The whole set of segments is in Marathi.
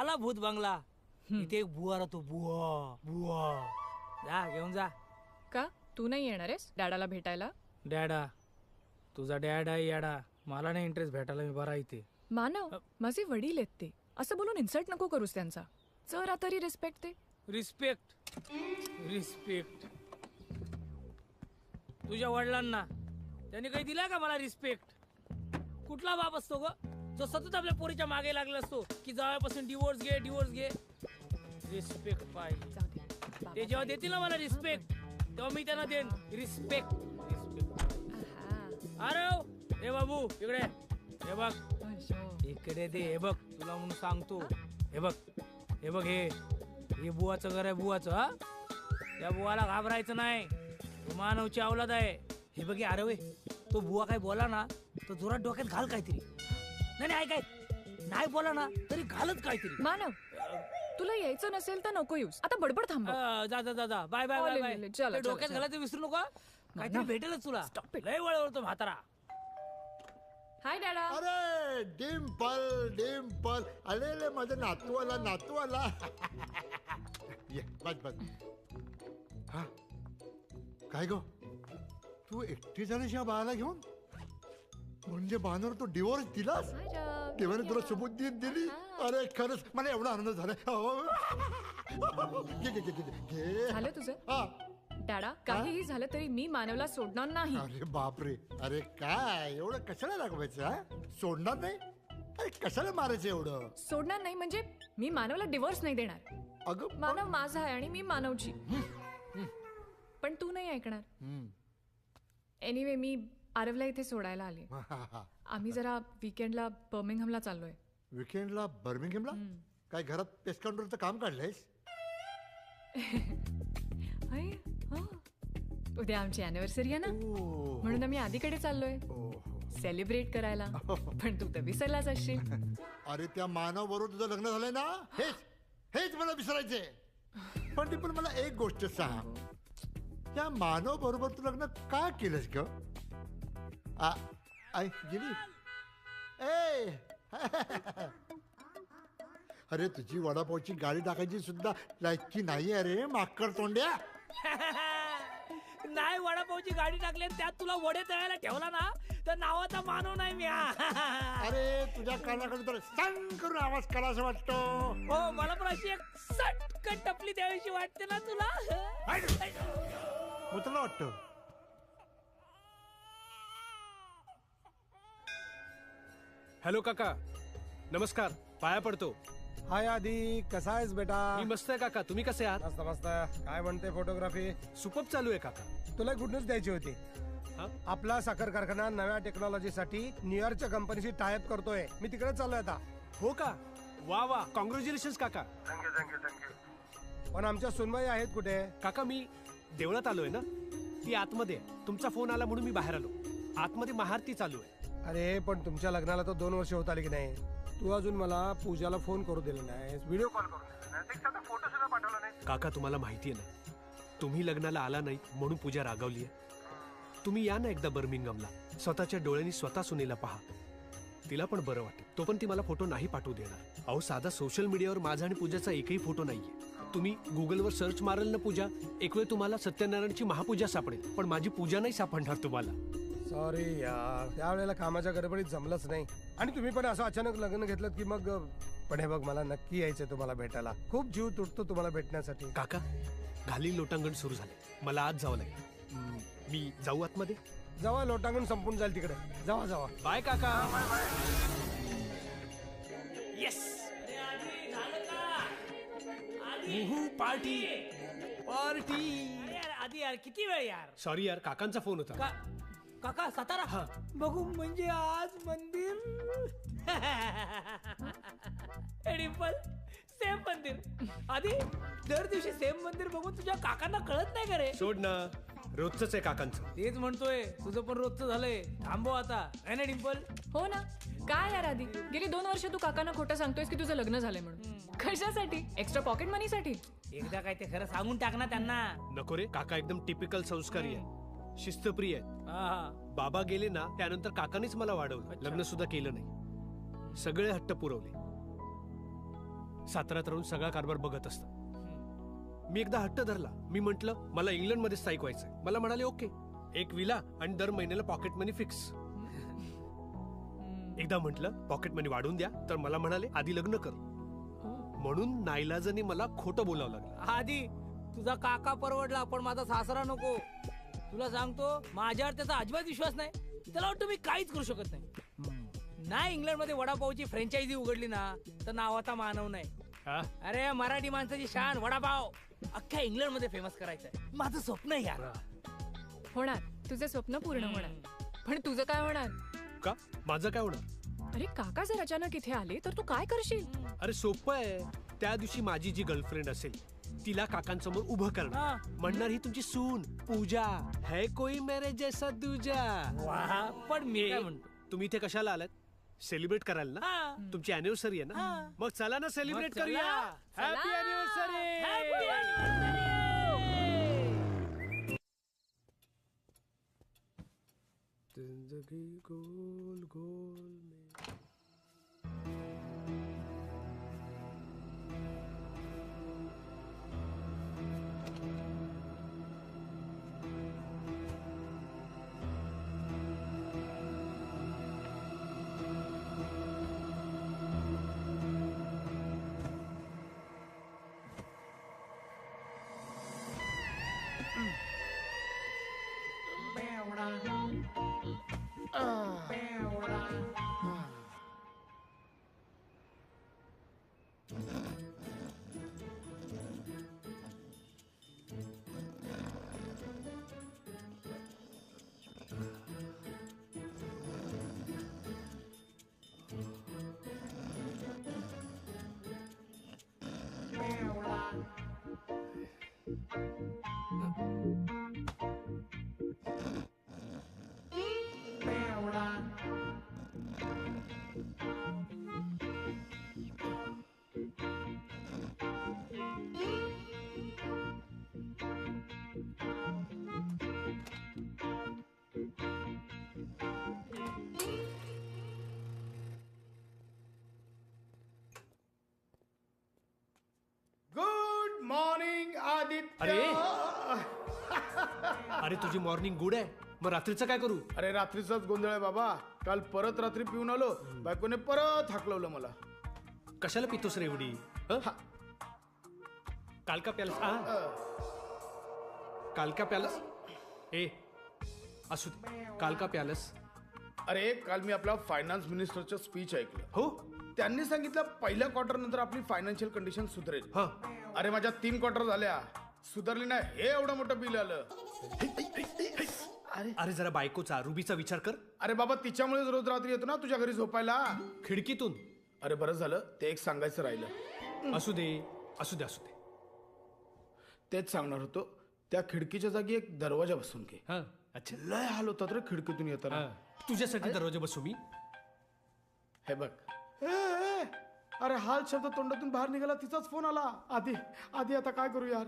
आला भूत बंगला. इथे एक बुवा राहतो, बुवा बुवा. जा घेऊन जा. का तू नाही येणार आहेस डॅडाला भेटायला? डॅडा तुझा डॅड आहे याडा. मला नाही इंटरेस्ट भेटायला, मी बरा इथे. मानव माझे वडील आहेत ते, असं बोलून इन्सल्ट नको करूस त्यांचा. जरा तरी रिस्पेक्ट दे. रिस्पेक्ट रिस्पेक्ट तुझ्या वडिलांना त्यांनी काही दिला का मला रिस्पेक्ट? कुठला बाप असतो ग जो सतत आपल्या पोरीच्या मागे लागला असतो की जावयापासून डिवोर्स घे डिवोर्स घे. रिस्पेक्ट पाहिजे. ते जेव्हा देतील ना मला रिस्पेक्ट तेव्हा मी त्यांना देईन रिस्पेक्ट. रिस्पेक्ट. अरे हे बाबू इकडे हे बघ, इकडे दे. हे बघ तुला म्हणून सांगतो. हे बघ हे बघ, हे बुवाचं घर आहे, बुवाचं. हा त्या बुवाला घाबरायचं नाही, मानवची अवलाद आहे. हे बघ अरे वे, तो बुवा काय बोला ना तो जोरात डोक्यात घाल काहीतरी. नाही नाही काय नाही बोला ना तरी घालच काहीतरी. मानव तुला यायचं नसेल तर नको येऊस, आता बडबड थांब. जा जा जा जा, बाय बाय बाय बाय. चला, डोक्यात चला. घालायचं विसरू नको. काहीतरी भेटेलच तुला. लय वळवळतो म्हातारा. हाय डॅडा. अरे डिम्पल डिम्पल, अरे माझा नातू आला नातू आला. ये बस बस. हा काय गो तू एकटी झालीस या बाळाला घेऊन? म्हणजे बाळावर तू डिवोर्स दिलास? देवाने तुला सुबुद्धी दिली. अरे खरंच मला एवढा आनंद झाला. झालं तुझं डॅडा? काहीही झालं तरी मी मानवला सोडणार नाही. अरे बापरे, अरे काय एवढं कशाला दाखवायचं? सोडणार नाही? अरे कशाला मारायचं एवढं? सोडणार नाही म्हणजे मी मानवला डिवोर्स नाही देणार. अगं मानव माझा आहे आणि मी मानवची. पण तू नाही ऐकणार. एनिवे मी आरवला इथे सोडायला आले. आम्ही जरा वीकेंडला बर्मिंगहमला चाललोय. वीकेंडला बर्मिंगहमला? काय घरात पेस्ट काउंटरचं काम काढलंयस? उद्या आमची अॅनिव्हर्सरी आहे ना, म्हणून आम्ही आधीकडे चाललोय सेलिब्रेट करायला. पण तू तर विसरलाच असशील. अरे त्या मानव बरोबर तुझं लग्न झालंय ना, हेच हेच मला विसरायचंय. पण मला एक गोष्ट सांग, त्या मानव बरोबर तू लग्न का केलंस ग? आई गेली. ए अरे तुझी वडापावची गाडी टाकायची सुद्धा लायकी नाही. अरे माकड तोंड्या. नाही वडापावची गाडी टाकली त्यात तुला वडे तळायला ठेवला ना तर नावाचा मानव नाही मी. अरे तुझ्या कानाकडे तर सांग करून आवाज करा असं वाटतो. हो मला पण अशी एक सटकन टपली द्यावीशी वाटते ना तुला. तुला वाटतं? हॅलो काका, नमस्कार, पाया पडतो. हाय आधी, कसा आहेस बेटा? मी मस्त आहे काका, तुम्ही कसे आहात? मस्त मस्त. काय म्हणते फोटोग्राफी? सुपर्ब चालू आहे काका. तुला गुड न्यूज द्यायची होती. आपला साखर कारखाना नव्या टेक्नॉलॉजीसाठी न्यूयॉर्कच्या कंपनीशी टायअप करतोय. मी तिकडे चाललोय आता. हो का? वा वा, कॉंग्रॅच्युलेशन्स काका. थँक्यू. पण आमच्या सुनबाई आहेत कुठे? काका मी देवळात आलोय ना, ती आतमध्ये. तुमचा फोन आला म्हणून मी बाहेर आलो. आतमध्ये महाआरती चालू आहे. अरे पण तुमच्या लग्नाला तर 2 वर्ष होत आली की नाही? तू अजून मला पूजाला फोन करू दिला नाही, व्हिडिओ कॉल करून दिला नाही, फोटो सुद्धा पाठवला नाही. काका तुम्हाला माहितीये ना, तुम्ही लग्नाला आला नाही म्हणून पूजा रागावली आहे. तुम्ही या ना एकदा बर्मिंगहमला, स्वतःच्या डोळ्यांनी स्वतः सुनेला पहा. तिला पण बरं वाटेल. तो पण ती मला फोटो नाही पाठवू देणार. अहो साधा सोशल मीडियावर माझा आणि पूजाचा एकही फोटो नाहीये. तुम्ही गुगलवर सर्च माराल ना पूजा, एक वेळ तुम्हाला सत्यनारायणची महापूजा सापडेल, पण माझी पूजा नाही सापडणार तुम्हाला. सॉरी यार, त्यावेळेला कामाच्या गडबडीत जमलंच नाही. आणि तुम्ही पण असं अचानक लग्न घेतलं की मग. पण हे बघ, मला नक्की यायचंय तुम्हाला भेटायला. खूप जीव तुटतो तुम्हाला भेटण्यासाठी. काका घाली लोटांगण सुरू झाले, मला आज जावं लागेल. मी जाऊ आतमध्ये? जावा, लोटांगण संपून जाईल तिकडे. जावा जावा. बाय काका. Yes, party party. आधी यार किती वेळ यार. सॉरी यार, काकांचा फोन होता. काका सातारा बघू म्हणजे आज मंदिर. डिंपल सेम मंदिर. आधी दर दिवशी सेम मंदिर बघून तुझ्या काकांना कळत नाही का रे? सोड ना, रोजच आहे काकांचं. तेच म्हणतोय, तुझं पण रोजचं झालंय. थांबव आता, है ना डिंपल? हो ना. काय यार आधी, गेली 2 वर्ष तू काकांना खोटं सांगतोयस की तुझं लग्न झालंय म्हणून. कशासाठी? एक्स्ट्रा पॉकेट मनी साठी? एकदा काय ते खरं सांगून टाक ना त्यांना. नको रे, काका एकदम टिपिकल संस्कारी आहे, शिस्तप्रिय आहे. बाबा गेले ना त्यानंतर काकानेच मला वाढवलं. लग्न सुद्धा केलं नाही, सगळे हट्ट पुरवले. साताऱ्यात राहून सगळा कारभार बघत असतात. मी एकदा हट्ट धरला. मी म्हंटल मला इंग्लंडमध्ये स्थायिक व्हायचंय. मला म्हणाले ओके, एक विला आणि दर महिन्याला पॉकेट मनी फिक्स. एकदा म्हंटल पॉकेट मनी वाढवून द्या, तर मला म्हणाले आधी लग्न कर. म्हणून नाईलाजाने मला खोटं बोलावं लागलं. आधी तुझा काका परवडला, पण माझा सासरा नको. तुला सांगतो, माझ्यावर त्याचा अजिबात विश्वास नाही. त्याला वाटतं मी काहीच करू शकत नाही. इंग्लंड मध्ये वडापावची फ्रँचायझी उघडली ना, तर नावाचा मानव नाही. हा? अरे मराठी माणसाची शान वडापाव अख्ख्या इंग्लंड मध्ये फेमस करायचंय. माझं स्वप्न आहे यार. होणार, तुझं स्वप्न पूर्ण होणार. पण तुझं काय होणार? का माझं काय होणार? अरे काका जर अचानक इथे आले तर तू काय करशील? अरे सोपं आहे. त्या दिवशी माझी जी गर्लफ्रेंड असेल तिला काकांसमोर उभं करणार, म्हणणार ही तुमची सून पूजा है, कोई मेरे जैसा दूजा. वा, पण मी काय म्हणतो, तुम्ही इथे कशाला आलात? सेलिब्रेट करायला ना? हा. तुमची अॅनिव्हर्सरी आहे ना? मग चला ना सेलिब्रेट मग चला. करूया. Happy Happy anniversary. anniversary! जिंदगी गोल गोल में. Good morning Aditya. अरे अरे तुझी मॉर्निंग गुड आहे, मग रात्रीचं काय करू? अरे रात्रीचाच गोंधळ आहे बाबा. काल परत रात्री पिऊन आलो, बायकोने परत हाकलवलं मला. कशाला पितोस रे एवढी? कालका प्यालस. कालका प्यालस. ए असू दे, कालका प्यालस. अरे काल मी आपला फायनान्स मिनिस्टरचं स्पीच ऐकलं. हो. त्यांनी सांगितलं पहिल्या क्वार्टर नंतर आपली फायनान्शियल कंडिशन सुधरेल. हा. अरे माझ्या 3 क्वार्टर झाल्या, सुधारली नाही. हे एवढं मोठं बिल आलं. अरे जरा बायकोचा रुबीचा विचार कर. अरे बाबा, तिच्यामुळेच रोज रात्री येतो ना तुझ्या घरी झोपायला. खिडकीतून. अरे बरं झालं, ते एक सांगायचं राहिलं. असू दे असू दे असू दे. तेच सांगणार होतो, त्या खिडकीच्या जागी एक दरवाजा बसून घे. हा. अच्छा. लय हाल होतात रे खिडकीतून येताना. हा. तुझ्यासाठी दरवाजा बसू मी? हे बघ. अरे हाल शब्द तोंडातून बाहेर निघाला, तिचाच फोन आला. आधी आधी आता काय करू यार?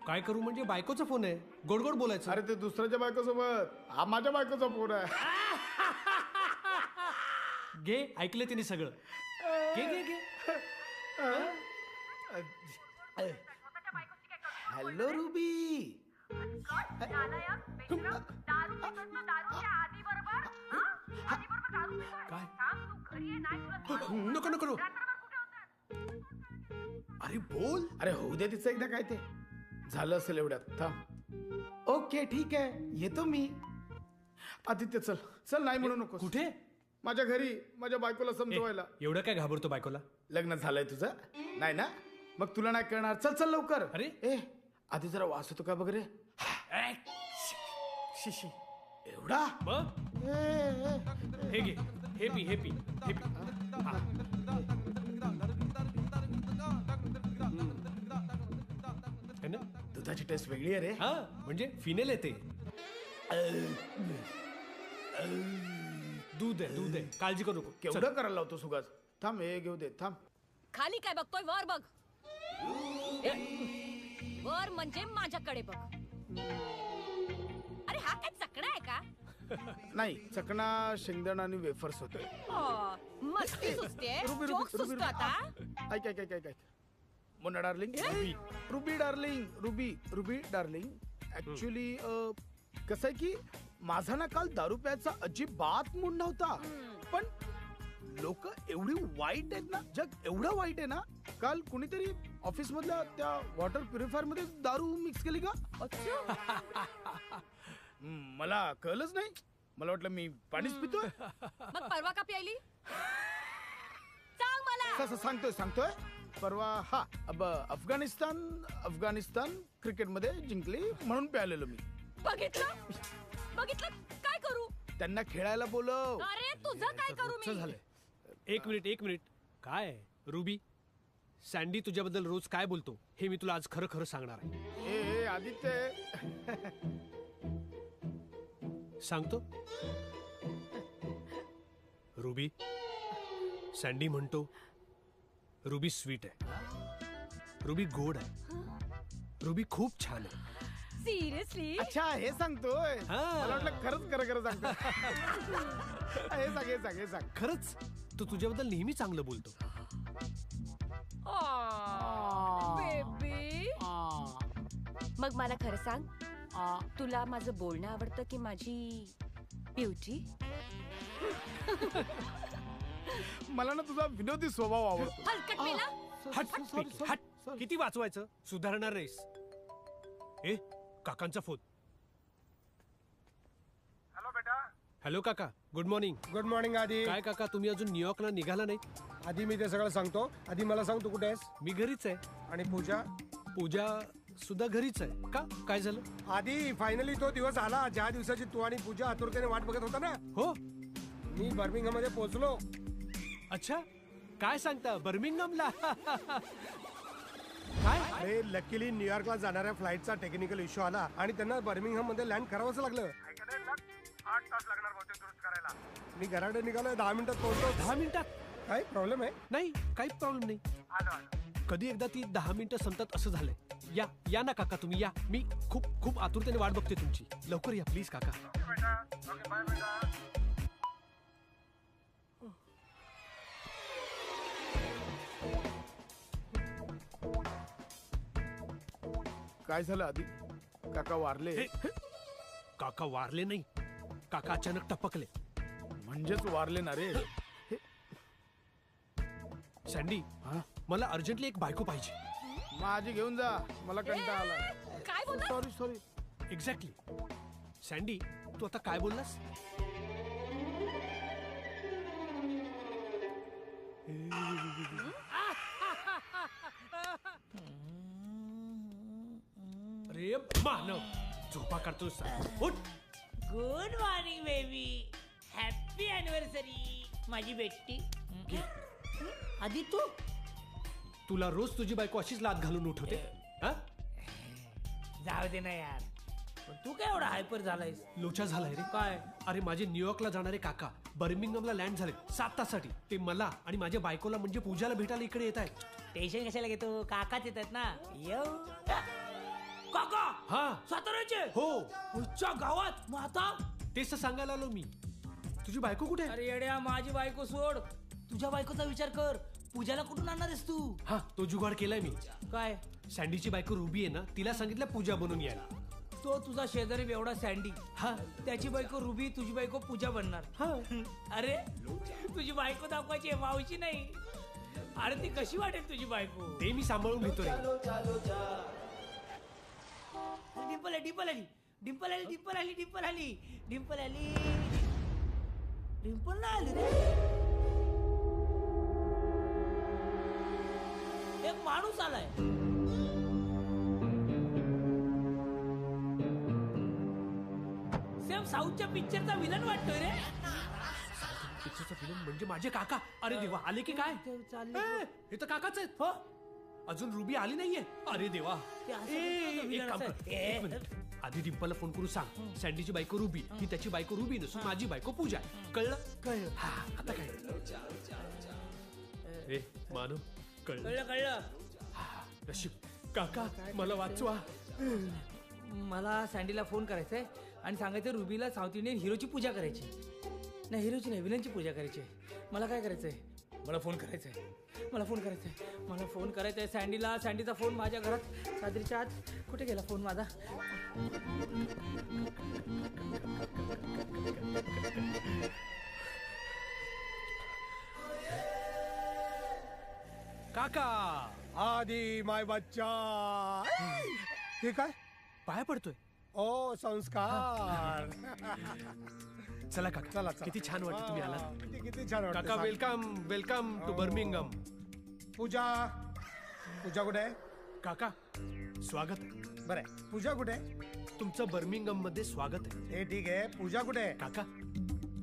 काय करू म्हणजे? बायकोचा फोन आहे, गोड गोड बोलायचं. अरे ते दुसऱ्याच्या बायकोसोबत, हा माझ्या बायकोचा फोन आहे. घे, ऐकले तिने सगळं. घे घे घे. Hello ruby. काय? नको नको नको. अरे बोल. अरे होऊ दे तिचं एकदा. काय ते झालं असेल एवढ्यात. थांब. ओके ठीक आहे, येतो मी. आदित्य चल चल. नाही म्हणू नको. कुठे? माझ्या घरी, माझ्या बायकोला समजवायला. एवढं काय घाबरतो बायकोला? लग्न झालंय तुझं? नाही ना? मग तुला नाही कळणार. चल चल लवकर. अरे आधी जरा वास होतो का बघ रे. शिशी. एवढा मग हे घे, हे पी, हे पी, हे पी. हा. है ना? दुधाची टेस्ट वेगळी आहे रे. हा, म्हणजे फिनेल येते. दूध आहे, दूध आहे, काळजी करू नको. केवढं करायला लावतो सुगास. थांब, हे घेऊ दे. थांब. खाली काय बघतोय? वर बघ. वर म्हणजे माझ्याकडे बघ. अरे हा काय चकडा आहे का? नाही, चकना शेंगदाणा आणि वेफर्स होते. मस्ती सुचते. रुबी, जोक रुबी, सुचतो आता. ऐक ऐक ऐक ऐक ऐक Mona darling ruby ruby darling ruby darling actually कसं आहे की माझा ना काल दारू प्यायचा अजिबात मूड नव्हता पण लोक एवढी वाईट आहेत ना जग एवढं वाईट आहे ना काल कुणीतरी ऑफिस मधल्या त्या वॉटर प्युरिफायर मध्ये दारू मिक्स केली का मला कळलंच नाही मला वाटलं मी पाणीच पितोय मग परवा का प्यायली सांग मला सांगतोय परवा हा अफगाणिस्तान क्रिकेट मध्ये जिंकली म्हणून प्यायलेलो मी बघितलं काय करू त्यांना खेळायला बोलव अरे तुझं काय करू मी झालंय एक मिनिट काय रुबी सँडी तुझ्याबद्दल रोज काय बोलतो हे मी तुला आज खरं खरं सांगणार आहे. ए आदित्य सांगतो रुबी सँडी म्हणतो रुबी स्वीट आहे रुबी गोड आहे रुबी खूप छान आहे. सिरियसली अच्छा हे सांगतोय हा. मला वाटलं खरंच सांगतो हे सांग खरंच तो तुझ्याबद्दल नेहमी चांगलं बोलतो. बेबी मग मला खरं सांग तुला माझं बोलणं आवडतं की माझी ब्युटी मला ना तुझा विनोदी स्वभाव आवडतो हलकट मेला हट किती वाचवायचं सुधारणार नाहीस. ए काकांचा फोन. हॅलो काका गुड मॉर्निंग. गुड मॉर्निंग आधी. काय काका तुम्ही अजून न्यूयॉर्कला निघाला नाही. आधी मी ते सगळं सांगतो. आधी मला सांग तू कुठे आहेस. मी घरीच आहे. आणि पूजा पूजा सुद्धा घरीच आहे का काय झालं. आधी फायनली तो दिवस आला ज्या दिवसाची तू आणि पूजा आतुरतेने वाट बघत होता ना. हो मी बर्मिंगहॅम मध्ये पोहोचलो. अच्छा काय सांगता बर्मिंगहॅमला. काय अरे लकीली न्यूयॉर्कला जाणाऱ्या फ्लाईटचा टेक्निकल इश्यू आला आणि त्यांना बर्मिंगहॅम मध्ये लँड करावंच लागलं. 8 तास लागणार होते दुरुस्त करायला. मी घराकडे निघालोय 10 मिनिटात पोहोचलो. 10 मिनिटात काय प्रॉब्लेम आहे. नाही काही प्रॉब्लेम नाही. कधी एकदा ती 10 मिनिटं संपतात असं झालंय. या ना काका तुम्ही या. मी खूप आतुरतेने वाट बघते तुमची. लवकर या प्लीज काका. काय झालं आधी काका वारले. काका वारले नाही काका अचानक टपकले. म्हणजेच वारले ना रे. सँडी मला अर्जंटली एक बायको पाहिजे. माझी घेऊन जा मला कंटाळा आला. काय बोलला सॉरी एक्झॅक्टली. सँडी तू आता काय बोललास. अरे मानव झोपा काढतोस. उठ. Good morning baby. Happy anniversary माझी बेटी. आधी तुला रोज तुझी बायको अशीच लात घालून उठवते. हा? जाऊ दे ना यार. पण तू काय एवढा हायपर झालायस. लोचा झालाय रे. काय अरे माझे न्यूयॉर्कला जाणारे काका बर्मिंगहॅमला लँड झाले 7 तासासाठी. ते मला आणि माझ्या बायकोला म्हणजे पूजाला भेटायला इकडे येत आहेत. टेन्शन कशाला घेतो. काकाच येतात ना. काका हा साताऱ्याचे. हो पुढच्या गावात माता. तेच तर सांगायला आलो मी. तुझी बायको कुठे आहे? अरे येड्या माझी बायको सोड. तुझ्या बायकोचा विचार कर. पूजाला कुठून आणणार आहेस तू. हा तो जुगाड केलाय मी. काय सँडीची बायको रुबी आहे ना तिला सांगितलं पूजा बनून यायला. तो तुझा शेजारी एवढा सँडी. हा त्याची बायको रुबी तुझी बायको पूजा बनणार. हा अरे तुझी बायको दाखवायची मावशी नाही. अरे ती कशी वाटेल तुझी बायको. ते मी सांभाळून घेतोय. डिंपल आली डिंपल आली डिंपल आली डिंपल आली डिंपल आली डिंपल आली. डिंपल नाही आली रे. एक माणूस आलाय. सेम साऊथच्या पिक्चरचा विलन वाटतोय रे. पिक्चरचा फिल्म म्हणजे माझे काका. अरे देवा आले की काय. ए, हे तर काकाच आहेत. हो अजून रुबी आली नाहीये. अरे देवा. ते असं ए, म्हणतो एक काम विलन कर. असं. एक मिनिट. आधी डिंपलला फोन करून सांग सँडीची बायको रुबी ही त्याची बायको रुबी नसून माझी बायको पूजा आहे. कळलं. हा आता काय. ए मानव कळलं. कळलं नशीब. काका मला वाचवा. मला सँडीला फोन करायचा आहे आणि सांगायचं रुबीला साऊथ इंडियन हिरोची पूजा करायची. नाही हिरोची नाही विलनची पूजा करायची आहे. मला काय करायचंय. मला फोन करायचा आहे. मला फोन करायचा आहे, मला फोन करायचा आहे सँडीला. सँडीचा फोन माझ्या घरात सादरीच्या आत. कुठे गेला फोन माझा? काका आधी माय बच्चा. हे काय? पाया पडतोय. ओ संस्कार. चला काका, चला, चला. किती छान वाटतं तुम्ही आला. किती छान वाटतं. काका सांग. Welcome welcome to Birmingham. Pooja. Pooja कुठे आहे? काका स्वागत आहे. बरं आहे. पूजा कुठे आहे? तुमचं बर्मिंगम मध्ये स्वागत आहे. हे ठीक आहे. पूजा कुठे आहे? काका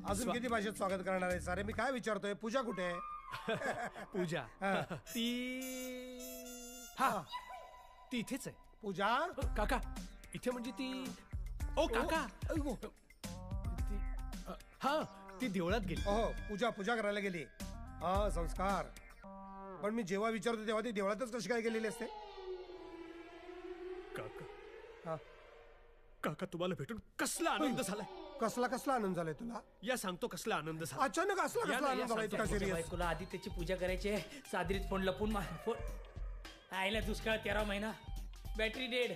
अजून किती भाषेत स्वागत करणार आहे? सारे मी काय विचारतोय, पूजा कुठे आहे? पूजा हा. ती हा ती इथेच आहे. पूजा. काका इथे म्हणजे ती ओ काका अय्यो. ती हा ती देवळात गेली. हो पूजा पूजा करायला गेली. हा संस्कार. पण मी जेव्हा विचारतो तेव्हा ती देवळातच कशी काय गेलेली असते? काका हा. काका तुम्हाला भेटून कसला आनंद झालाय. कसला कसला आनंद झालाय तुला? या सांगतो कसला आनंद झाला. अचानक असला या कसला ना, आनंद या झाला इतका सांगतो. सिरियस? बायकोला आधी त्याची पूजा करायची आहे. सादरीत फोन लपून फोन आईला दुष्काळ 13 महिना, बॅटरी डेड.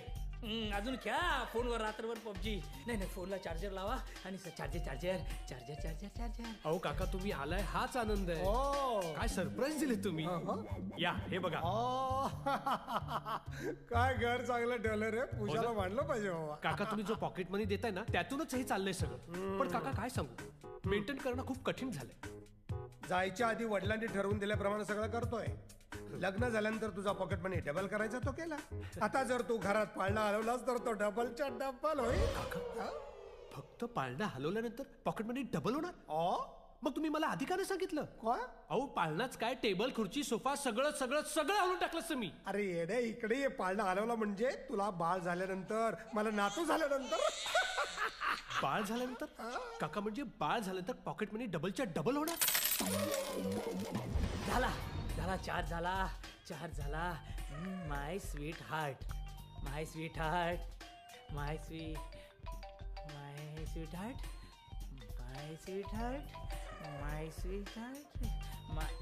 अजून खेळा फोनवर रात्रभर पबजी. नाही फोनला चार्जर लावा आणि charger charger charger charger charger. अहो काका तुम्ही आलाय हाच आनंद आहे. ओ. काय सरप्राईज दिले तुम्ही. या हे बघा. ओ. काय घर चांगलं ठेवलं रे. पूजाला मांडलं पाहिजे बाबा. काका तुम्ही जो पॉकेट मनी देताय ना त्यातूनच हे चाललंय सगळं. पण काका काय सांगू, मेंटेन करणं खूप कठीण झालंय. जायच्या आधी वडिलांनी ठरवून दिल्याप्रमाणे सगळं करतोय. लग्न झाल्यानंतर तुझा पॉकेट मनी डबल करायचा तो केला. आता जर तू घरात पाळणा हलवलास तर तो डबलच्या डबल होईल. काका फक्त पाळणा हलवल्यानंतर पॉकेट मनी डबल होणार. मग तुम्ही मला आधी का नाही सांगितलं. काय? अहो पाळणाच काय, टेबल खुर्ची सोफा सगळं सगळं सगळं हलवून टाकलं मी. अरे येडे इकडे ये. पाळणा हलवला म्हणजे तुला बाळ झाल्यानंतर, मला नातू झाल्यानंतर. बाळ झाल्यानंतर काका म्हणजे बाळ झाल्यानंतर पॉकेट मनी डबलच्या डबल होणार. झाला झाला चार्ज झाला चार्ज झाला. माय स्वीट हार्ट, माय स्वीट हार्ट, माय स्वीट हार्ट, माय स्वीट हार्ट, माय स्वीट हार्ट, माय.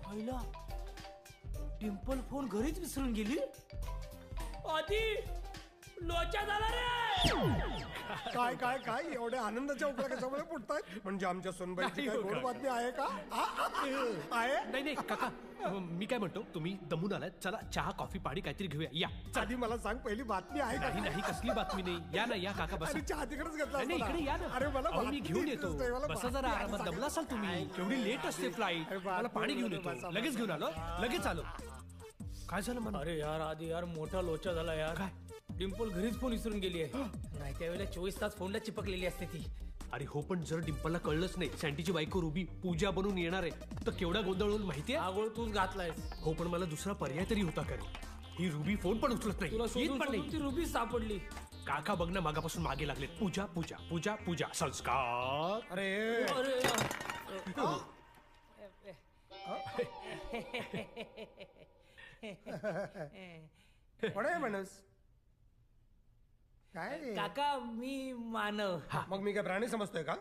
पहिला डिम्पल फोन घरीच विसरून गेली. आधी लोचा झाला रे. काय काय काय एवढ्या आनंदाच्या उकळ्या कशामुळे फुटतायत? म्हणजे आमच्या सोनबाईची काय गोड बातमी आहे का? आहे? नाही नाही काका मी काय म्हणतो, तुम्ही दमून आलाय, चला चहा कॉफी पाणी काहीतरी घेऊया. या आधी मला सांग पहिली बातमी आहे का? नाही नाही कसली बातमी नाही. या ना या काका बसा. अरे चहा तिकडेच घेतला नाही असता इकडे या ना. अरे मला अहो, मी बातमी घेऊन येतो. दिसतोय, मला बसा बातमी जरा आहे. आरामात. दमला असाल तुम्ही. केवढी लेट असते फ्लाईट. अरे मला पाणी घेऊन बसा, येतो. बसा. लगेच घेऊन आलो. लगेच आलो. काय झालं मला? अरे यार आधी यार मोठा लोचा झाला यार. काय? डिम्पल घरीच फोन विसरून गेली आहे. नाही त्यावेळेला 24 तास फोनला चिपकलेली असते ती. अरे हो पण जर डिम्पलला कळलंच नाही सँडीची बायको रुबी पूजा बनून येणार आहे तर केवढा गोंधळ होईल माहितीये. आगोळ तूच घातलायस. हो पण मला दुसरा पर्याय तरी होता का रे. ही रुबी फोन पण उचलत नाही. तुला येत शोधून पण शोधून नाही. ती रुबी सापडली. काका बघ ना मागापासून मागे लागले. पूजा पूजा पूजा पूजा संस्कार. अरे अरे कोण माणूस काय रे? काका मी मानव. मग मी काय प्राणी समजतोय का?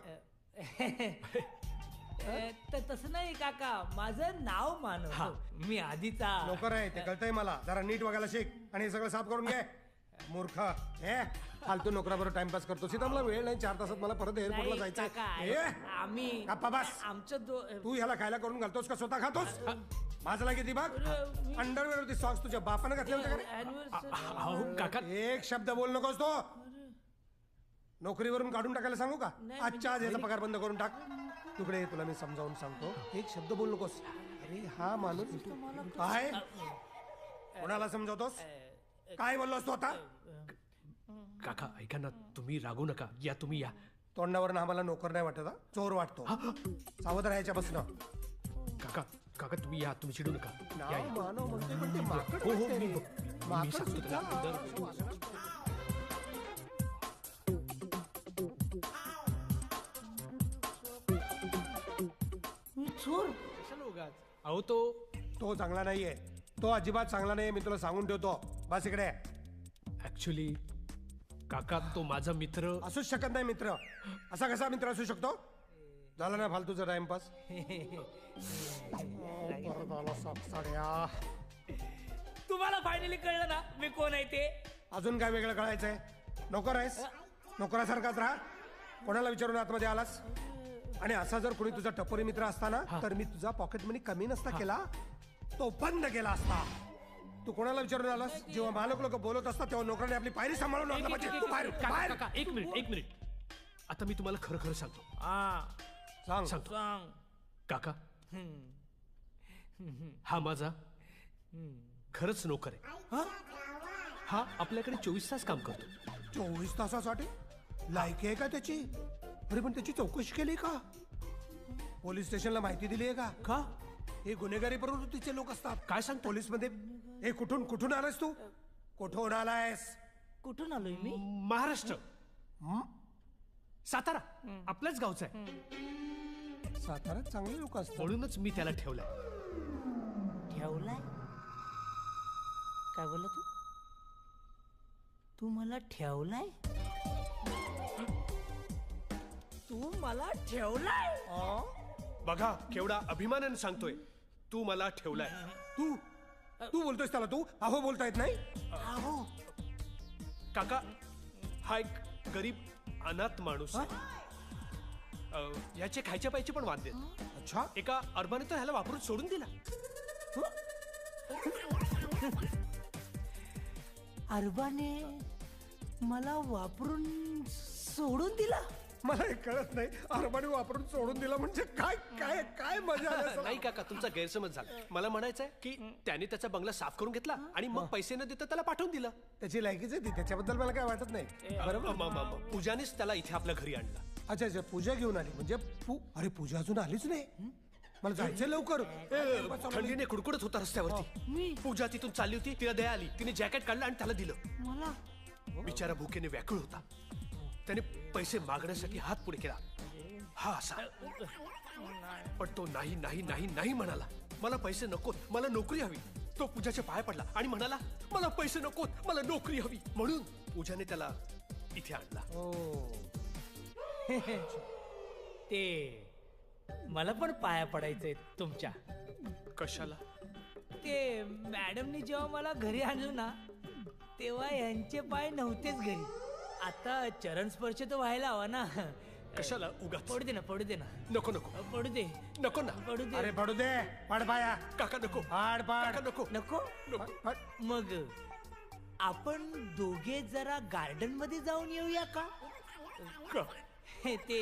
तसं नाही काका, माझं नाव मानव. मी आधीचा नोकर आहे ते कळतंय मला. जरा नीट वागायला शिक आणि हे सगळं साफ करून घे. मूर्ख हे फालतू नोकराबरोबर टाइमपास करतो. सीता मला वेळ नाही. 4 तासात मला परत एअरपोर्टला नाही, जायचं. काका, आम्ही गप्पा बस. आमचं तू ह्याला खायला करून घालतोस का स्वतः खातोस? माझला किती बघ. अंडरवेअर होती सॉक्स तुझ्या बापानं घातले होते का रे? अहो काका एक शब्द बोल नकोस तो. नोकरीवरून काढून टाकायला सांगू का? आजच्या आज याचा पगार बंद करून टाक. तुकडे तुला मी समजावून सांगतो. एक शब्द बोल नकोस. अरे हा माणूस काय कोणाला समजावतोस? काय बोललोस तू आता? काका ऐका ना, तुम्ही रागू नका. या तुम्ही या. तोंडावर आम्हाला नोकर नाही वाटत. चोर वाटतो. सावध राहायच्या बसणं. काका काका तुम्ही या. तुम्ही चिडू नका. या, या. मानव म्हणते पण ते माकड हो हो वाटते मी रे. मी सांगतो त्याला. चोर. अहो तो चांगला नाहीये. तो अजिबात चांगला नाहीये. मी तुला सांगून ठेवतो. बस इकडे. ऍक्च्युली काका तो माझा मित्र. असूच शकत नाही मित्र. असा कसा मित्र असू शकतो? झाला ना फालतूचा टाइमपास. परत आला सापसाड्या. तुम्हाला फायनली कळलं ना मी कोण आहे ते. अजून काय वेगळं कळायचंय? नोकर आहेस, नोकरासारखाच राहा. कोणाला विचारून आतमध्ये आलास? आणि असा जर कोणी तुझा टपोरी मित्र असताना तर मी तुझा पॉकेट मनी कमी नसता केला, तो बंद केला असता. तू कोणाला विचारून आलास? जेव्हा मालक लोक बोलत असतात तेव्हा नोकराने आपली पायरी सांभाळून आणलं पाहिजे. तू बाहेर बाहेर. काका, एक मिनिट. आता मी तुम्हाला खरं खरं सांगतो. सांग. सांग. काका, हा माझा खरंच नोकर आहे. हा आपल्याकडे 24 तास काम करतो. 24 तासासाठी लायकी आहे का त्याची? अरे पण त्याची चौकशी केली का? पोलीस स्टेशनला माहिती दिली आहे का? का? हे गुन्हेगारी प्रवृत्तीचे लोक असतात. काय सांगतो? पोलीस मध्ये. हे कुठून आलायस तू? कुठून आलायस? कुठून आलोय मी? महाराष्ट्र, सातारा, आपल्याच गावचा आहे. साताऱ्यात चांगले लोक असतात. म्हणूनच मी त्याला ठेवलाय. ठेवलाय? काय बोलला तू? तू मला ठेवलाय? तू मला ठेवलाय? बघा केवढा अभिमानाने सांगतोय. तू मला ठेवलाय. तू बोलतोयस त्याला तू अहो बोलता येत नाही? अहो काका, हा एक गरीब अनाथ माणूस आहे. याचे खायचे पाहिजे पण वाद देत. अच्छा. एका अरबाने तर ह्याला वापरून सोडून दिला. अरबाने मला वापरून सोडून दिला? मला हे कळत नाही. अरबाने वापरून सोडून दिला म्हणजे काय काय काय मजा आली. नाही काका, तुमचा गैरसमज झाला. मला म्हणायचंय की त्याने त्याचा बंगला साफ करून घेतला आणि मग पैसे न देता त्याला पाठवून दिलं. त्याची लायकीच आहे ती, त्याच्याबद्दल मला काय वाटत नाही. बरोबर. पूजानेच त्याला इथे आपल्या घरी आणला. अच्छा, पूजा घेऊन आली म्हणजे अरे पूजा अजून आलीच नाही. मला जायचंय लवकर. थंडीने कुडकुडत होता रस्त्यावरती. पूजा तिथून चालली होती, तिला दया आली. तिने जॅकेट काढलं आणि त्याला दिलं. मला बिचारा भुकेने व्याकुळ होता. त्याने पैसे मागण्यासाठी हात पुढे केला. हा असा. पण तो नाही नाही नाही नाही म्हणाला. मला पैसे नकोत, मला नोकरी हवी. तो पूजाच्या पाया पडला आणि म्हणाला मला पैसे नकोत, मला नोकरी हवी. म्हणून पूजाने त्याला इथे आणला. ते मला पण पाया पडायचंय तुमच्या. कशाला? ते मॅडमनी जेव्हा मला घरी आणलं ना तेव्हा यांचे पाय नव्हतेच घरी. आता चरण स्पर्श तर व्हायला हवा ना. कशाला? उगाच. पडू दे ना. नको नको पडू दे. नको ना. पडू दे. अरे पडू दे. पाड पाया. काका नको. पाड पाड. काका नको. नको. मग आपण दोघे जरा गार्डन मध्ये जाऊन येऊया का? ते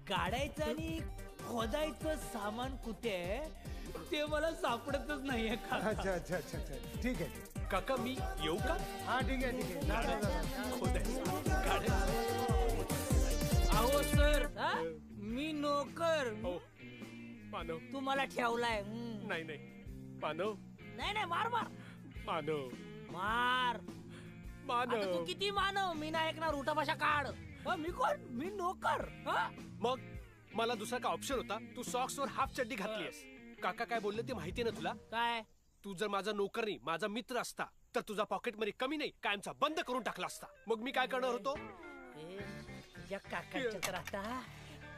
गाडायचं आणि खोदायचं सामान कुठे आहे ते मला सापडतच नाहीये का? अच्छा अच्छा अच्छा अच्छा. ठीक आहे काका, मी येऊ का? हा ठीक आहे ठीक आहे. अहो सर, मी नोकर. मानव, तू मला ठेवलाय. नाही नाही मानव. नाही मार मानव. मार. आता तू किती मानव, मी नाही ऐकणार. उठा भाषा काढ. मी कोण? मी नोकर. मग मला दुसरा का ऑप्शन होता? तू सॉक्स वर हाफ चड्डी घातलीस. काका काय बोलले ते माहिती ना तुला? काय? तू जर माझा नोकर नाही, माझा मित्र असता तर तुझा पॉकेट मध्ये कमी नाही कायमचा बंद करून टाकला असता. मग मी काय करणार होतो? या काकांच्या तर आता.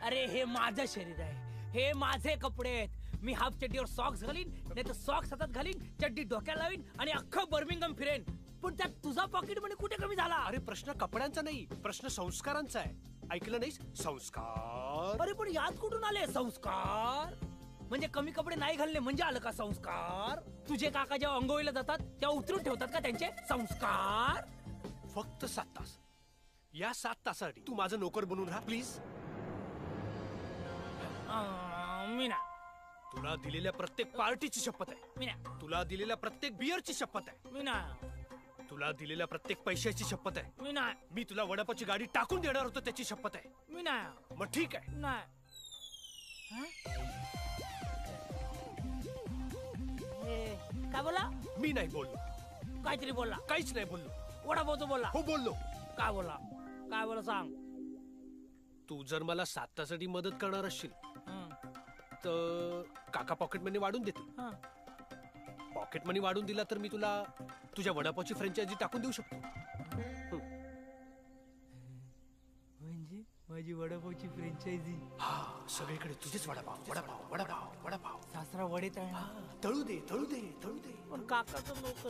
अरे हे माझं शरीर आहे, हे माझे कपडे आहेत. मी हाफ चड्डीवर सॉक्स घालीन, नाही तर सॉक्स हातात घालीन, चड्डी डोक्याला लावीन आणि अख्खं बर्मिंगहम फिरेन. पण त्यात तुझा पॉकेट मध्ये कुठे कमी झाला? अरे प्रश्न कपड्यांचा नाही, प्रश्न संस्कारांचा आहे. ऐकलं नाहीस? संस्कार. अरे पण यात कुठून आले संस्कार? म्हणजे कमी कपडे नाही घालणे म्हणजे आलं का संस्कार? तुझे काका जेव्हा अंघोळीला जातात तेव्हा उतरून ठेवतात का त्यांचे संस्कार? फक्त 7 तास. या 7 तासासाठी तू माझं नोकर बनून राहा प्लीज. मीना, तुला दिलेल्या प्रत्येक पार्टीची शपथ आहे. मीना, तुला दिलेल्या प्रत्येक बियरची शपथ आहे. मीना, तुला दिलेल्या प्रत्येक पैशाची शपथ आहे. मीना, मी तुला वडापावची गाडी टाकून देणार होतो त्याची शपथ आहे. मीना. मग ठीक आहे. नाही. काय बोला? मी नाही बोललो. काहीतरी बोलला. काहीच नाही बोललो. वडापावचं बोलला. हो बोललो. काय बोलला? काय बोला सांग. तू जर मला 7 तासासाठी मदत करणार असशील तर काका पॉकेट मनी वाढून देते. पॉकेट मनी वाढून दिला तर मी तुला तुझ्या वडापावची फ्रँचायझी टाकून देऊ शकतो. म्हणजे माझी माझी वडापावची फ्रेंचायझी. हा सगळीकडे तुझेच वडापाव वडापाव वडापाव वडापाव. सासरा वडे हा, तळू दे तळू दे तळू दे. पण काकाचं नोकर.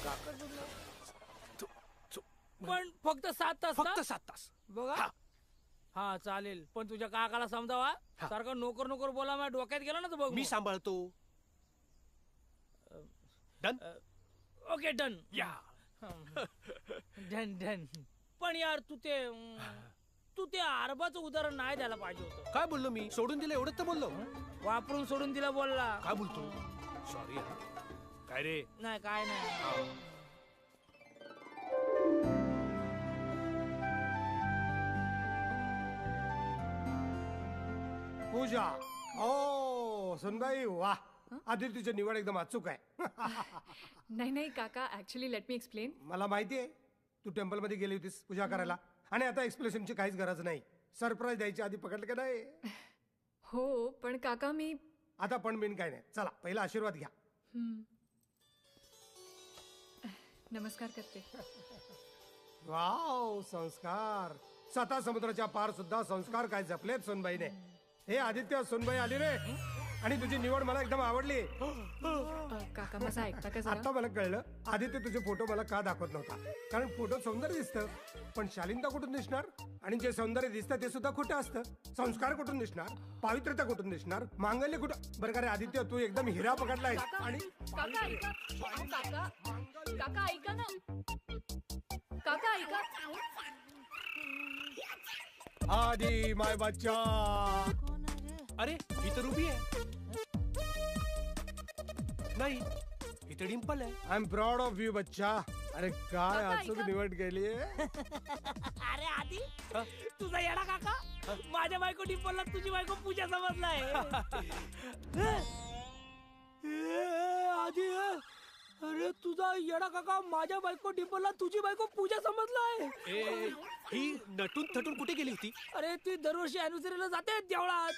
काकाचं पण फक्त 7 तास फक्त ना? 7 तास. बघा. हा. हा चालेल, पण तुझ्या काकाला समजावा. हा. सारखं नोकर नोकर बोला माझ्या डोक्यात गेला ना तर बघ मी मग. सांभाळतो. डन. Okay done. या डन डन. पण यार तू ते अरबाचं उदाहरण नाही द्यायला पाहिजे होतं. काय बोललो मी? सोडून दिलं एवढंच तर बोललो. वापरून सोडून दिला बोलला. काय बोलतो? सॉरी. काय रे? नाही काय नाही. पूजा. ओ सुनबाई वाह, आदित्यची निवड एकदम अचूक आहे. नाही नाही काका, ऍक्च्युली लेट मी एक्सप्लेन. मला माहिती आहे तू टेम्पल मध्ये गेली होतीस पूजा करायला, आणि आता एक्सप्लेनेशनची काहीच गरज नाही. सरप्राईज द्यायची आधी पकडलं का नाही? हो पण काका मी आता पण बिन काय नाही. चला पहिला आशीर्वाद घ्या. नमस्कार करते. वाव संस्कार. 7 समुद्राच्या पार सुद्धा संस्कार काय जपलेत सोनबाईने. हे आदित्य, सोनबाई आली रे, आणि तुझी निवड मला एकदम आवडली. काका माझा ऐकता का जरा? आता मला कळलं आदित्य तुझे फोटो मला का दाखवत नव्हता. कारण फोटो सौंदर्य दिसतं, पण शालीनता कुठून दिसणार? आणि जे सौंदर्य दिसतं ते सुद्धा खोटं असतं. संस्कार कुठून दिसणार? पावित्र्यता कुठून दिसणार? मांगल्य कुठं? बरं का रे आदित्य, तू एकदम हिरा पकडलाय. आणि काका ऐका. अहो, काका काका ऐका ना. काका ऐका. आधी माय बच्चा. अरे ही तर रुबी आहे. नाही ही तर डिंपल आहे. I am proud of you बच्चा. अरे काय काका, अचूक ऐका. निवड केली. अरे आधी तुझा येडा काका माझ्या बायको डिंपलला तुझी बायको पूजा समजलाय. आधी अरे तुझा येडा काका माझ्या बायको डिंपलला तुझी बायको पूजा समजलाय. ए, ही नटून थटून कुठे गेली होती? अरे ती दरवर्षी अॅनिव्हर्सरीला जाते देवळात.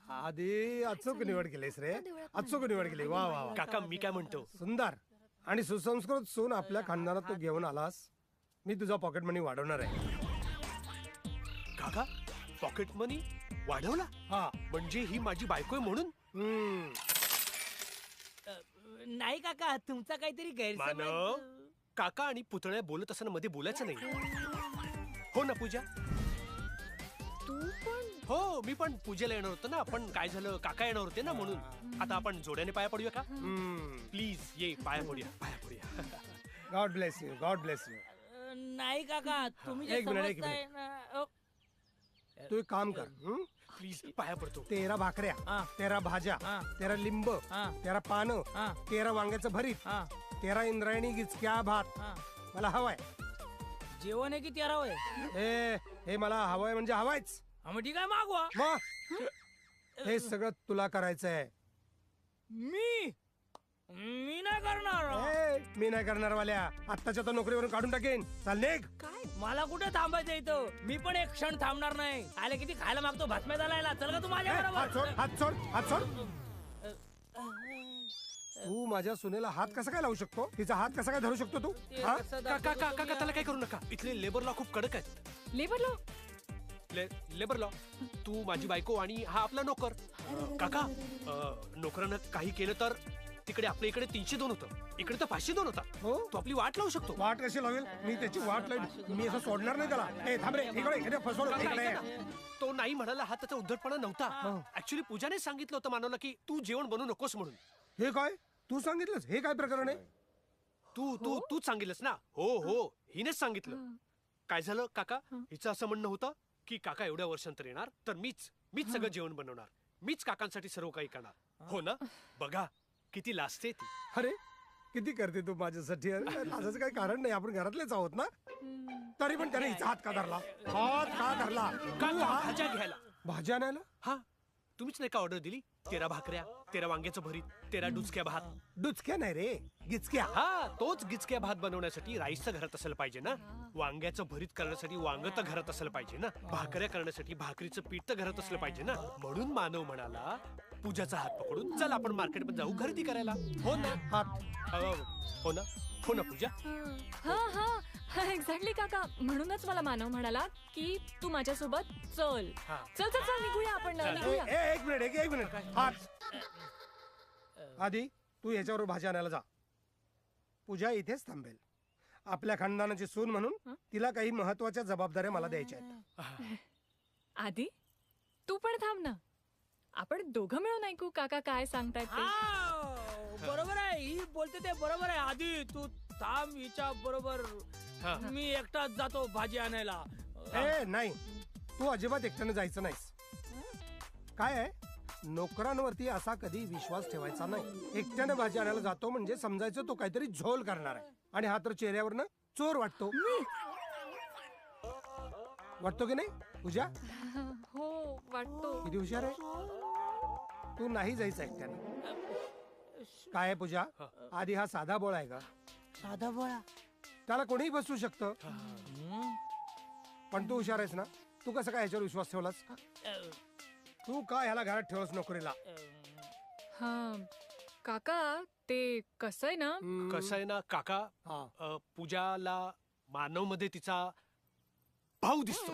आधी अचूक निवड केलीस रे. अचूक निवड केली. वा वा वा. काका मी काय म्हणतो, सुंदर आणि सुसंस्कृत सून आपल्या खानदानात तू घेऊन आलास. मी तुझा पॉकेट मनी वाढवणार आहे. काका पॉकेट मनी वाढवला? हा. म्हणजे ही माझी बायको आहे म्हणून? नाही काका तुमचा काहीतरी मानव, गैरसमज. काका आणि पुतळ्या बोलत असताना मध्ये बोलायचं नाही. हो ना पूजा? तू पण हो मी पण पूजेला येणार होतो ना, पण काय झालं काका येणार होते ना म्हणून. आता आपण जोड्याने पाया पडूया का? प्लीज ये पाया पडूया पाया पडूया. God bless you. God bless you. नाही काका तुम्ही जे एक मिनिट, एक समजताय ना. तू एक काम कर. प्लीज पाया पडतो. 13 भाकऱ्या, हा. 13 भाज्या, हा. 13 लिंब, हा. 13 पानं, हा. 13 वांग्याचं भरीत, हा 13 इंद्रायणी गिचक्या भात हा. मला हवाय. जेवण आहे की तेरा होय? हे मला हवंय म्हणजे हवायच. हा, मग ठीक आहे मागवा. मग हे सगळं तुला करायचंय. मी नाही करणार. मी नाही करणार वाल्या. आत्ताच्या तर नोकरीवरून काढून टाकेन. चाल निघ. काय मला कुठे थांबायचं इथं? मी पण एक क्षण थांबणार नाही. आले किती खायला मागतो भातम्या झालायला. चल का तू माझ्या हात सोड, बरोबर? हात सोड, हात सोड. तू माझ्या सुनेला हात कसा काय लावू शकतो? तिचा हात कसा काय धरू शकतो तू? ते हा? कसं काका दाखवतो काका तुम्ही? त्याला काय करू नका. इथले लेबर लॉ खूप कडक आहेत. Labour law? Labour law. तू माझी बायको आणि हा आपला नोकर. काका नोकरानं काही केलं तर तिकडे आपल्या इकडे 302 होतं, इकडे तर 502 होता. हो? तू आपली वाट लावू शकतो. वाट कशी लावेल? मी त्याची वाट लावेल. मी असं सोडणार नाही त्याला. ए थांब रे. इकडे फसवलं. काका, इकडे ऐका ना. तो नाही म्हणाला हा त्याचा उद्धटपणा नव्हता. ऍक्च्युली पूजाने सांगितलं होतं मानवला की तू जेवण बनवू नकोस म्हणून. हे काय तू सांगितलंस? हे काय प्रकरण आहे? तूच सांगितलंस ना? हो हिनेच सांगितलं. काय झालं काका, हिचं असं म्हणणं होतं की काका एवढ्या वर्षांतर येणार तर मीच सगळं जेवण बनवणार, मीच काकांसाठी सर्व काही करणार. हो ना? बघा किती लाजते ती. अरे किती करते तू माझ्यासाठी. अरे लाजाचं काही कारण नाही. आपण घरातलेच आहोत ना. तरी पण त्याने हिचा हात का धरला? हात का धरला? काका भाज्या घ्यायला. भाज्या आणायला? हा तुम्हीच नाही का ऑर्डर दिली? तेरा भाकऱ्या, तेरा वांग्याचं भरीत, तेरा डुचक्या भात. डुचक्या नाही रे, गिचक्या. हा, तोच गिचक्या भात बनवण्यासाठी राईसचं घरात असलं पाहिजे ना. वांग्याचं भरीत करण्यासाठी वांग तर घरात असलं पाहिजे ना. भाकऱ्या करण्यासाठी भाकरीचं पीठ तर घरात असलं पाहिजे ना. म्हणून मानव म्हणाला, पूजाचा हात पकडून चल आपण मार्केटमध्ये जाऊ खरेदी करायला. हो ना? हो ना? हो ना पूजा? हा हा हा एक्झॅक्टली काका. म्हणूनच मला मानव म्हणाला की तू माझ्यासोबत चल. हा. चल चल चल निघूया आपण निघूया. एक मिनिट हात. आधी तू याच्यावर भाजी आणायला जा. पूजा इथेच थांबेल. आपल्या खानदानाची सून म्हणून तिला काही महत्वाच्या जबाबदाऱ्या मला द्यायच्या आहेत. आधी तू पण थांब ना. आपण दोघं मिळून ऐकू काका काय सांगतायत ते. बरोबर आहे, ही बोलते ते बरोबर आहे. आधी तू थांब हिच्या बरोबर. मी एकटाच जातो भाजी आणायला. ए नाही, तू अजिबात एकट्याने जायचं नाहीस. काय आहे, नोकरांवरती असा कधी विश्वास ठेवायचा नाही. एकट्याने भाजी आणायला जातो म्हणजे समजायचं तो काहीतरी झोल करणार आहे. आणि हा तर चेहऱ्यावरनं चोर वाटतो. वाटतो की नाही पूजा? हो वाटतो. किती हुशार आहे तू. नाही जायचं एकट्याने. काय आहे पूजा, आधी हा साधा बोळा आहे का? साधा बोळा त्याला कोणीही बसू शकतं. पण तू हुशार आहेस ना. तू कसं काय ह्याच्यावर विश्वास ठेवलास? तू का ह्याला घरात ठेवस नोकरीला? हा काका ते कसं आहे ना. कसं आहे ना काका, हा. पूजाला मानव मध्ये तिचा भाऊ दिसतो.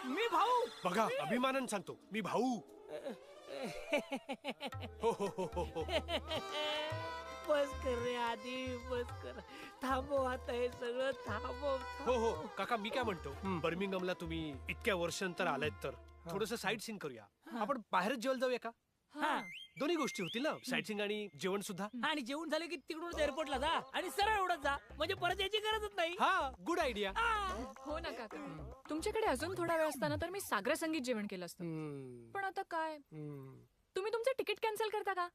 मी भाऊ. बघा, अभिमानानं सांगतो, मी भाऊ. हो हो हो हो हो. बस कर रे आधी, बस कर. थांबव आता हे सगळं थांबव. हो हो काका, मी काय म्हणतो, बर्मिंगमला तुम्ही इतक्या वर्षांतर आलात तर थोडस साईट सीइंग करूया. आपण बाहेरच जेवायला जाऊया का? हा. दोन्ही गोष्टी होतील ना, साईट सीइंग आणि जेवण सुद्धा. आणि जेवण झालं की तिकडून एअरपोर्टला जा आणि सरळ उडत जा, म्हणजे परत यायची गरजच नाही. हा, गुड आयडिया. हो ना काका. तुमच्याकडे अजून थोडा वेळ असताना तर मी सागरा संगीत जेवण केलं असतं. पण आता काय, तुम्ही तुमचं तिकीट कॅन्सल करता का?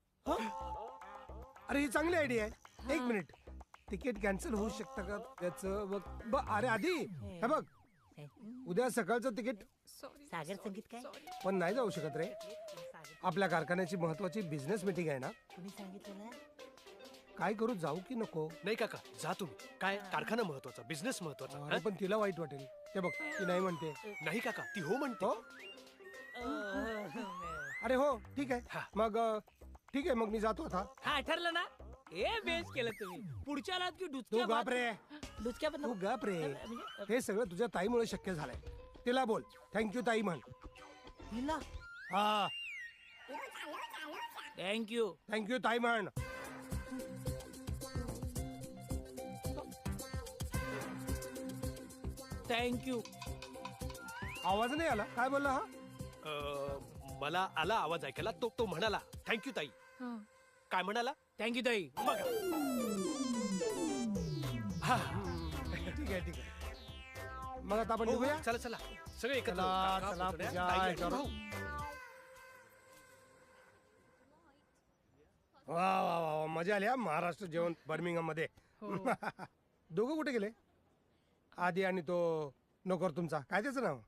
अरे ही चांगली आयडिया आहे. एक मिनिट, तिकीट कॅन्सल होऊ शकतं का त्याचं बघ. अरे आधी हे बघ, उद्या सकाळचं तिकीट. सॉरी सागर संगीत काय पण नाही जाऊ शकत रे. आपल्या कारखान्याची महत्वाची बिझनेस मीटिंग आहे ना. तुम्ही सांगितलं ना. काय करू, जाऊ की नको? नाही काका, जा तुम्ही. काय, कारखाना महत्वाचा, बिझनेस महत्वाचा. अरे पण तिला वाईट वाटेल. ते बघ, ती नाही म्हणते. नाही काका, ती हो म्हणते. अरे हो ठीक आहे. हा. मग ठीक आहे, मग मी जातो आता. हा ठरलं ना. हे बेस केलं तुम्ही. पुढच्या रात की तू डुचक्या गप रे. डुचक्या तू गप रे. हे सगळं तुझ्या ताईमुळे शक्य झालंय. तिला बोल थँक्यू ताई म्हण. हा, थँक्यू. थँक्यू ताई म्हण. थँक्यू. आवाज नाही आला. काय बोलला हा? मला आला आवाज ऐकायला. तो म्हणाला थँक्यू ताई. हा. काय म्हणाला? थँक्यू ताई. हा. ठीक आहे ठीक आहे. मग आता आपण हो, हो, निघूया. चला चला, सगळे एकत्र. चला, काका, चला, पुतण्या, पूजा, ताई आणि याच्यावर. भाऊ. वा वा वा वा, मजा आली हा महाराष्ट्र जेवण बर्मिंगम मध्ये. दोघं कुठे गेले? आधी आणि तो नोकर तुमचा, काय त्याचं नाव?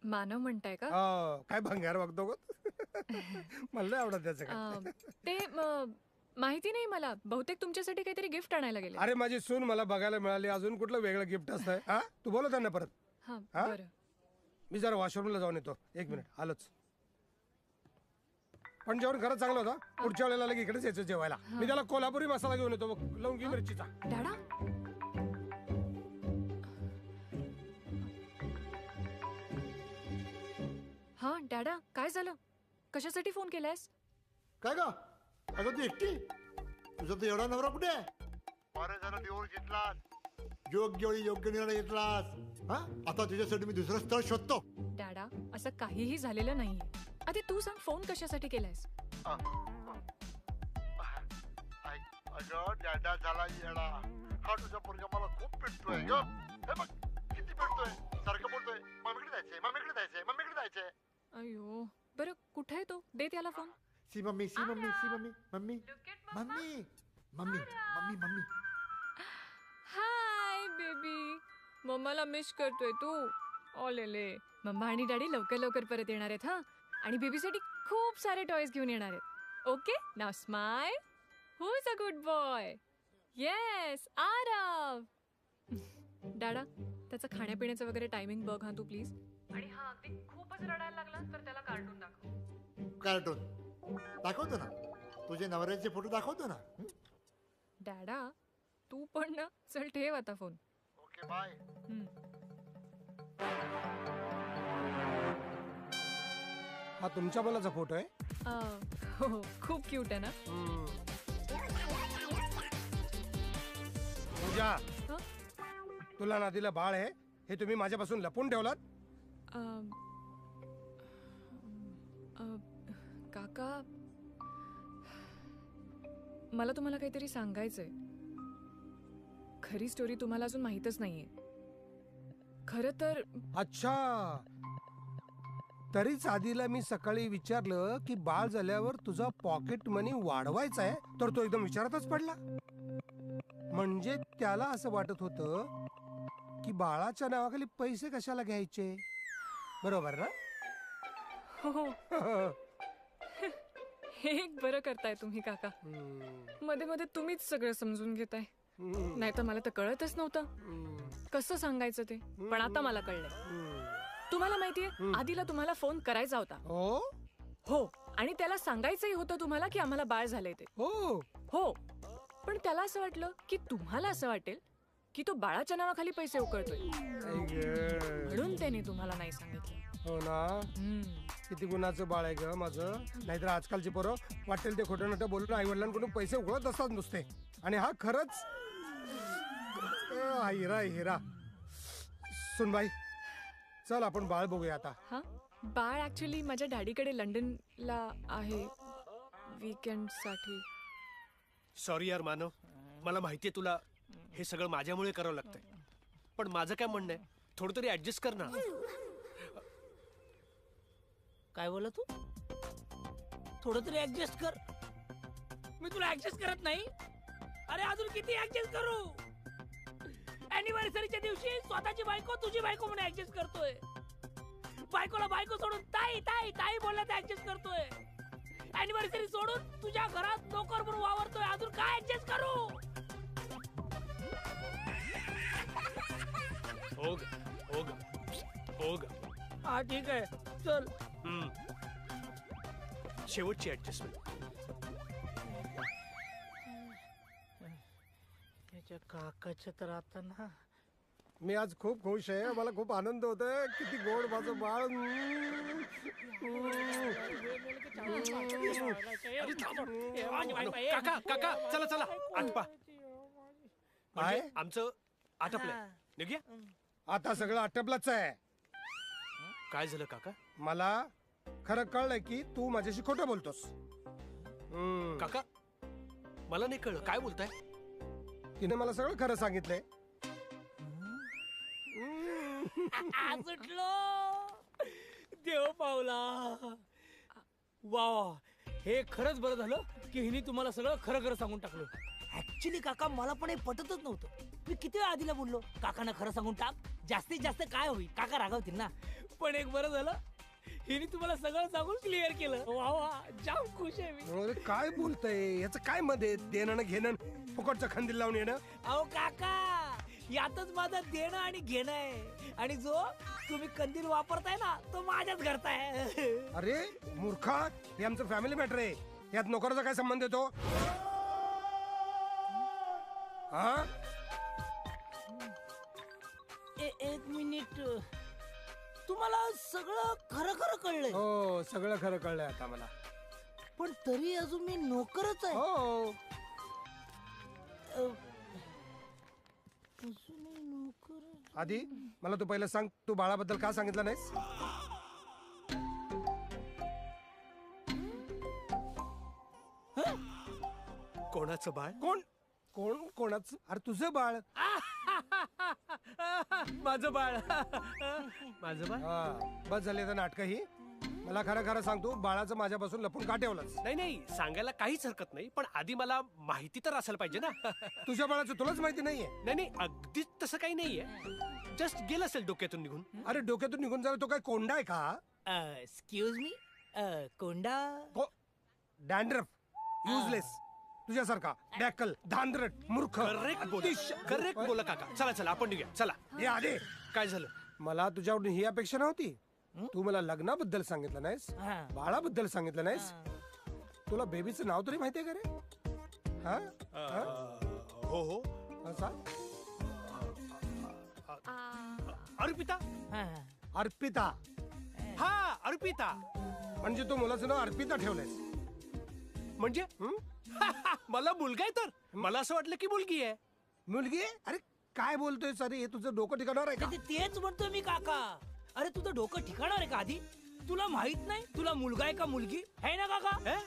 मानव म्हणताय का? काय भंगार बघतो गो. मला नाही आवडत त्याचं काय. ते माहिती नाही मला. बहुतेक तुमच्यासाठी काहीतरी गिफ्ट आणायला गेले. अरे माझी सून मला बघायला मिळाली, अजून कुठलं वेगळं गिफ्ट असतंय? हा, तू बोलव त्यांना परत. हा हा? बरं. मी जरा वॉशरूमला जाऊन येतो. एक मिनिट, आलोच. पण जेवण खरंच चांगलं होतं. पुढच्या वेळेला लगे इकडेच यायचं जेवायला. मी त्याला कोल्हापुरी मसाला घेऊन येतो बघ, लवंगी मिरचीचा. डॅडा हा डॅडा काय झालं? कशासाठी फोन केलायस? काय ग अगं तू एकटी? तुझा तर एवढा नवरा कुठे आहे? बरं झालं देऊळ घेतलास, योग्य वेळी योग्य निर्णय घेतलास. हा, आता तुझ्यासाठी मी दुसरं स्थळ शोधतो. डॅडा असं काहीही झालेलं नाहीये. आधी तू सांग, फोन कशासाठी केलायस? अगं डॅडा झाला येडा. हा तुझा पोरगा मला खूप पेटतोय ग. हे बघ किती पेटतोय. सारखं बोलतोय मम्मीकडे जायचंय, मम्मीकडे जायचंय, मम्मीकडे जायचंय. अयो बरं, कुठे आहे तो? दे त्याला phone. See mummy, see mummy, see mummy, mummy mummy mummy mummy mummy. Hi baby, मम्माला मिस करतोय तू? ओलेले, मम्मा आणि डॅडी लवकर लवकर परत येणार आहेत. हा, आणि बेबीसाठी खूप सारे टॉयज घेऊन येणार आहेत. ओके, नाव smile. Who is a good boy? Yes, Aarav. डाडा, त्याचं खाण्यापिण्याचं वगैरे टायमिंग बघ हा तू प्लीज. आणि हा अगदी खूपच रडायला लागला तर त्याला कार्टून दाखव. कार्टून दाखवतो ना, तुझे नवऱ्याचे फोटो दाखवतो ना. डॅडा, तू पण ना, चल ठेव आता फोन. Okay bye. हा तुमच्या मुलाचा फोटो आहे? हो, खूप क्यूट आहे ना. पूजा, हं? तुला नातीला बाळ आहे हे तुम्ही माझ्यापासून लपून ठेवलात? अं, काका, मला तुम्हाला काहीतरी सांगायचंय. खरी स्टोरी तुम्हाला अजून माहीतच नाहीये. खरं तर अच्छा, तरीच आधीला मी सकाळी विचारलं की बाळ झाल्यावर तुझा पॉकेट मनी वाढवायचा आहे, तर तो एकदम विचारातच पडला. म्हणजे त्याला असं वाटत होतं की बाळाच्या नावाखाली पैसे कशाला घ्यायचे. बरोबर ना? हो. हे एक बरं करताय तुम्ही काका. मध्ये मध्ये तुम्हीच सगळं समजून घेताय. नाही तर मला तर कळतच नव्हतं कसं सांगायचं ते. पण आता मला कळलंय. तुम्हाला माहितीये, आधीला तुम्हाला फोन करायचा होता. हो, आणि त्याला सांगायचंही होतं तुम्हाला की आम्हाला बाळ झालंय ते. हो, पण त्याला असं वाटलं की तुम्हाला असं वाटेल की तो बाळाच्या नावाखाली पैसे उकळतोय, म्हणून त्याने तुम्हाला नाही सांगितलं. हो ना, किती गुणाचं बाळ आहे ग माझं. नाहीतर आजकालची पोरं वाटेल ते खोटं नाटं बोलून आई वडिलांकडून पैसे उकळत असतात नुसते. आणि हा खरंच हिरा हिरा. सुनबाई, चल आपण बाळ बघूया आता. हा, बाळ ऍक्च्युली माझ्या डॅडीकडे लंडनला आहे वीकेंड साठी. सॉरी यार मानव, मला माहितीये तुला हे सगळं माझ्यामुळे करावं लागतंय, पण माझं काय म्हणणं आहे, थोडं तरी ऍडजस्ट कर ना. काय बोला तू? थोडं तरी ऍडजस्ट कर. मी तुला ऍडजस्ट करत नाही. अरे अजून किती ऍडजस्ट करू? अॅनिव्हर्सरीच्या दिवशी स्वतःची बायको तुझी बायको म्हणून ऍडजस्ट करतोय. बायकोला बायको सोडून ताई ताई ताई बोलण्यात ऍडजस्ट करतोय. अॅनिव्हर्सरी सोडून तुझ्या घरात नोकर म्हणून वावरतोय. अजून काय ऍडजस्ट करू? हा ठीक आहे, चल. शेवटची ऍडजस्टमेंट. त्याच्या काकाच्या तर आता ना. मी आज खूप खुश आहे, मला खूप आनंद होतोय. किती गोड माझं बाळ. काका काका, चला चला आत पा. काय? आमचं आटपलंय, निघूया. आता सगळं आटपलंच आहे. काय झालं काका? मला खरं कळलंय की तू माझ्याशी खोटं बोलतोस. काका, मला नाही कळलं, काय बोलताय? तिने मला सगळं खरं सांगितलंय. सुटलो, देव पावला. वा, हे खरंच बरं झालं की हिने तुम्हाला सगळं खरं खरं सांगून टाकलं. ऍक्च्युली काका, मला पण हे पटतच नव्हतं. मी किती वेळा आधीला बोललो काकांना खरं सांगून टाक, जास्तीत जास्त काय होईल, काका रागावतील ना. पण एक बरं झालं, हिने तुम्हाला सगळं सांगून क्लिअर केलं. वा वा, जाम खुश आहे मी. अरे काय बोलतय, याचं काय मध्ये देणं घेणं, फुकटचं खंदील लावून येणं. अहो काका, यातच माझं देणं आणि घेणं आहे. आणि जो तुम्ही कंदील वापरताय ना, तो माझ्याच घरचा आहे. अरे मूर्खा, हे आमचं फॅमिली मॅटर आहे. यात नोकराचा काय संबंध येतो? हा, एक मिनिट, तुम्हाला सगळं खरं खरं कळलंय? हो, सगळं खरं कळलंय आता मला. पण तरी अजून मी नोकरच आहे. हो, अजूनही नोकर. आधी मला तू पहिलं सांग, तू बाळाबद्दल का सांगितलं नाहीस? कोणाचं बाळ? कोण कोण कोणाचं? अरे तुझं बाळ. माझं बाळ. माझं बाळ. हा, बस झाली तर नाटक ही. मला खरं खरं सांग, तू बाळाचं माझ्यापासून लपून का ठेवलंस? नाही नाही, सांगायला काहीच हरकत नाही, पण आधी मला माहिती तर असायला पाहिजे ना. तुझ्या बाळाचं तुलाच माहिती नाहीये? नाही नाही, अगदीच तसं काही नाहीये. जस्ट गेलं असेल डोक्यातून निघून. अरे डोक्यातून निघून जायला तो काय कोंडा आहे का? एक्सक्यूज मी, कोंडा डॅन्ड्रफ युजलेस तुझ्यासारखा डॅकल धांदरट मूर्ख करेक्ट बोला काका. चला चला आपण निघूया चला. हे आले. काय झालं? मला तुझ्याकडून ही अपेक्षा नव्हती. तू मला लग्नाबद्दल सांगितलं नाहीस, हा. बाळाबद्दल सांगितलं नाहीस. तुला बेबीचं नाव तरी माहितीये का रे? हा हो हो. असा अर्पिता. अर्पिता. हा अर्पिता. म्हणजे तू मुलाचं नाव अर्पिता ठेवलंयस म्हणजे मला मुलगा आहे तर मला असं वाटलं की मुलगी आहे. मुलगी आहे? अरे काय बोलतोय अरे, हे तुझं डोकं ठिकाणावर आहे का? तेच म्हणतोय मी काका. अरे तुझं डोकं ठिकाणार आहे का आधी? तुला माहित नाही तुला मुलगा आहे का मुलगी आहे ना काका?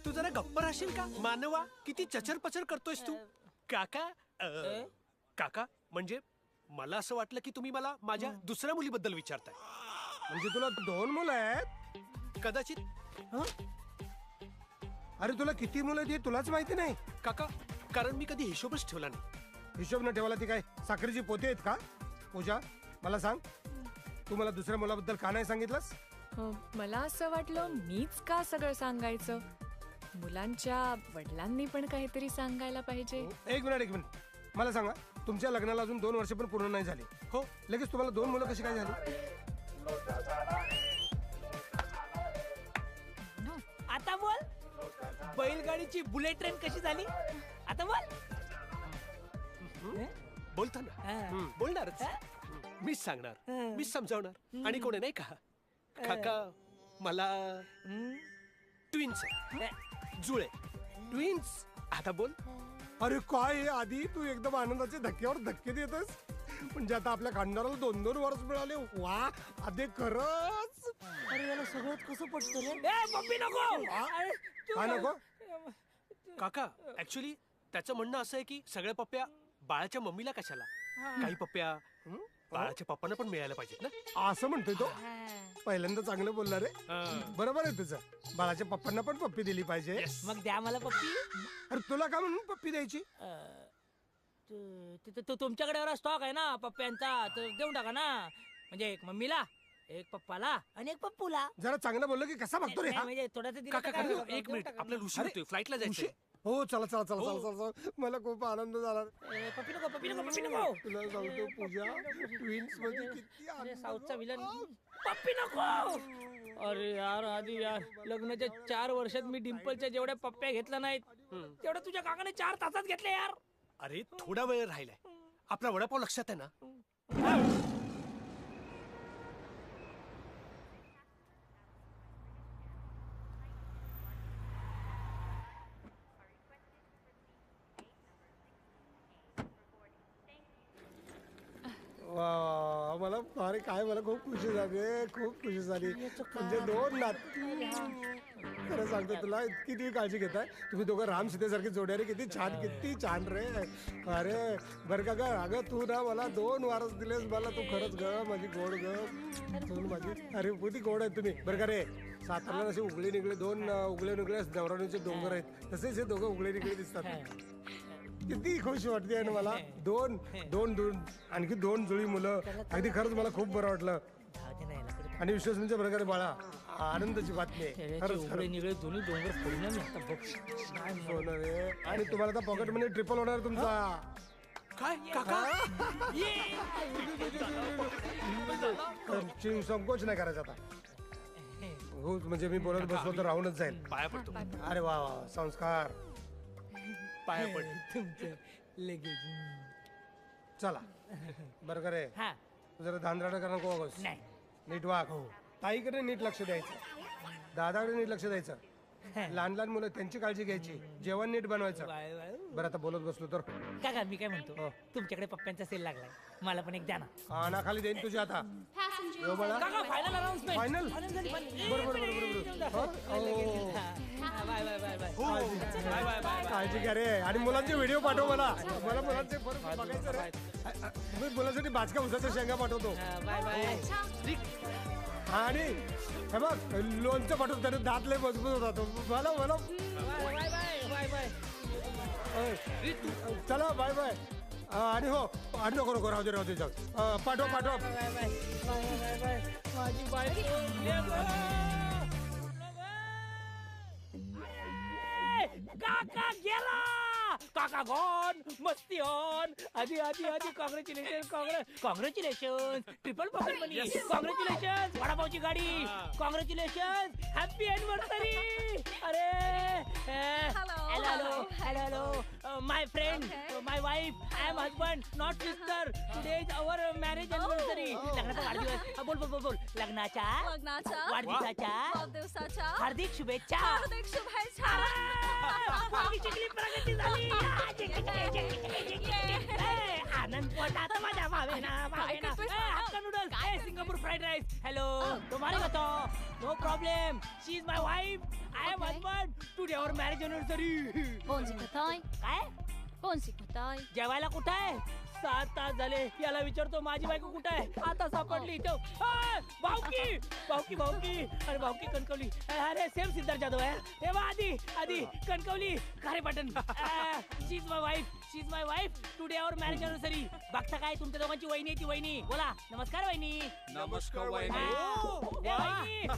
तू जरा गप्प राहशील का मानवा? किती चचर पचर करतोयस तू. काका काका म्हणजे मला असं वाटलं की तुम्ही मला माझ्या दुसऱ्या मुलीबद्दल विचारताय. म्हणजे तुला 2 मुलं आहेत? कदाचित. अरे तुला किती मुलं आहेत हे तुलाच माहिती नाही काका कारण मी कधी हिशोबच ठेवला नाही. हिशोब न ठेवायला ती काय साखरेची पोते आहेत का? पूजा मला सांग, तू मला दुसऱ्या मुलाबद्दल का नाही सांगितलंस? मला असं वाटलं मीच का सगळं सांगायचं. मुलांच्या वडिलांनी पण काहीतरी सांगायला पाहिजे. एक मिनिट मला सांगा, तुमच्या लग्नाला अजून 2 वर्ष पण पूर्ण नाही झाली. हो लगेच तुम्हाला 2 मुलं कशी काय झाली? आता बोल. बैलगाडीची बुलेट ट्रेन कशी झाली आता बोल. बोलतो ना बोलणारच. मीच सांगणार मीच समजावणार. आणि कोणी नाही का काका मला ट्विन्स जुळे ट्विन्स. आता बोल. अरे काय आधी तू एकदम आनंदाचे धक्क्यावर धक्के देतस. म्हणजे आता आपल्या खानदाराला 2-2 वर्ष मिळाले. वा आधी खरंच. अरे याला सगळंच कसं पटतं रे? पप्पी नको. काय नको? काका ऍक्च्युली त्याचं म्हणणं असं आहे की सगळ्या पप्प्या बाळाच्या मम्मीला कशाला, काही पप्प्या बाळाच्या पप्पांना पण मिळायला पाहिजेत ना. असं म्हणतोय तो. पहिल्यांदा चांगलं बोलला रे. बरोबर आहे तुझं. बाळाच्या पप्पांना पण पप्पी दिली पाहिजे. मग द्या मला पप्पी. अरे तुला का म्हणून पप्पी द्यायची? तुमच्याकडे स्टॉक आहे ना पप्प्यांचा तर देऊन टाका ना. म्हणजे एक मम्मीला एक पप्पाला आणि एक पप्पूला. जरा चांगलं बोललो की कसा बघतो रे? म्हणजे थोडं काका एक मिनिट आपल्याला उशीर होतोय फ्लाईटला जायचंय. हो चला चला चला चला चला. मला खूप आनंद झाला. पप्पी नको पप्पी नको पप्पी नको. तुला सांगतो पूजा, ट्विन्स म्हणजे किती आनंद. साऊथचा विलन पप्पी नको. अरे यार आधी यार लग्नाच्या 4 वर्षात मी डिंपलच्या जेवढ्या पप्प्या घेतल्या नाहीत तेवढ्या तुझ्या काकाने 4 तासात घेतल्या यार. अरे थोडा वेळ राहिलाय. आपला वडापाव लक्षात आहे ना? वा मला अरे काय मला खूप खुशी झाली. खूप खुशी झाली. म्हणजे 2 नाती. खरं सांगतो तुला इतकी तुम्ही काळजी घेताय. तुम्ही दोघं राम सीतेसारखी जोड्या रे. किती छान रे. अरे बरं का ग अगं तू ना मला 2 वारस दिलेस मला. तू खरंच ग माझी गोड ग माझी. अरे किती गोड आहे तुम्ही. बरं का रे सातारला असे उगळे निघले 2 उगळे निघले नवराणीचे डोंगर आहेत तसेच हे दोघं उगळे निघले दिसतात. किती खुश वाटते ना मला. 2 आणखी 2 जुळी मुलं. अगदी खरंच मला खूप बरं वाटलं. आणि विश्वासाच्या प्रकारे बाळा आनंदाची बातमी आहे. खरंच दोन्ही डोंगर फोडून मी आता बघ होणार आहे. आणि तुम्हाला आता पॉकेट मध्ये ट्रिपल होणार तुमचा. काय काका संकोच नाही करायचा आता. हो म्हणजे मी बोलत बसलो तर राहूनच जाईल. पाया पडतो. अरे वा वा संस्कार. पाया पड. तुमचं लगेच. चला बरं का रे. हा जरा धांदराडा करा नको बघ. नाही नीट वाग. ताईकडे नीट लक्ष द्यायचं. दादाकडे नीट लक्ष द्यायचं. लहान लहान मुलं त्यांची काळजी घ्यायची. जेवण नीट बनवायचं. बरं आता बोलत बसलो तर काका मी काय म्हणतो तुमच्याकडे पप्प्यांचा सेल लागलाय मला पण एक द्या ना. काना खाली देईन तुझ्या आता. काका फायनल अनाउन्समेंट. फायनल बरोबर. Bye bye bye bye. Bye bye bye. काळजी घ्या रे. आणि मुलांचे व्हिडिओ पाठव मला मुलांचे बघायचं रे. मी मुलांसाठी बाचका उसाच्या शेंगा पाठवतो. Bye bye. आणि हे बघ लोणचं पाठवतो त्याने दात लय मजबूत होता. मला बाय बाय बाय बाय. चला बाय बाय. आणि हो आणि नको राहू दे जाऊ. पाठव bye bye bye bye bye. माझी बायको काका गॉन, मस्ती ऑन. आधी आधी आधी congratulation triple pocket money, congratulation वडापावची गाडी, कॉंग्रॅच्युलेशन हॅपी अॅनिव्हर्सरी. अरे hello hello my friend, my wife, I am husband not sister. Today is our marriage anniversary. लग्नाचा वाढदिवस. बोल बोल बोल बोल. लग्नाच्या वाढदिवसाच्या हार्दिक शुभेच्छा. पोरगी शिकली, प्रगती झाली. आनंद पोटात माझ्या भावेना भावेना. Hakka noodles, Singapore fried rice. Hello तुम्हाला बताओ. No problem. She is my wife, I am husband. Today our marriage anniversary. कोण शिकतोय? काय कोण शिकतोय? जेवायला कुठं आहे? 7 तास झाले. याला विचारतो माझी बायको कुठं आहे. आता सापडली इथं. भाऊकी भाऊकी भाऊकी. अरे भाऊकी कणकवली. अरे सेम सिद्धार्थ जाधव आहे. तेव्हा आधी आधी Kankavli Kharepatan. She is my wife, she is my wife. Today our marriage anniversary. बघता काय तुमच्या दोघांची वहिनी आहे ती वहिनी. बोला नमस्कार वहिनी. नमस्कार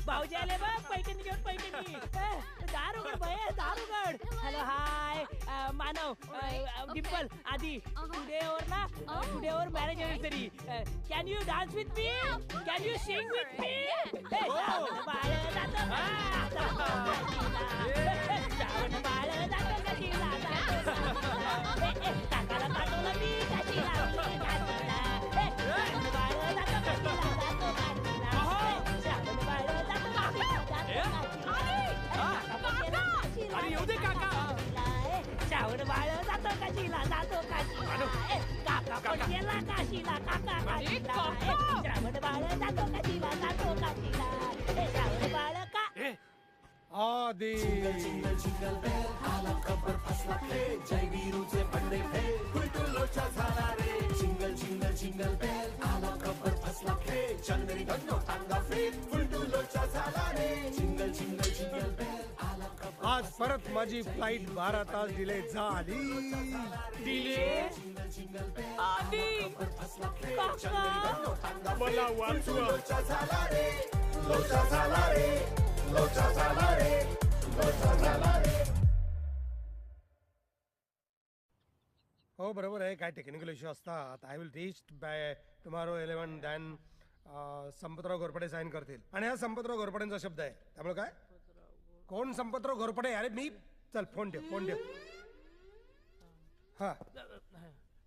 भाऊजी आले बघ. पैठणी घेऊन पैठणी. दार उघड बाय, दार उघड. हॅलो हाय मानव, डिंपल, आधी. टुडे ओवर ना, today over marriage anniversary. Can you dance with me? Can you sing with me? Shravan Bal जातं काशीला, काकाला पाठवलं मी काशीला. श्रावण बाळ जातं काशीला, श्रावण बाळ जातं काशीला. अरे येऊ दे काका. श्रावण बाळ जातो काशीला, जातो काशीला. काका पण गेला काशीला, काका काशीला. श्रावण बाळ जातो काशीला, जातो काशीला. श्रावण बाळ का आधी आज परत माझी फ्लाईट 12 तास डिले झाली. दिले आधी काका मला वाचवा. हो बरोबर आहे. काय टेक्निकल इश्यू असतात. I will reach by tomorrow 11. Then Sampatrao Ghorpade sign करतील. आणि हा संपतराव घोरपडेंचा शब्द आहे. त्यामुळे काय कोण संपतराव घोरपडे? अरे मी. चल फोन ठेव, फोन ठेव. हा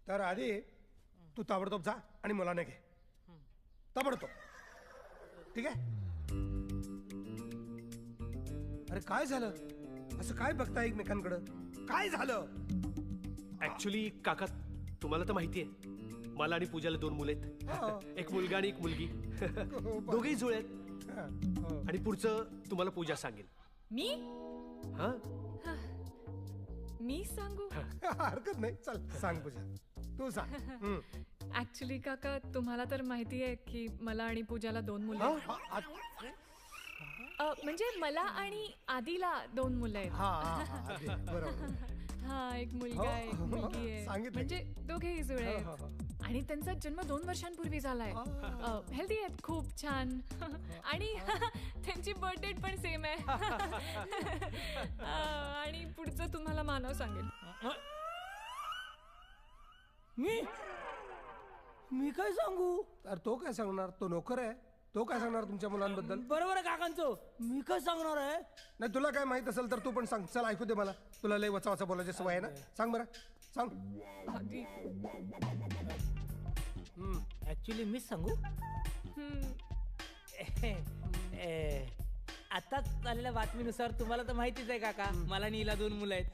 तर आधी तू ताबडतोब जा आणि मुलाने घे. ताबडतोब. ठीक आहे. अरे काय झालं? असं काय बघता एकमेकांकडं? काय झालं? ऍक्च्युली काका तुम्हाला तर माहितीये मला आणि पूजाला 2 मुलं आहेत. एक मुलगा आणि एक मुलगी. दोघेही जुळे आहेत. आणि पुढचं तुम्हाला पूजा सांगेल. मी हा मी सांगू? हरकत नाही. चल सांग पूजा, तू सांग. ऍक्च्युली काका तुम्हाला तर माहिती आहे की मला आणि पूजाला 2 मुलं आहेत. म्हणजे मला आणि आदीला 2 मुलं आहेत. हा बरोबर. हा एक मुलगा एक मुलगी आहे. सांगितलं. म्हणजे दोघेही जुळे आहेत. आणि त्यांचा जन्म 2 वर्षांपूर्वी झालाय. हेल्दी आहेत, खूप छान. आणि त्यांची बर्थ डेट पण सेम आहे. आणि पुढचं तुम्हाला मानव सांगेल. मी काय सांगू? अरे तो काय सांगणार? तो नोकर आहे. तो काय सांगणार तुमच्या मुलांबद्दल? बरोबर आहे काकांचं. मी काय सांगणार आहे? नाही तुला काय माहित असेल तर तू पण सांग. चल ऐकू दे मला. तुला लय वचा वचा बोलायची सवय आहे ना. सांग बरं, सांग. ऍक्च्युली मीच सांगू. आताच आलेल्या बातमीनुसार तुम्हाला तर माहितीच आहे काका, मला आणि हिला 2 मुलं आहेत.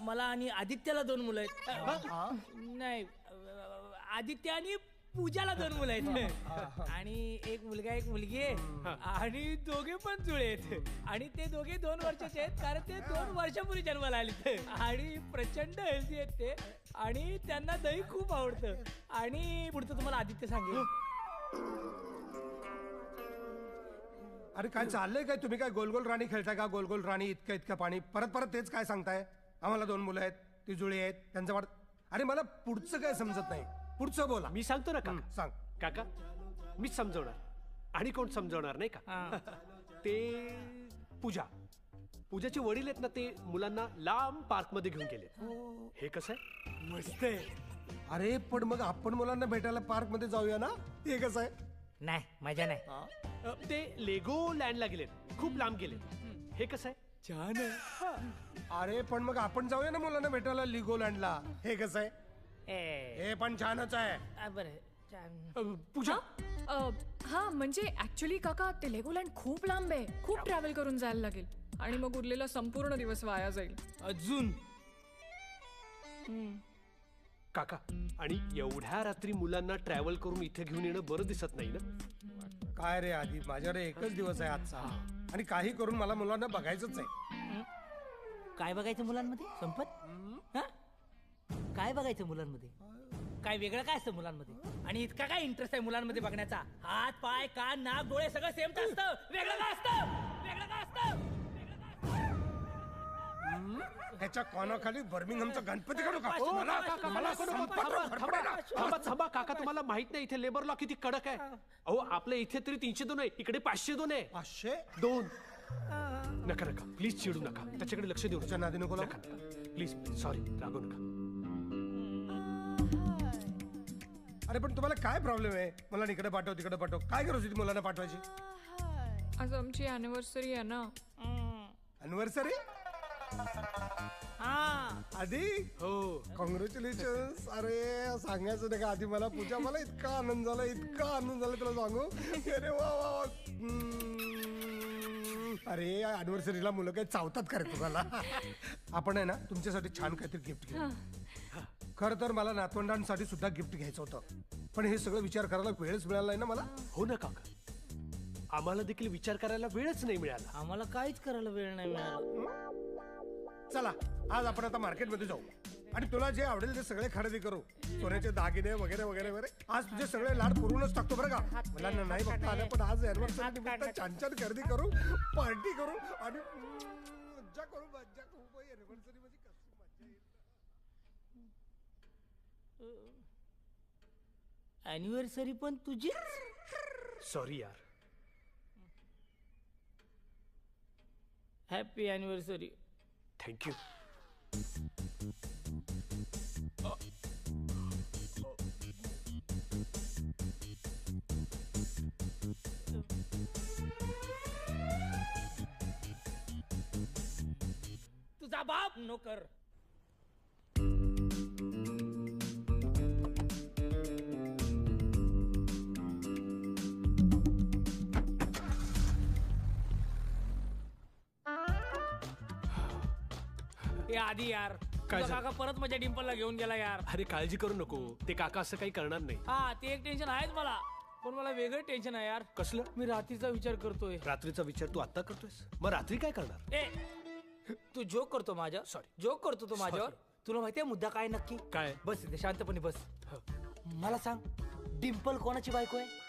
मला आणि आदित्याला 2 मुलं आहेत. नाही, आदित्य आणि पूजाला 2 मुलं आहेत. आणि एक मुलगा एक मुलगी आहे. आणि दोघे पण जुळे आहेत. आणि ते दोघे 2 वर्षाचे आहेत, कारण ते 2 वर्षापूर्वी जन्माला आले. आणि प्रचंड हेल्दी आहेत ते. आणि त्यांना दही खूप आवडतं. आणि पुढचं तुम्हाला आदित्य सांगेल. अरे काय चाललंय काय? तुम्ही काय गोलगोल राणी खेळताय का? गोलगोल राणी, इतकं इतकं पाणी. परत परत तेच काय सांगताय? आम्हाला 2 मुलं आहेत, ती जुळी आहेत, त्यांचं वाढ. अरे मला पुढचं काय समजत नाही. पुढचं बोला. मी सांगतो ना काका. सांग. काका मीच समजवणार. आणि कोण समजवणार नाही का? ते पूजा पूजाचे वडील आहेत ना, ते मुलांना लांब पार्क मध्ये घेऊन गेले. हे कसं आहे? मस्त आहे. अरे पण मग आपण मुलांना भेटायला पार्क मध्ये जाऊया ना, ते कसं आहे? नाही मजा नाही. ते लेगो लँडला गेलेत, खूप लांब गेलेत. हे कसं आहे? छान आहे. अरे पण मग आपण जाऊया ना मुलांना भेटायला लिगोलँडला, हे कसं आहे? हे पण छानच आहे. बरं छान. पूजा हा म्हणजे ऍक्च्युली काका ते लेगोलँड खूप लांब आहे, खूप ट्रॅव्हल करून जायला लागेल आणि मग उरलेला संपूर्ण दिवस वाया जाईल. अजून काका, आणि एवढ्या रात्री मुलांना ट्रॅव्हल करून इथे घेऊन येणं बरं दिसत नाही ना. काय रे आधी, माझ्याकडे एकच दिवस आहे आजचा आणि काही करून मला मुलांना बघायचंच आहे. काय बघायचं मुलांमध्ये संपत? हा? काय बघायचं मुलांमध्ये? काय वेगळं काय असतं मुलांमध्ये? आणि इतका काय इंटरेस्ट आहे मुलांमध्ये बघण्याचा? हात पाय कान नाक डोळे सगळं सेमच असतं. वेगळं काय असतं? वेगळं काय असतं? ह्याच्या कानाखाली बर्मिंगहमचा गणपती काढू का? थांबा काका, तुम्हाला माहित नाही इथे लेबर लॉ किती कडक आहे? अहो आपल्या इथे तरी 302 आहे, इकडे 502 आहे. 502? नका प्लीज चिडू नका, त्याच्याकडे लक्ष देऊ तुझ्या नादी नको नका. प्लीज सॉरी, रागवू नका. अरे पण तुम्हाला काय प्रॉब्लेम आहे? मला इकडे पाठव तिकडे पाठव, काय गरज होती मुलांना पाठवायची? आज आमची अॅनिव्हर्सरी आहे ना. अॅनिव्हर्सरी? आधी हो, कॉंग्रॅच्युलेशन. अरे सांगायचं नाही का आधी मला? पूजा, मला इतका आनंद झाला, इतका आनंद झाला तुला सांगू. अरे वा वा वा. अरे अॅनिव्हर्सरीला मुलं काही चावतात का रे तुम्हाला? आपण आहे ना तुमच्यासाठी छान काहीतरी गिफ्ट घेऊ. खरं तर मला नातवंडांसाठी सुद्धा गिफ्ट घ्यायचं होतं, पण हे सगळं विचार करायला वेळच मिळाला नाही ना मला. हो ना काका, आम्हाला देखील विचार करायला वेळच नाही मिळाला. आम्हाला काहीच करायला वेळ नाही मिळाला. चला आज आपण आता मार्केटमध्ये जाऊ आणि तुला जे आवडेल ते सगळे खरेदी करू. सोन्याचे दागिने वगैरे वगैरे वगैरे. आज तुझे सगळे लाड पुरवूनच टाकतो बरं का. मुलांना नाही बघता आलं, पण आज अॅनिव्हर्सरी निमित्त छान छान खरेदी करू, पार्टी करू आणि मज्जा करू. मज्जा खूप आहे अॅनिव्हर्सरी मध्ये, कसली मज्जा येईल. अॅनिव्हर्सरी पण तुझी? सॉरी यार. Happy anniversary. थँक्यू. तुझा बाप नोकर. आधी यार काय तुझा झालं? काका परत माझ्या डिंपलला घेऊन गेला यार. अरे काळजी करू नको, ते काका असं काही करणार नाही. हा ते एक टेन्शन आहेच मला, पण मला वेगळं टेन्शन आहे यार. कसलं? मी रात्रीचा विचार करतोय. रात्रीचा विचार तू आता करतोयस? मग रात्री काय करणार? तू जोक करतो माझ्या. Sorry. जोक करतो तू माझ्यावर. तुला माहितीये मुद्दा काय नक्की? काय? बस इथे शांतपणे बस. मला सांग, डिंपल कोणाची बायको आहे?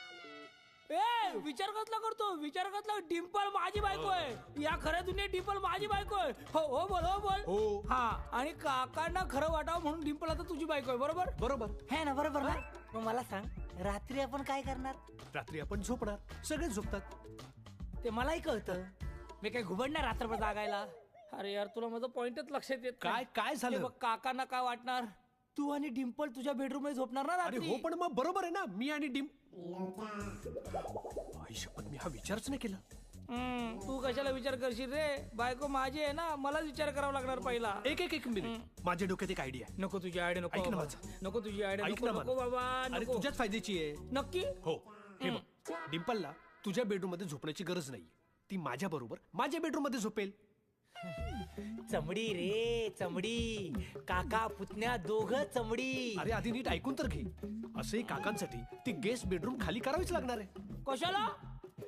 विचार कसला करतो? विचार कसला? डिंपल माझी बायको आहे. या खऱ्या दुनियेत डिंपल माझी बायको आहे. हो बोल, हो बोल. हो. हा, आणि काकांना खरं वाटावं म्हणून डिंपल आता तुझी बायको आहे. बरोबर बरोबर है ना? बरोबर ना? मग मला सांग, रात्री आपण काय करणार? रात्री आपण झोपणार. सगळे झोपतात. ते मलाही कळतं. मी काय घुबडणार रात्रभर जागायला? अरे यार तुला माझं पॉइंटच लक्षात येत नाही. काय झालं? हे बघ, काकांना काय वाटणार? तू आणि डिंपल तुझ्या बेडरूम मध्ये झोपणार ना अरे रात्री? हो, पण मग बरोबर आहे ना, मी आणि पण मी हा विचारच नाही केला. तू कशाला विचार करशील रे? बायको माझी आहे ना, मलाच विचार करावा लागणार पहिला. एक मिनिट, माझ्या डोक्यात एक आयडिया आहे. नको तुझी आयडिया, नको ऐक ना बाबा. माझं. नको तुझी आयडिया, ऐक नको ना नको मला. बाबा, अरे नको. तुझ्याच फायद्याची आहे. नक्की? हो, हे बघ, डिंपलला तुझ्या बेडरूम मध्ये झोपण्याची गरज नाही. ती माझ्या बरोबर माझ्या बेडरूम मध्ये झोपेल. चमडी रे चमडी. काका पुतण्या दोघं चमडी. अरे आधी नीट ऐकून तर घे. असंही काकांसाठी ती गेस्ट बेडरूम खाली करावीच लागणार आहे. कशाला?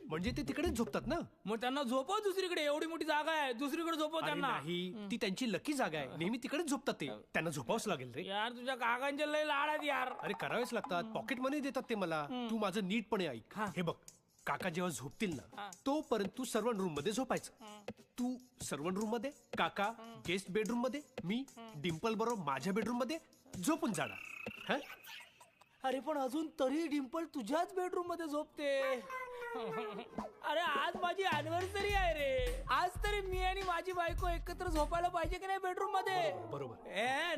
म्हणजे ते तिकडेच झोपतात ना. मग त्यांना झोपव दुसरीकडे. एवढी मोठी जागा आहे, दुसरीकडे झोपव अरे त्यांना. नाही, ती त्यांची लकी जागा आहे. नेहमी तिकडेच झोपतात ते. त्यांना झोपावंच लागेल रे. यार तुझ्या काकांचे लय लाड आहेत यार. अरे करावेच लागतात. पॉकेट मनी देतात ते मला. तू माझं नीटपणे ऐक. हे बघ, काका जेव्हा झोपतील ना, तोपर्यंत तू सर्वंट रूम मध्ये झोपायचं. तू सर्वंट रूम मध्ये, काका गेस्ट बेडरूम मध्ये, मी डिंपल बरोबर माझ्या बेडरूम मध्ये झोपून जाणार. अरे पण अजून तरी डिंपल तुझ्याच बेडरूम मध्ये झोपते. अरे आज माझी अॅनिव्हर्सरी आहे रे. आज तरी मी आणि माझी बायको एकत्र झोपायला पाहिजे की नाही बेडरूम मध्ये. बरोबर.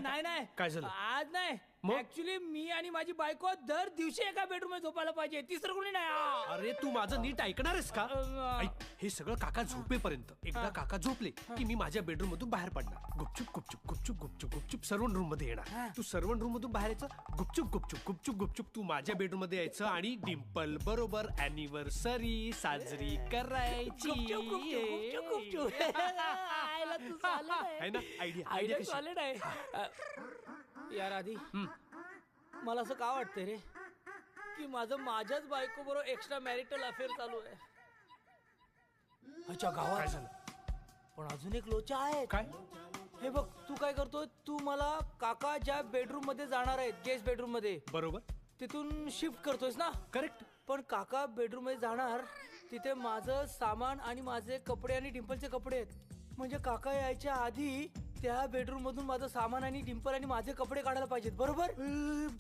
नाही नाही काय झालं? आज नाही. मग? ऍक्च्युली मी आणि माझी बायको दर दिवशी एका बेडरूम मध्ये झोपायला पाहिजे. तिसरं कोणी नाही. अरे तू माझं नीट ऐकणार आहेस का? ऐक, हे सगळं काका झोपेपर्यंत. एकदा काका झोपले की मी माझ्या बेडरूम मधून बाहेर पडणार. गुपचूप गुपचूप गुपचूप गुपचूप गुपचूप सर्वंट रूम मध्ये येणार. तू सर्वंट रूम मधून बाहेर यायचं. गुपचूप गुपचूप गुपचूप गुपचूप तू माझ्या बेडरूम मध्ये यायचं आणि डिम्पल बरोबर अॅनिव्हर्सरी साजरी करायची. आहे ना आयडिया? आयडिया कशी? सॉलिड आहे. यार आधी मला असं का वाटतंय रे की माझ्याच बायको बरोबर एक्स्ट्रा मॅरिटल अफेअर चालू आहे. अच्छा काय गावात झालं? पण अजून एक लोचा आहे. काय? हे बघ तू काय करतोय. तू मला काका ज्या बेडरूम मध्ये जाणार आहेत गेस्ट बेडरूम मध्ये बरोबर. तिथून शिफ्ट करतोयस ना. करेक्ट. पण काका बेडरूम मध्ये जाणार तिथे माझं सामान आणि माझे कपडे आणि डिंपलचे कपडे आहेत. म्हणजे काका यायच्या आधी त्या बेडरूम मधून माझं सामान आणि डिंपल आणि माझे कपडे काढायला पाहिजेत. बरोबर.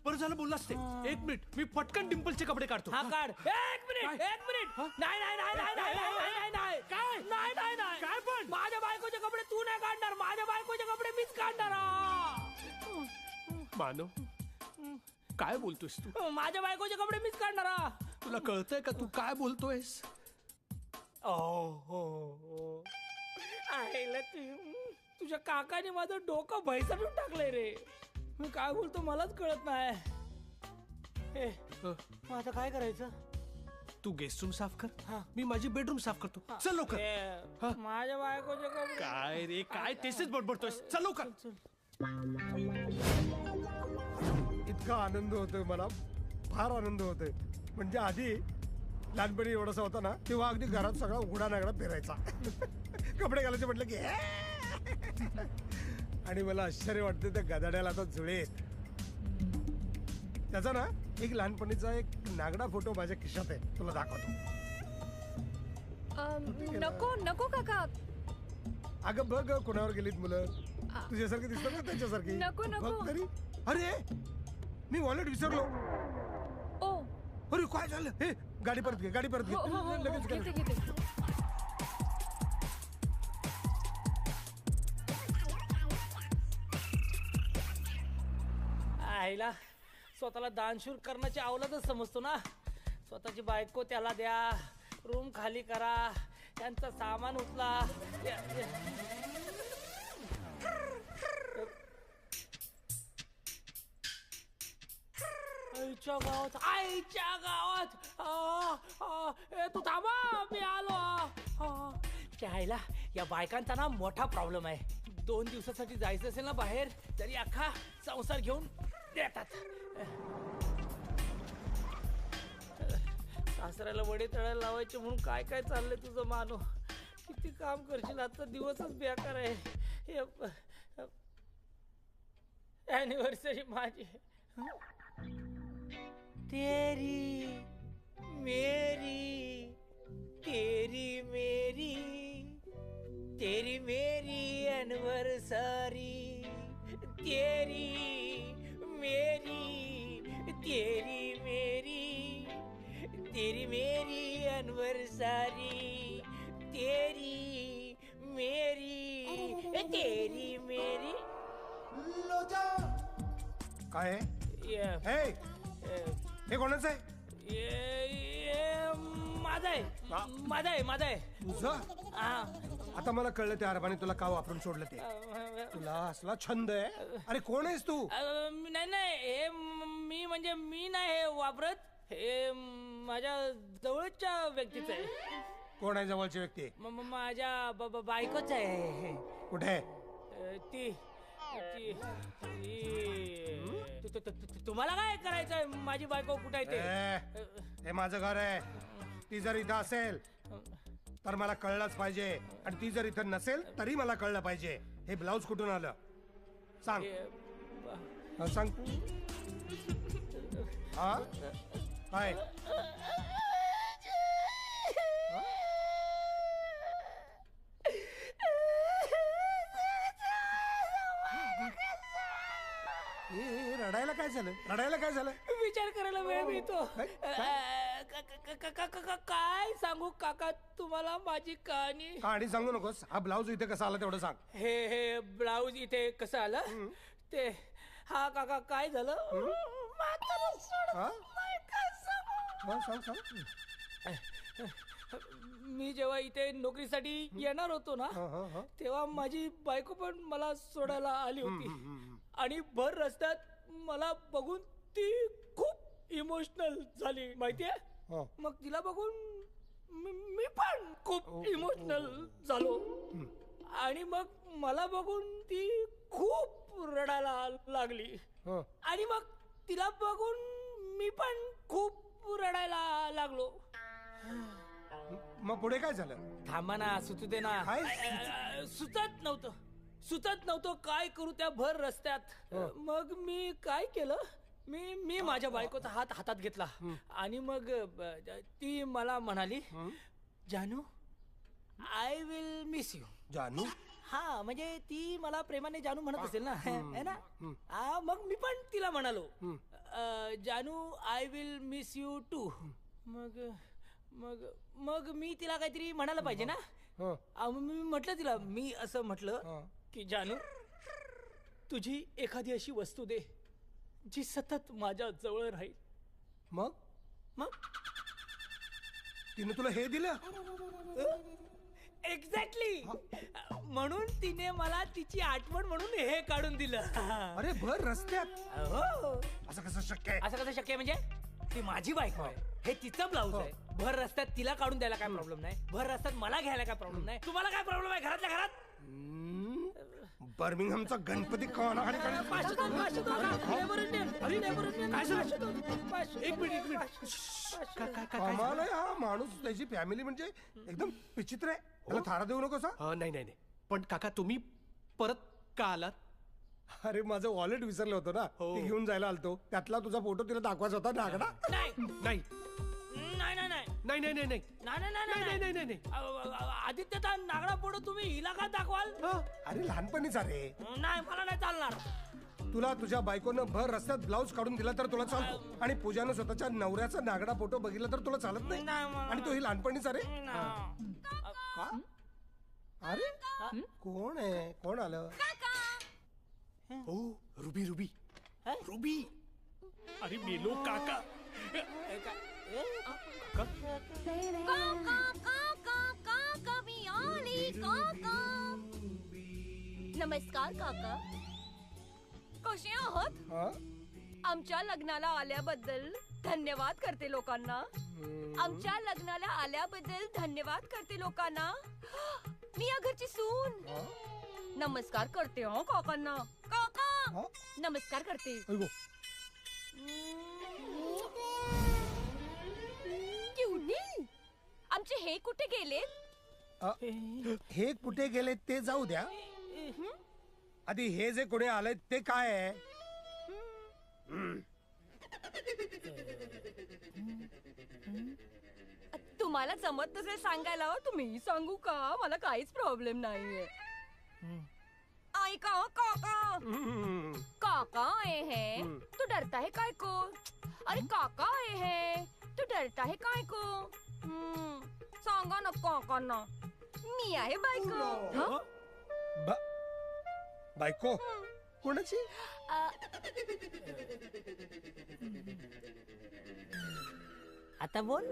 बरं झालं बोललास ते. एक मिनिट मी पटकन डिम्पलचे कपडे काढतो. हा काढ. एक मिनिट एक मिनिट. नाही नाही नाही नाही नाही नाही नाही नाही काय? नाही नाही नाही काय पण? माझ्या बायकोचे कपडे तू नाही काढणार. माझ्या बायकोचे कपडे मीच काढणार. मानव काय बोलतोयस तू? माझ्या बायकोचे कपडे मीच काढणार. तुला कळतंय का तू काय बोलतोयस? आईला तुझ्या काकाने माझं डोकं भैसडून टाकलंय रे. मी काय बोलतो मलाच कळत नाही. मग आता काय करायचं? तू गेस्ट रूम साफ कर. हा. मी माझी बेडरूम साफ करतो. चल लवकर. हा. माझ्या बायकोचे कपडे काय रे काय तेच बडबडतोयस. चल लवकर. इतका आनंद होतोय मला. फार आनंद होतोय. म्हणजे आधी लहानपणी एवढासा होता ना तेव्हा अगदी घरात सगळा उघडा नागडा फिरायचा. कपडे घालायचे म्हटलं की आणि मला आश्चर्य वाटतं त्या गदाड्याला आता जुळे आहेत. त्याचा ना एक लहानपणीचा एक नागडा फोटो माझ्या खिशात आहे. तुला दाखवतो. नको नको काका. अगं बघ कोणावर गेलीत मुलं. तुझ्यासारखी दिसतात ना त्यांच्यासारखी. नको, नको. बघ तरी. अरे मी वॉलेट विसरलो. ओ अरे काय झालं? हे गाडी परत घे. गाडी परत घे. हो हो हो लगेच घेते घे. घेते. आईला स्वतःला दानशूर करण्याची अवलादच समजतो ना. स्वतःची बायको त्याला द्या. रूम खाली करा. त्यांचं सामान उचला. आईच्या गावात तू थांबा मी आलो. त्या आईला या बायकांचा ना मोठा प्रॉब्लेम आहे. 2 दिवसासाठी जायचं असेल ना बाहेर तरी अख्खा संसार घेऊन देतात. सासऱ्याला वडे तळायला लावायचे म्हणून काय काय चाललंय तुझं मानो. किती काम करशील. आजचा दिवसच बेकार आहे. अॅनिव्हर्सरी माझी. तेरी मेरी तेरी मेरी तेरी मेरी एनिवर्सरी. तेरी मेरी तेरी मेरी तेरी मेरी एनिवर्सरी. तेरी मेरी तेरी मेरी. काय आहे? हे कोणाचं आहे? माझा आहे. माझा आहे. माझा आहे. तुझं? हा. आता मला कळलं त्या अरबाने तुला का वापरून सोडलं ते. तुला असला छंद आहे. अरे कोण आहेस तू? नाही नाही हे मी म्हणजे मी नाही हे वापरत. हे माझ्या जवळच्या व्यक्तीच आहे. कोण आहे जवळची व्यक्ती? माझ्या बायकोच आहे. कुठे आहे? ती तुम्हाला काय करायचंय? माझी बायको कुठे आहे ते? हे माझं घर आहे. ती जर इथं असेल तर मला कळलंच पाहिजे. आणि ती जर इथं नसेल तरी मला कळलं पाहिजे. हे ब्लाऊज कुठून आलं सांग. सांग. हा काय? रडायला काय झालं? रडायला काय झालं? विचार करायला वेळ मिळतो. काय सांगू काका तुम्हाला माझी कहाणी. कहाणी सांगू नकोस. हा ब्लाऊज इथे कसा आला तेवढं सांग. हे ब्लाऊज इथे कसं आलं ते. हा काका काय झालं म्हातारं सोडत हा? नाही, काय सांगू. सांग सांग. मी जेव्हा इथे नोकरीसाठी येणार होतो ना तेव्हा माझी बायको पण मला सोडायला आली होती आणि भर रस्त्यात मला बघून ती खूप इमोशनल झाली माहितीये. मग तिला बघून मी पण खूप इमोशनल झालो आणि मग मला बघून ती खूप रडायला लागली आणि मग तिला बघून मी पण खूप रडायला लागलो. मग पुढे काय झालं? थांबा ना, सुचू दे ना. सुचत नव्हतं काय करू त्या भर रस्त्यात. मग मी काय केलं, मी माझ्या बायकोचा हात हातात घेतला आणि मग ती मला म्हणाली, जानू आय विल मिस यू. जानू? हा म्हणजे ती मला प्रेमाने जानू म्हणत असेल ना, है ना. मग मी पण तिला म्हणालो, जानू I will miss you too. मग मी तिला काहीतरी म्हणायला पाहिजे ना. मी म्हटलं तिला, मी असं म्हटलं की जानू तुझी एखादी अशी वस्तू दे जी सतत माझ्या जवळ राहील. मग तिने तुला हे दिलं? एक्झॅक्टली. म्हणून तिने मला तिची आठवण म्हणून हे काढून दिलं. अरे भर रस्त्यात? हो. असं कसं शक्य आहे? असं कसं शक्य आहे म्हणजे ती माझी बायको आहे, हे तिचं ब्लाऊज आहे. भर रस्त्यात तिला काढून द्यायला काय प्रॉब्लेम नाही, भर रस्त्यात मला घ्यायला काय प्रॉब्लेम नाही. तुम्हाला काय प्रॉब्लेम आहे घरातल्या घरात? बर्मिंगहमचा गणपती काय कमाल आहे हा माणूस. त्याची फॅमिली म्हणजे एकदम विचित्र आहे. त्याला थारा देऊ नकोस. नाही. पण काका तुम्ही परत का आलात? अरे माझं वॉलेट विसरलं होतं ना, ते घेऊन जायला आलतो. त्यातला तुझा फोटो तिला दाखवायचा होता. नागडा नाही. आदित्यचा नागडा फोटो तुम्ही हिला का दाखवाल? अरे लहानपणीचा रे. नाही मला नाही चालणार. तुला तुझ्या बायकोनं भर रस्त्यात ब्लाऊज काढून दिला तर तुला चालतो आणि पूजानं स्वतःच्या नवऱ्याचा नागडा फोटो बघितला तर तुला चालत नाही. आणि तो ही लहानपणीचा रे. अरे कोण आहे? कोण आलं? हो रुबी. अरे मेलो काका. नमस्कार काका, कसे आहात? आमच्या लग्नाला आल्याबद्दल धन्यवाद करते लोकांना. आमच्या लग्नाला आल्याबद्दल धन्यवाद करते लोकांना. मी या घरची सून. नमस्कार करते हो काकांना. काका नमस्कार करते. आमचे हे कुठे गेले? हे कुठे गेले ते जाऊ द्या. आधी हे जे कोणी आलंय ते काय आहे? तुम्हाला जमत नसेल सांगायला तुम्ही सांगू का? मला काहीच प्रॉब्लेम नाहीये. ऐका काका. काका आए हैं तू डरता है काय को? अरे काका आए हैं तू डरता है काय को? सांगा ना काकांना. मी आहे बायको. बायको कोणाची? आता बोल.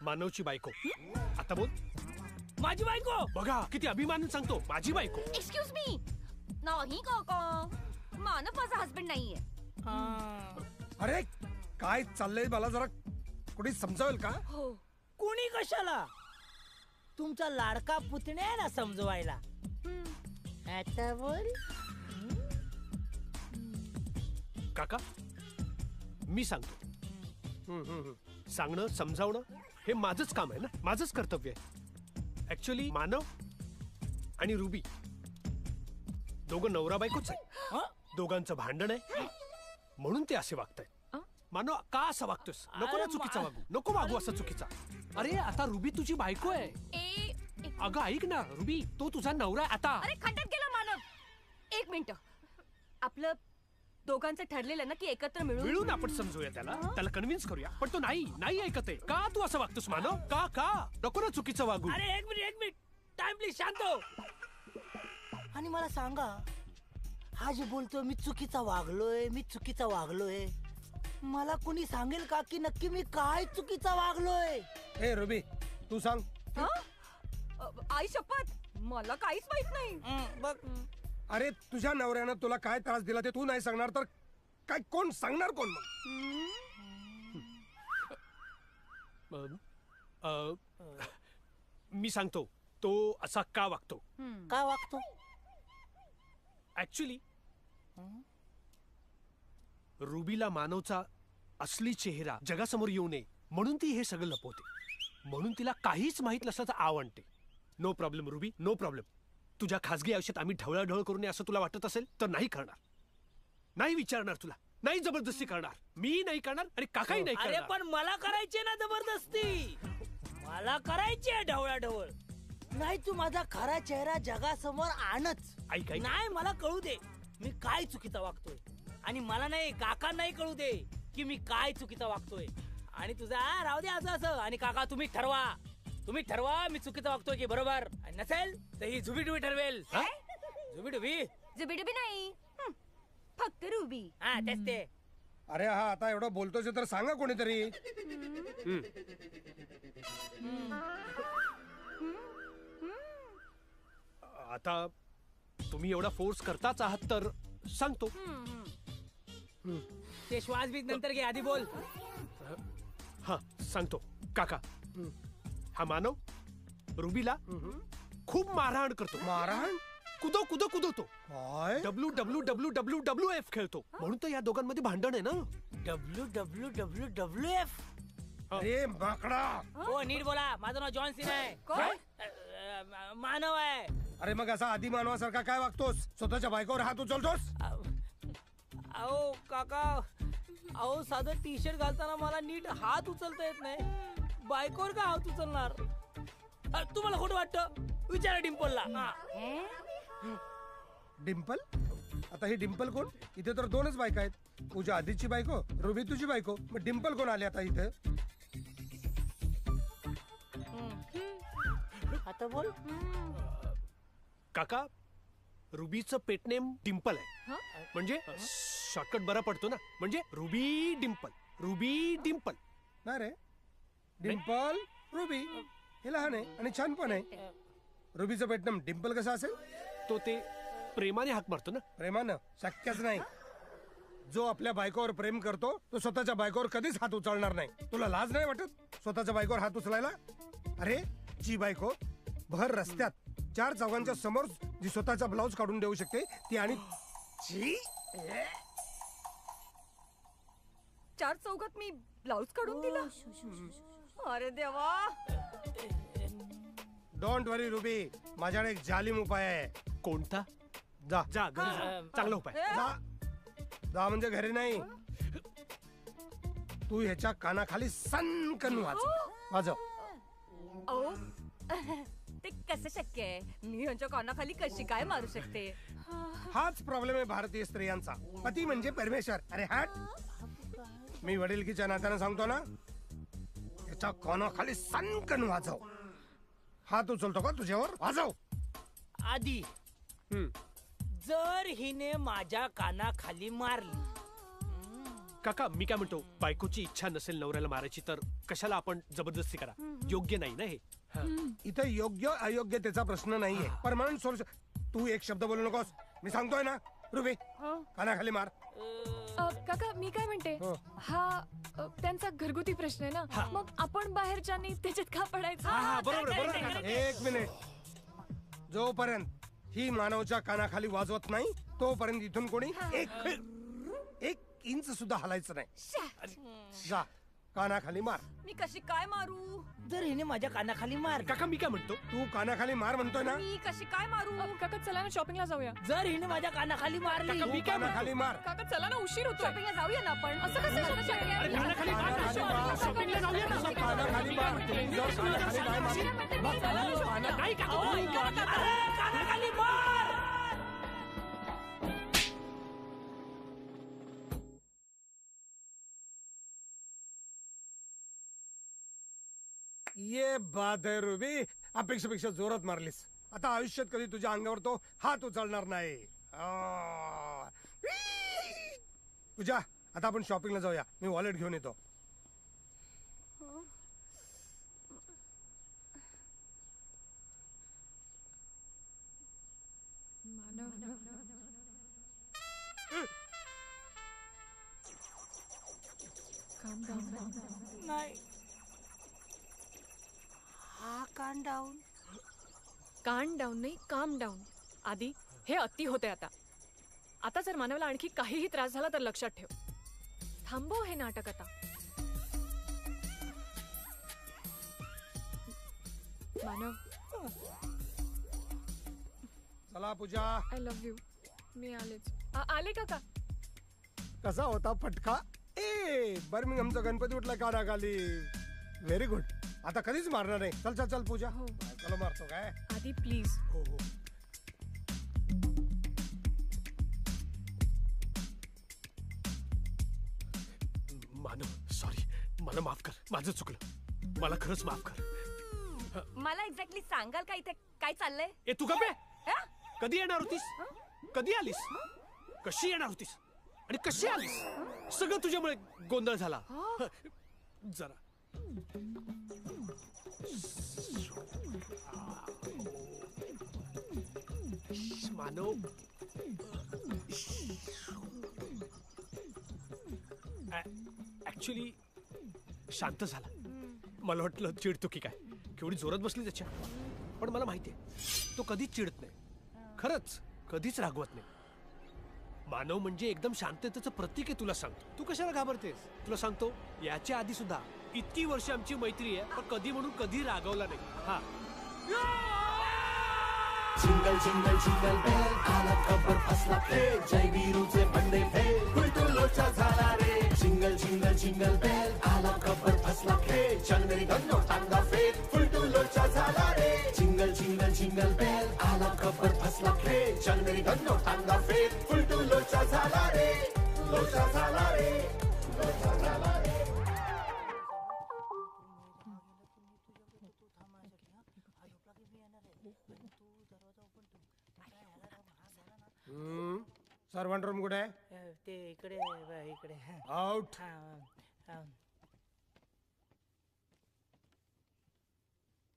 मानवची बायको. आता बोल. माझी बायको. बघा किती अभिमानाने सांगतो, माझी बायको. Excuse me. नाही काका, मानव माझा हसबंड नाहीये. अरे काय चाललंय मला जरा कोणी समजावेल का? हो. कोणी कशाला? तुमचा लाडका पुतण्या आहे ना समजवायला. आता बोल. काका मी सांगतो. सांगणं समजावणं हे माझंच काम आहे ना, माझंच कर्तव्य आहे. ऍक्च्युली मानव आणि रुबी दोघं नवरा बायकोच आहे. दोघांचं भांडण आहे म्हणून ते असे वागतायत. मानव का असं वागतोस? नको ना चुकीचा वागू, नको वागू असं चुकीचा. अरे आता रुबी तुझी बायको आहे. अगं ऐक ना रुबी, तो तुझा नवरा आता. अरे खड्ड्यात गेला मानव. एक मिनिट. आपलं दोघांचं ठरलेलं ना की एकत्र मिळून आपण समजूया त्याला कन्व्हिन्स करूया. पण तो नाही ऐकत आहे. का तू असं वागतोस मानव? का नको ना चुकीचं वागू. अरे एक मिनिट टाइम प्लीज, शांत हो. आणि मला सांगा, हा जे बोलतोय मी चुकीचा वागलोय, मला कोणी सांगेल का की नक्की मी काय चुकीचा वागलोय? ए रुबी, तू सांग. आई शपथ, मला काहीच माहित नाही. बघ, अरे तुझ्या नवऱ्यानं तुला काय त्रास दिला ते तू नाही सांगणार तर काय कोण सांगणार कोण मग? मी सांगतो तो असा का वागतो. का वागतो? ऍक्च्युली रुबीला मानवचा असली चेहरा जगासमोर येऊ नये म्हणून ती हे सगळं लपवते. म्हणून तिला काहीच माहित नसल्याचं आवडते. No problem Ruby, no problem. तुझ्या खासगी आयुष्यात आम्ही ढवळाढवळ करू नये असं तुला वाटत असेल तर नाही करणार. नाही विचारणार तुला, नाही जबरदस्ती करणार. मी नाही करणार आणि काकाही नाही अरे करणार. पण मला करायची ना जबरदस्ती, मला करायची ढवळाढवळ. नाही, तू माझा खरा चेहरा जगासमोर आणच. ऐक नाही, मला कळू दे मी काय चुकीचा वागतोय. आणि मला नाही, काका नाही कळू दे की मी काय चुकीचा वागतोय. आणि तुझा राहू दे असं. आणि काका तुम्ही ठरवा मी चुकीचा वागतोय की बरोबर. आणि नसेल तर ही झुबीडुबी ठरवेल. जुबीडुबी नाही, फक्त रुबी. हा तेच ते. अरे हा आता एवढं बोलतोस तर सांगा कोणीतरी. आता तुम्ही एवढा फोर्स करताच आहात तर सांगतो. ते श्वास बीज नंतर घे, आधी बोल. हा सांगतो काका. हा मानव रुबीला खूप मारहाण करतो. मारहाण? कुदवतो. काय? WWF खेळतो. म्हणून तर या दोघांमध्ये भांडण आहे ना. WWF. अरे माकडा. हो नीट बोला, माझं नाव जॉन सीना आहे. मानव आहे. अरे मग असा आधी मानवासारखा काय वागतोस? स्वतःच्या बायकोवर हात उचलतोस? अहो काका, अहो साधं टी शर्ट घालताना मला नीट हात उचलता येत नाही, बायकोवर का हात उचलणार? तुम्हाला खोटं वाटतं? विचारा डिम्पलला. डिम्पल? आता ही डिम्पल कोण? इथे तर दोनच बायका आहेत, पूजा आधीची बायको, रुबी तुझी बायको. मग डिम्पल कोण आले आता इथे? आता बोल. काका, रुबीचं पेटनेम डिम्पल आहे. म्हणजे शॉर्टकट बरा पडतो ना. म्हणजे रुबी डिम्पल. नाही रे, डिम्पल रुबी हे लहान आहे आणि छान पण आहे. रुबीचं पेटनाम डिम्पल कसं असेल? तो ते प्रेमाने हाक मारतो ना. प्रेमानं? शक्यच नाही. जो आपल्या बायकोवर प्रेम करतो तो स्वतःच्या बायकोवर कधीच हात उचलणार नाही. तुला लाज नाही वाटत स्वतःच्या बायकोवर हात उचलायला? अरे जी बायको भर रस्त्यात 4 चौघांच्या समोर जी स्वतःचा ब्लाऊज काढून देऊ शकते ती, आणि 4 चौघात मी ब्लाऊज काढून दिला? अरे देवा. डोंट वरी रुबी, माझ्याकडे एक जालिम उपाय आहे. कोणता? जा जा घरी जा. चांगला उपाय. जा म्हणजे घरी नाही, तू ह्याच्या कानाखाली सनकन वाजव. अहो ते कसं शक्य आहे? मी ह्यांच्या कानाखाली कशी काय मारू शकते? हाच प्रॉब्लेम आहे भारतीय स्त्रियांचा. पती म्हणजे परमेश्वर. अरे हट. मी वडिलकीच्या नात्यानं सांगतो ना, त्याच्या कानाखाली सनकन वाजव. हात उचलतो का तुझ्यावर? वाजव. आधी जर हिने माझ्या कानाखाली मारली. काका मी काय म्हणतो, बायकोची इच्छा नसेल नवऱ्याला मारायची तर कशाला आपण जबरदस्ती करा? योग्य नाही ना हे. इथे योग्य अयोग्यतेचा प्रश्न नाहीये. Permanent solution. तू एक शब्द बोलू नकोस, मी सांगतोय ना. रुबी कानाखाली मार. काका मी काय म्हणते, हा त्यांचा घरगुती प्रश्न आहे ना, मग आपण बाहेरच्यानी त्याच्यात का पडायचं? बरोबर. एक मिनिट. जोपर्यंत ही मानवच्या कानाखाली वाजवत नाही तोपर्यंत इथून कोणी एक इंच सुद्धा हलायचं नाही. जा कानाखाली मार. मी कशी काय मारू? जर हिने माझ्या कानाखाली मार. काका मी काय म्हणतो, तू कानाखाली मार म्हणतोय ना. मी कशी काय मारू? काका चला ना शॉपिंगला जाऊया. जर हिने माझ्या कानाखाली मारली. तू कानाखाली मार. काका चला ना, उशीर होतो. शॉपिंगला जाऊया ना आपण. असं कसं शक्य आहे? कानाखाली मार ना. शॉपिंगला जाऊया ना. कानाखाली मार. जर कानाखाली नाही मारली. नाही काका. कानाखाली मार. ये बात आहे रुबी, अपेक्षेपेक्षा जोरात मारलीस. आता आयुष्यात कधी तुझ्या अंगावर तो हात उचलणार नाही. पूजा, आता आपण शॉपिंगला जाऊया. मी वॉलेट घेऊन येतो. नाही हा कान डाऊन. कान डाऊन नाही, काम डाऊन. आधी हे अति होते. आता जर मानवला आणखी काहीही त्रास झाला तर लक्षात ठेव. थांबव हे नाटक आता. मानव, चला पूजा. I love you. मी आलेच. आले काका. कसा होता फटका? बर्मिंगहमचा गणपती उठला कानाखाली. Very good. आता कधीच मारणार नाही. चल चल चल पूजा. हो. चला मारतो काय. आधी प्लीज. हो हो. मानव सॉरी, मला माफ कर. माझं चुकलं. मला खरंच माफ कर. मला एक्झॅक्टली सांगाल का इथे काय चाललंय? ए तू गप्पे. कधी येणार होतीस? कधी आलीस? कशी येणार होतीस आणि कशी आलीस? सगळं तुझ्यामुळे गोंधळ झाला. जरा मानव, ऍक्च्युली शांत झाला. मला वाटलं चिडतो की काय, केवढी जोरात बसली त्याच्या. पण मला माहितीये तो कधीच चिडत नाही. खरंच कधीच रागवत नाही. मानव म्हणजे एकदम शांततेचं प्रतीक आहे. तुला सांगतो, तू कशाला घाबरतेस? तुला सांगतो, याच्या आधी सुद्धा इतकी वर्ष आमची मैत्री आहे, पण कधी म्हणून कधी रागवला नाही. हा जिंगल जिंगल जिंगल बेल आला खबर फसला खेळ. जय वीरूचे बंडे फेल उलटू लोचा झाला रे. जिंगल जिंगल जिंगल बेल आला खबर फसला खेळ. चंद्री गंडो टांगा फेल उलटू लोचा झाला रे. जिंगल जिंगल जिंगल बेल आला खबर फसला खेळ. चंद्री गंडो टांगा फेल उलटू लोचा झाला रे. लोचा झाला रे. लोचा झाला रे. सर्वंट रूम कुठे आहे? ते इकडे इकडे. Out.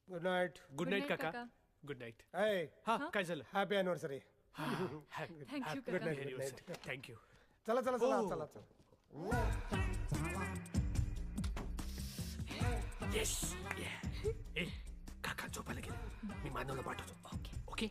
Good night. Good night काका. Good night. हा काय झालं? Happy anniversary. थँक्यू गुड काका. नाईट. थँक्यू. चला चला चला चला चला. येस. ए काका झोपायला गेले. मी मानवला पाठवतो. Okay okay.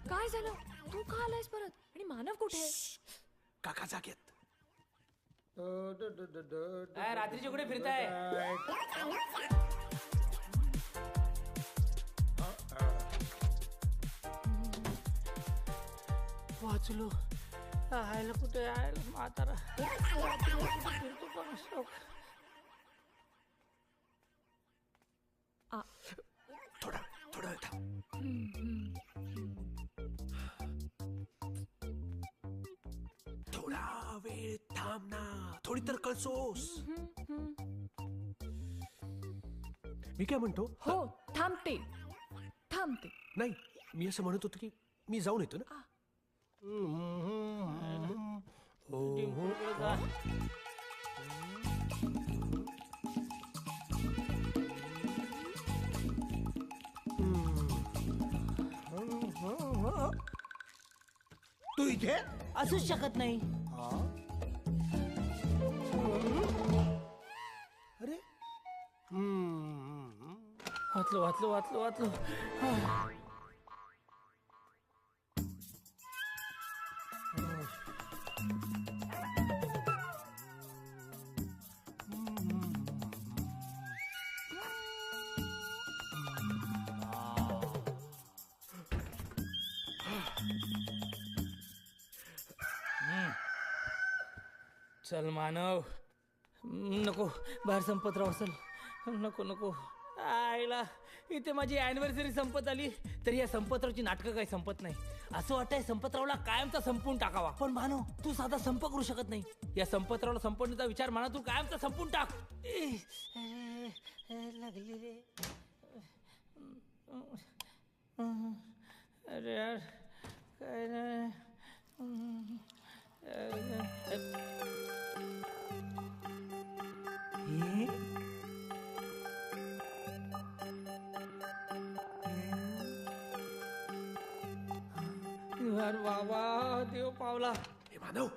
काय झालं? तू का आलायस परत? आणि मानव कुठे आहे? काका जागेत. रात्रीचे कुठे फिरताय? वाचलो. आयला कुठे आहे म्हातारा? फिरतो पण शौक. थोडा थोडा वेळ थांब. थोडा वेळ थांब ना. थोडी तर कळसोस. मी काय म्हणतो? हो थांबते. नाही, मी असं म्हणत होतो की मी जाऊन येतो ना. तू इथे असूच शकत नाही. अरे वाचलो वाचलो वाचलो वाचलो. चल मानव. नको बाहेर संपत राहू. चल नको नको. आईला इथे माझी अॅनिव्हर्सरी संपत आली तरी या संपतरावची नाटकं काही संपत नाही. असं वाटतंय संपतरावला कायमचा संपवून टाकावा. पण मानव तू साधा संप करू शकत नाही. या संपतरावला संपवण्याचा विचार म्हणा तू कायमचा संपून टाक. लागली रे. अरे यार काय नाही. अरे बाबा देव पावला. हे मानव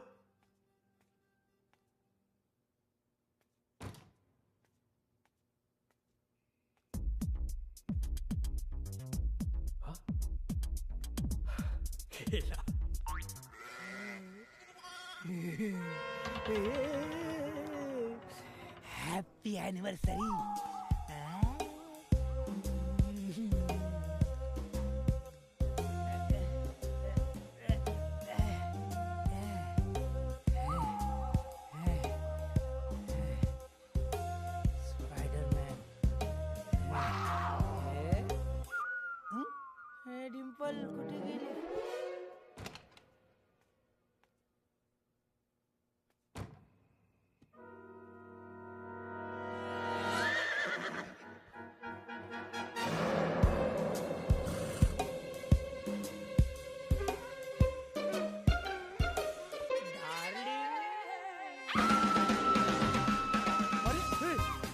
गेला. Happy anniversary. डिंपल कुठे गेली.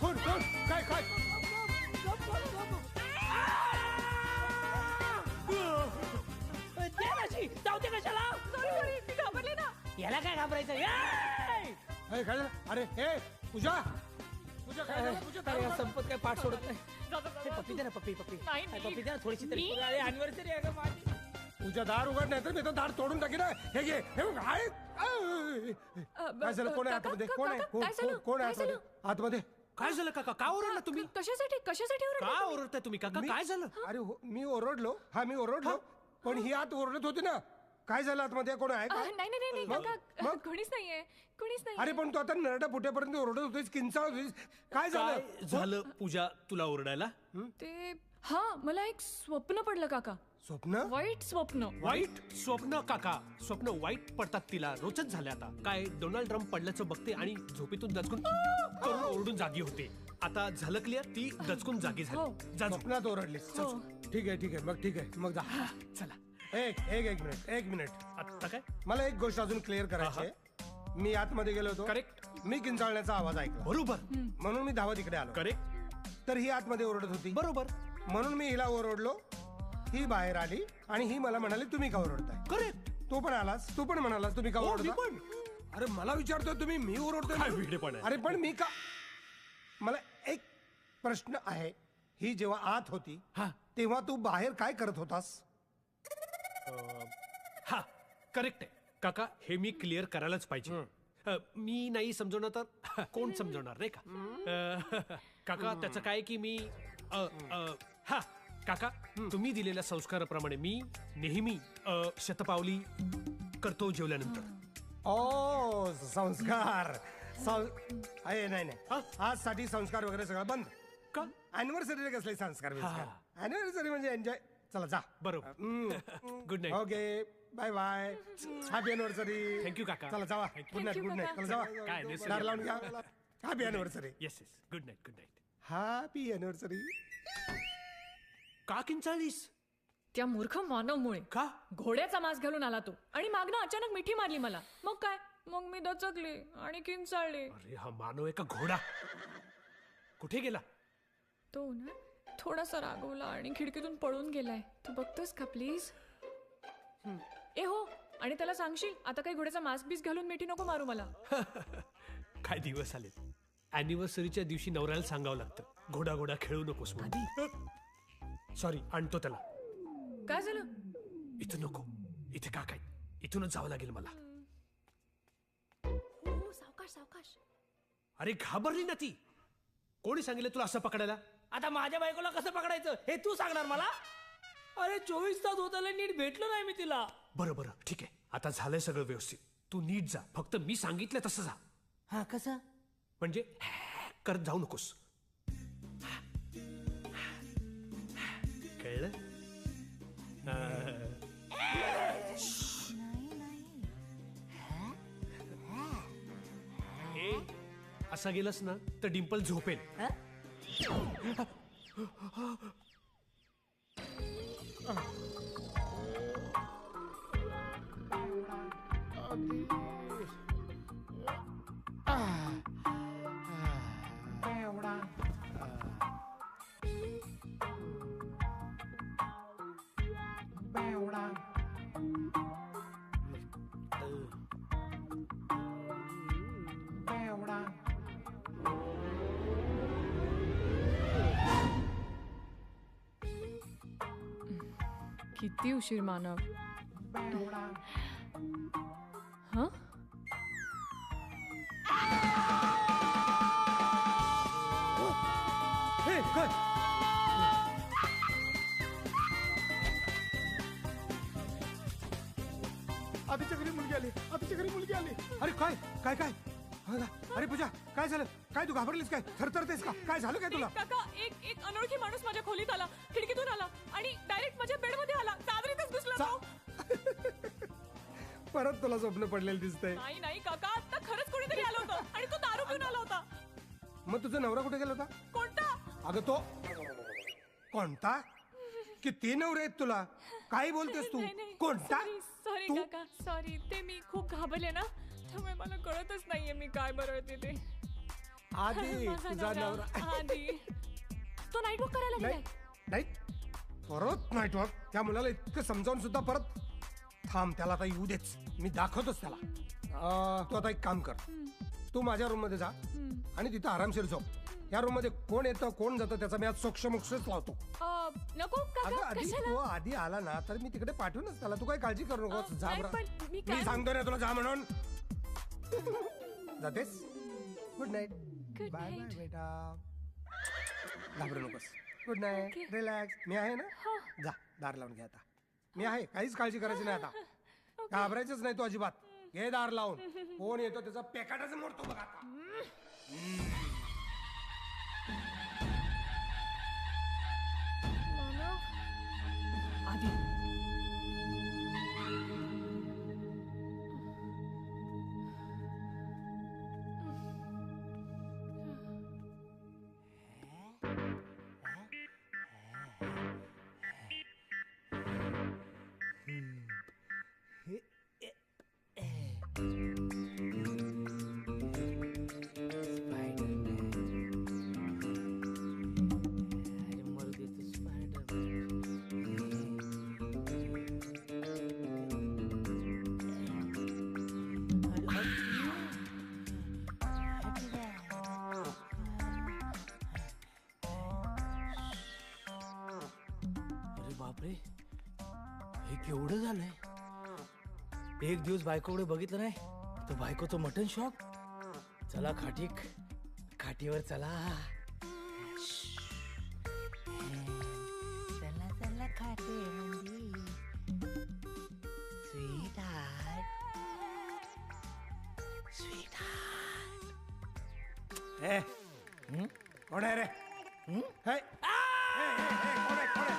कोण कोण काय काय जाऊते कशाला. याला काय घाबरायचं. काय झालं? अरे हे पूजा पूजा काय झालं? पूजा काय झालं? संपत काय पाठ सोडत नाही. पप्पी दे ना पप्पी पप्पी पप्पी दे ना थोडीशी तरी. अॅनिव्हर्सरी आहे का माझी. पूजा दार उघड नाही तर मी तो दार तोडून टाकी ना. हे घे हे बघ, आहे. काय झालं? कोण आहे आतमध्ये? कोण आहे? कोण आहे आतमध्ये? आतमध्ये काय झालं काका? का ओरडला तुम्ही? कशासाठी कशासाठी का ओरडताय तुम्ही काका? काय झालं? अरे मी ओरडलो. हा मी ओरडलो पण ही आत ओरडत होती ना. काय झालं आतमध्ये? कोण आहे का? नाही नाही नाही काका कोणीच नाहीये कोणीच नाही. अरे पण तू आता नरडा फुटेपर्यंत ओरडत होतीस, किंचाळ होतीस. काय झालं? काय झालं पूजा तुला ओरडायला? ते हा मला एक स्वप्न पडलं काका. स्वप्न? वाईट स्वप्न. वाईट स्वप्न काका? स्वप्न वाईट पडतात तिला. रोचच झाले आता. काय डोनाल्ड ट्रम्प पडल्याचं बघते आणि झोपेतून दचकून करून ओरडून जागी होते. आता झालं क्लिअर. ती दचकून जागी झाली. जा झोप. स्वप्नात ओरडलीस. ठीक आहे ठीक आहे मग ठीक आहे मग जा. चला. एक मिनिट. आता काय? मला एक गोष्ट अजून क्लिअर करायची आहे. मी आतमध्ये गेलो होतो. करेक्ट. मी किंचाळण्याचा आवाज ऐकला. बरोबर. म्हणून मी धावत इकडे आलो. करेक्ट. तर ही आतमध्ये ओरडत होती. बरोबर. म्हणून मी हिला ओरडलो. ही बाहेर आली आणि ही मला म्हणाली तुम्ही का ओरडताय. करेक्ट. तू पण आलास. तू पण म्हणालास तुम्ही का मी ओरडता. पण. अरे मला विचारतोय तुम्ही मी ओरडतोय. काय वेडेपण आहे. अरे पण मी का. मला एक प्रश्न आहे. ही जेव्हा आत होती तेव्हा तू बाहेर काय करत होतास. हा करेक्ट आहे काका. हे मी क्लिअर करायलाच पाहिजे. मी नाही समजवणार तर कोण समजवणार नाही का. काका त्याचं काय की मी हा काका तुम्ही दिलेल्या संस्काराप्रमाणे मी नेहमी शतपावली करतो जेवल्यानंतर. ओ संस्कार. नाही नाही आजसाठी संस्कार वगैरे सगळं बंद. का? अॅनिव्हर्सरीला कसले संस्कार बिस्कार. अॅनिव्हर्सरी म्हणजे एन्जॉय. चला जा. बरोबर. Good night. Okay bye bye. Happy anniversary. Thank you काका. चला जावा. Good night good night. चला जावा. काय दार लावून घ्या. Happy anniversary. Yes yes. Good night. Good night. Happy anniversary. का किंचाळलीस? त्या मूर्ख मानवमुळे. का? घोड्याचा मांस घालून आला तो आणि मागणं अचानक मिठी मारली मला. मग काय मग मी दचकले आणि किंचाळले. अरे हा मानव आहे का घोडा? कुठे गेला? तो ना थोडासा रागवला आणि खिडकीतून पळून गेलाय. तू बघतोस का प्लीज. ए हो आणि त्याला सांगशील आता काही घोड्याचा मांस बीस घालून मिठी नको मारू मला. काय दिवस आले. अॅनिव्हर्सरीच्या दिवशी नवऱ्याला सांगावं लागतं घोडा घोडा खेळू नकोस म्हणून. सॉरी आणतो त्याला. काय झालं? इथं नको. इथे का काय इथूनच जावं लागेल मला. सावकाश सावकाश. अरे घाबरली ना ती. कोणी सांगितलं तुला असं पकडायला? आता माझ्या बायकोला कसं पकडायचं हे तू सांगणार मला. अरे 24 तास होत आले नीट भेटलो नाही मी तिला. बरं बरं ठीक आहे. आता झालंय सगळं व्यवस्थित. तू नीट जा. फक्त मी सांगितलं तसं जा. हा कसं म्हणजे करत जाऊ नकोस. कळलं? असा गेलास ना तर डिंपल झोपेल. किती उशीर मानव. हं? हे काय आधीच्या घरी मुलगी आली, आधीच्या घरी मुलगी आली. अरे काय काय काय अरे पूजा काय झालं काय तू घाबरलीस काय थरथरतेस का काय झालं काय तुला काका एक अनोळखी माणूस माझ्या खोलीत आला, खिडकीतून आला आणि डायरेक्ट माझ्या बेडमध्ये आला. चादरीतच घुसला तो. परत तुला स्वप्न पडलेलं दिसतंय. नाही नाही काका, आता खरंच कोणीतरी आलं होतं आणि तो दारू पिऊन आला होता. मग तुझा नवरा कुठे गेला होता? कोणता? अगं तो कोणता? किती नवरे आहेत तुला? काय बोलतेस तू? कोणता? सॉरी तू? काका, सॉरी. ते मी खूप घाबरले ना, त्यामुळे मला कळतच नाहीये मी काय बरळते ते. आधी माझा तुझा नवरा आधी तो नाईट वॉक करायला नाही गेलाय. नाही परत नाईट वॉक. त्या मुलाला इतकं समजावून सुद्धा परत थांब. त्याला आता येऊ देच, मी दाखवतोच त्याला. तू आता एक काम कर, तू माझ्या रूम मध्ये जा आणि तिथं आरामशीर झोप. या रूम मध्ये कोण येतं कोण जातं त्याचा मी आज सोक्षमोक्षच लावतो. नको अगं काका, आधी कशाला? तो आधी आला ना तर मी तिकडे पाठवूनच त्याला. तू काही काळजी करू नकोस. जा नाही, बरं. पण मी मी काय सांगतो ना तुला जा म्हणून. जातेस? Good night. Good bye bye night. बेटा. घाबरू नकोस. Good night. Okay. रिलॅक्स. मी आहे ना. जा दार लावून घे आता. मी आहे, काहीच काळजी करायची नाही आता. घाबरायचंच नाही तू अजिबात. घे दार लावून. कोण येतो त्याचा पेकाटाच मोडतो बघ आता. आधी अरे बापरे, हे केवढं झालंय. एक दिवस बायकोकडे बघितलं नाही तर बायकोचं मटन शॉप. चला खाटीवर चला. चला चला खाटे ए, कोण आहे रे? हे? हे, कोण आहे? कोण आहे?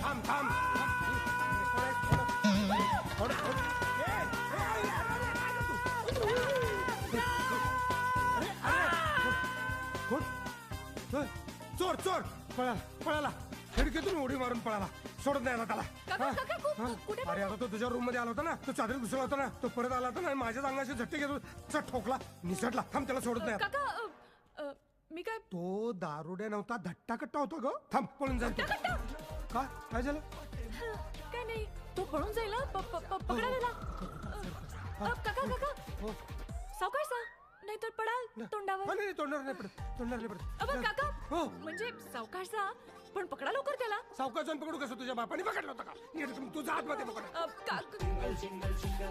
थांब थांब. कोण आहे? कोण आहे? ए, कोण? चोर चोर पळाला. खिडकीतून उडी मारून पळाला. सोडत नाही त्याला. अरे आता तो तुझ्या रूम मध्ये आला होता ना, तो चादरीत घुसला होता ना, तो परत आला होता ना, माझ्या अंगाशी झटके घेतो, चट ठोकला, निसटला. थांब, त्याला सोडत नाही. काका, मी काय तो दारुड्या नव्हता, धट्टा कट्टा होता ग. थांब, पळून जाईल तो. का काय झालं? काय नाही, तो पळून जाईल. पकडा त्याला. काका सावकाश सा, नाहीतर पडाल तोंडावर. नाही तोंडावर नाही पडत. काका म्हणजे सावकाश सा, पण पकडा लवकर त्याला. सावकाश जाऊन पकडू कसं? तुझ्या बापाने पकडलं होतं का? नीट तुझा हातमध्ये पकड.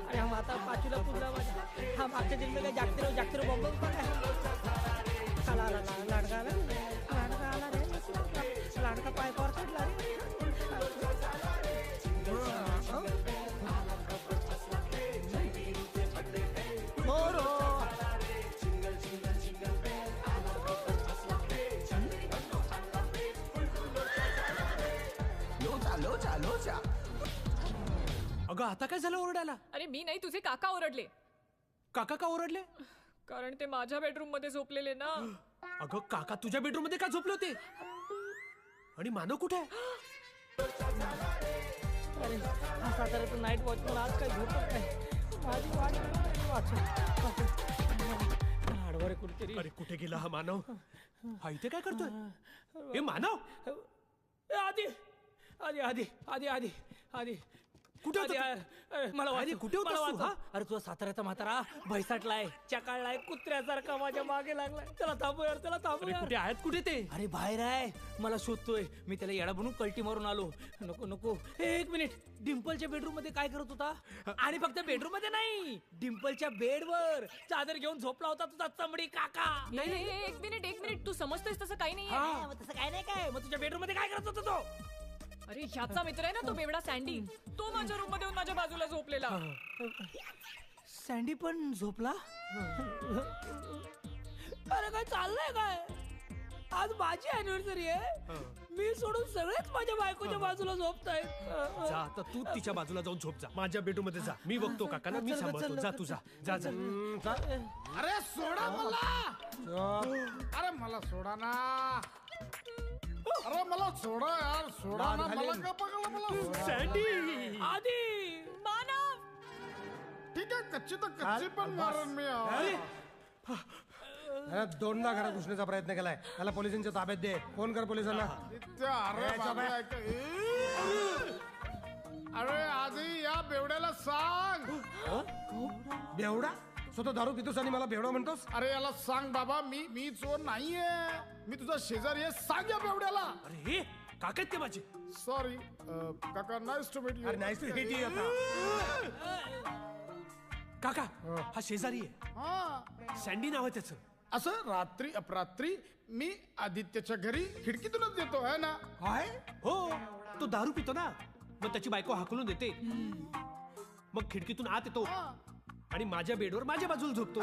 अरे हम आता पाचूला पुरला माझ्या. हम आजच्या जन्म काय जागते रो बॉम्ब लाडका आला रे. लाडका पाय पावर चढला रे. अगं आता काय झालं ओरडायला? अरे मी नाही, तुझे काका ओरडले. काका का ओरडले? कारण ते माझ्या बेडरूम मध्ये झोपलेले ना. अगं काका तुझ्या बेडरूम मध्ये का झोपले होते? आणि मानव कुठे आहे? अरे हा साताऱ्याचा नाईट वॉचमन आज काय झोपत नाही. माझी वाट हाडवारे कुठेतरी. अरे कुठे गेला हा मानव? हा इथे काय करतोय? हे मानव आधी आधी आधी आधी आधी आधी कुठे होता मला आधी कुठे होतास तू, हा? अरे तुझा साताऱ्याचा म्हातारा भैसाटलाय, चकाळलाय, कुत्र्यासारखा माझ्या मागे लागलाय. त्याला थांबू यार, त्याला थांबू अरे यार. कुठे आहेत कुठे ते? अरे बाहेर आहे, मला शोधतोय. मी त्याला येडा बनून कल्टी मारून आलो. नको नको. एक मिनिट. डिम्पलच्या बेडरूम मध्ये काय करत होता? आणि फक्त बेडरूम मध्ये नाही, डिम्पलच्या बेडवर चादर घेऊन झोपला होता तुझा चमडी काका. नाही, एक मिनिट, तू समजतोयस तसं काही नाही. हा, मग तसं काय नाही काय. मग तुझ्या बेडरूम मध्ये काय करत होता तो? अरे ह्याचा मित्र आहे ना तो बेवडा सँडी, तो माझ्या रूम मध्ये येऊन माझ्या बाजूला झोपलेला. सँडी पण झोपला? अरे काय चाललंय काय? आज माझी अॅनिव्हर्सरी आहे. मी सोडून सगळेच माझ्या बायकोच्या बाजूला झोपतायत. जा आता तू तिच्या बाजूला जाऊन झोप. जा माझ्या बेडरूम मध्ये जा. मी बघतो काकांना, मी सांभाळतो. जा तू जा जा जा. अरे सोडा मला. अरे मला सोडा ना. अरे मला सोडा यार, सोडा ना मला. का बघायला मला सँडी आधी मानव. ठीक आहे, कच्ची तर कच्ची पण मारून मी. दोनदा घरात घुसण्याचा प्रयत्न केलाय. त्याला पोलिसांच्या ताब्यात दे. फोन कर पोलिसांना. अरे बाबा, अरे आधी या बेवड्याला सांग. बेवडा? स्वतः दारू पितोस आणि मला बेवडा म्हणतोस? अरे याला सांग बाबा, मी चोर नाहीये. मी तुझा शेजारी आहे. सांग या बेवड्याला. अरे हे काका आहेत ते माझे. सॉरी काका, नाईस टू मीट यू. अरे नाईस टू मीट यू. काका हा शेजारी आहे. हा, सँडी नाव आहे त्याचं. असं रात्री अपरात्री मी आदित्यच्या घरी खिडकीतूनच येतो आहे ना. काय? हो, तो दारू पितो ना, मग त्याची बायको हाकलून देते. मग खिडकीतून आत येतो आणि माझ्या बेडवर माझ्या बाजूला झोपतो.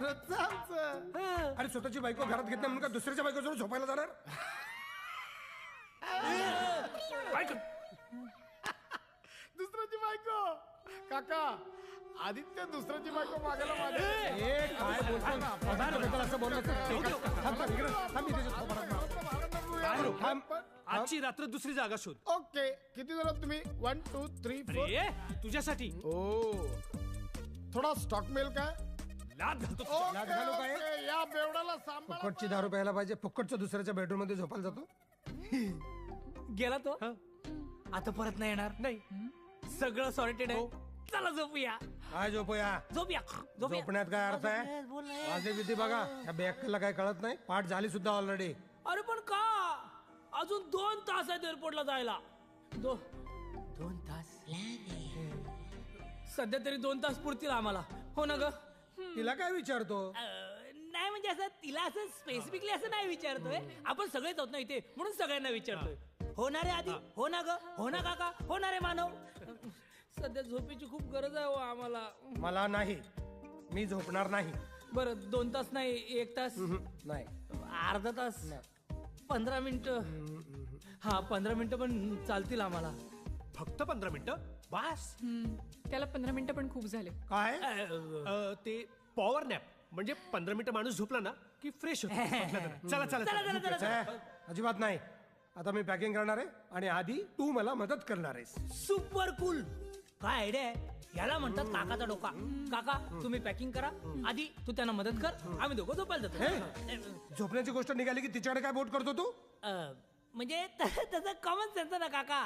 रोजचं आमचं. अरे स्वतःची बायको घरात घेत नाही म्हणून का दुसऱ्याच्या बायको जवळ झोपायला जाणार? दुसऱ्याची बायको. काका, आदित्य दुसऱ्याची बायको मागायला माझ्या. काय बोलतो? असं बोललं आजची रात्र दुसरी जागा शोध. ओके, किती जण तुम्ही? 1 2 3 4. अरे तुझ्यासाठी. ओ, थोडा स्टॉक मिळेल काय? लाद घालतो. घालू काय? ओके, या बेवड्याला सांभाळ. फुकटची दारू प्यायला पाहिजे. फुकटच्या दुसऱ्याच्या बेडरूम मध्ये झोपायला जातो. गेला तो. आता परत नाही येणार. नाही, सगळं सॉर्टेड आहे. चला झोपूया. काय झोपूया? झोपूया झोपूया. झोपण्यात काय अर्थ आहे? माझी भीती बघा. या बेअक्कलला काय कळत नाही. पाठ झाली सुद्धा ऑलरेडी. अरे पण का? अजून 2 तास आहेत एअरपोर्टला जायला. 2 तास? सध्या तरी 2 तास पुरतील आम्हाला. हो ना ग? तिला काय विचारतो? नाही म्हणजे असं तिला असं स्पेसिफिकली असं नाही विचारतोय. आपण सगळेच आहोत ना इथे, म्हणून सगळ्यांना विचारतोय. होणार आहे आधी? हो ना ग? हो ना काका? होणार आहे मानव? सध्या झोपेची खूप गरज आहे हो आम्हाला. मला नाही. मी झोपणार नाही. बरं 2 तास नाही, 1 तास नाही, अर्धा तास, 15 मिनिटं. हा 15 मिनिटं पण चालतील आम्हाला. फक्त 15 मिनिटं बस. त्याला 15 मिनिटं पण खूप झाले. काय? ते पॉवर नॅप म्हणजे 15 मिनिटं माणूस झोपला ना की फ्रेश होतो. चला चला चला. अजिबात नाही. आता मी पॅकिंग करणार आहे आणि आधी तू मला मदत करणार आहेस. Super cool. काय आयडिया आहे? याला म्हणतात काकाचा डोका. काका तुम्ही पॅकिंग करा, आधी तू त्यांना मदत कर, आम्ही दोघं झोपायला जातो. झोपण्याची गोष्ट निघाली की तिच्याकडे काय बोट करतो तू? म्हणजे त्याचं कॉमन सेन्स ना काका.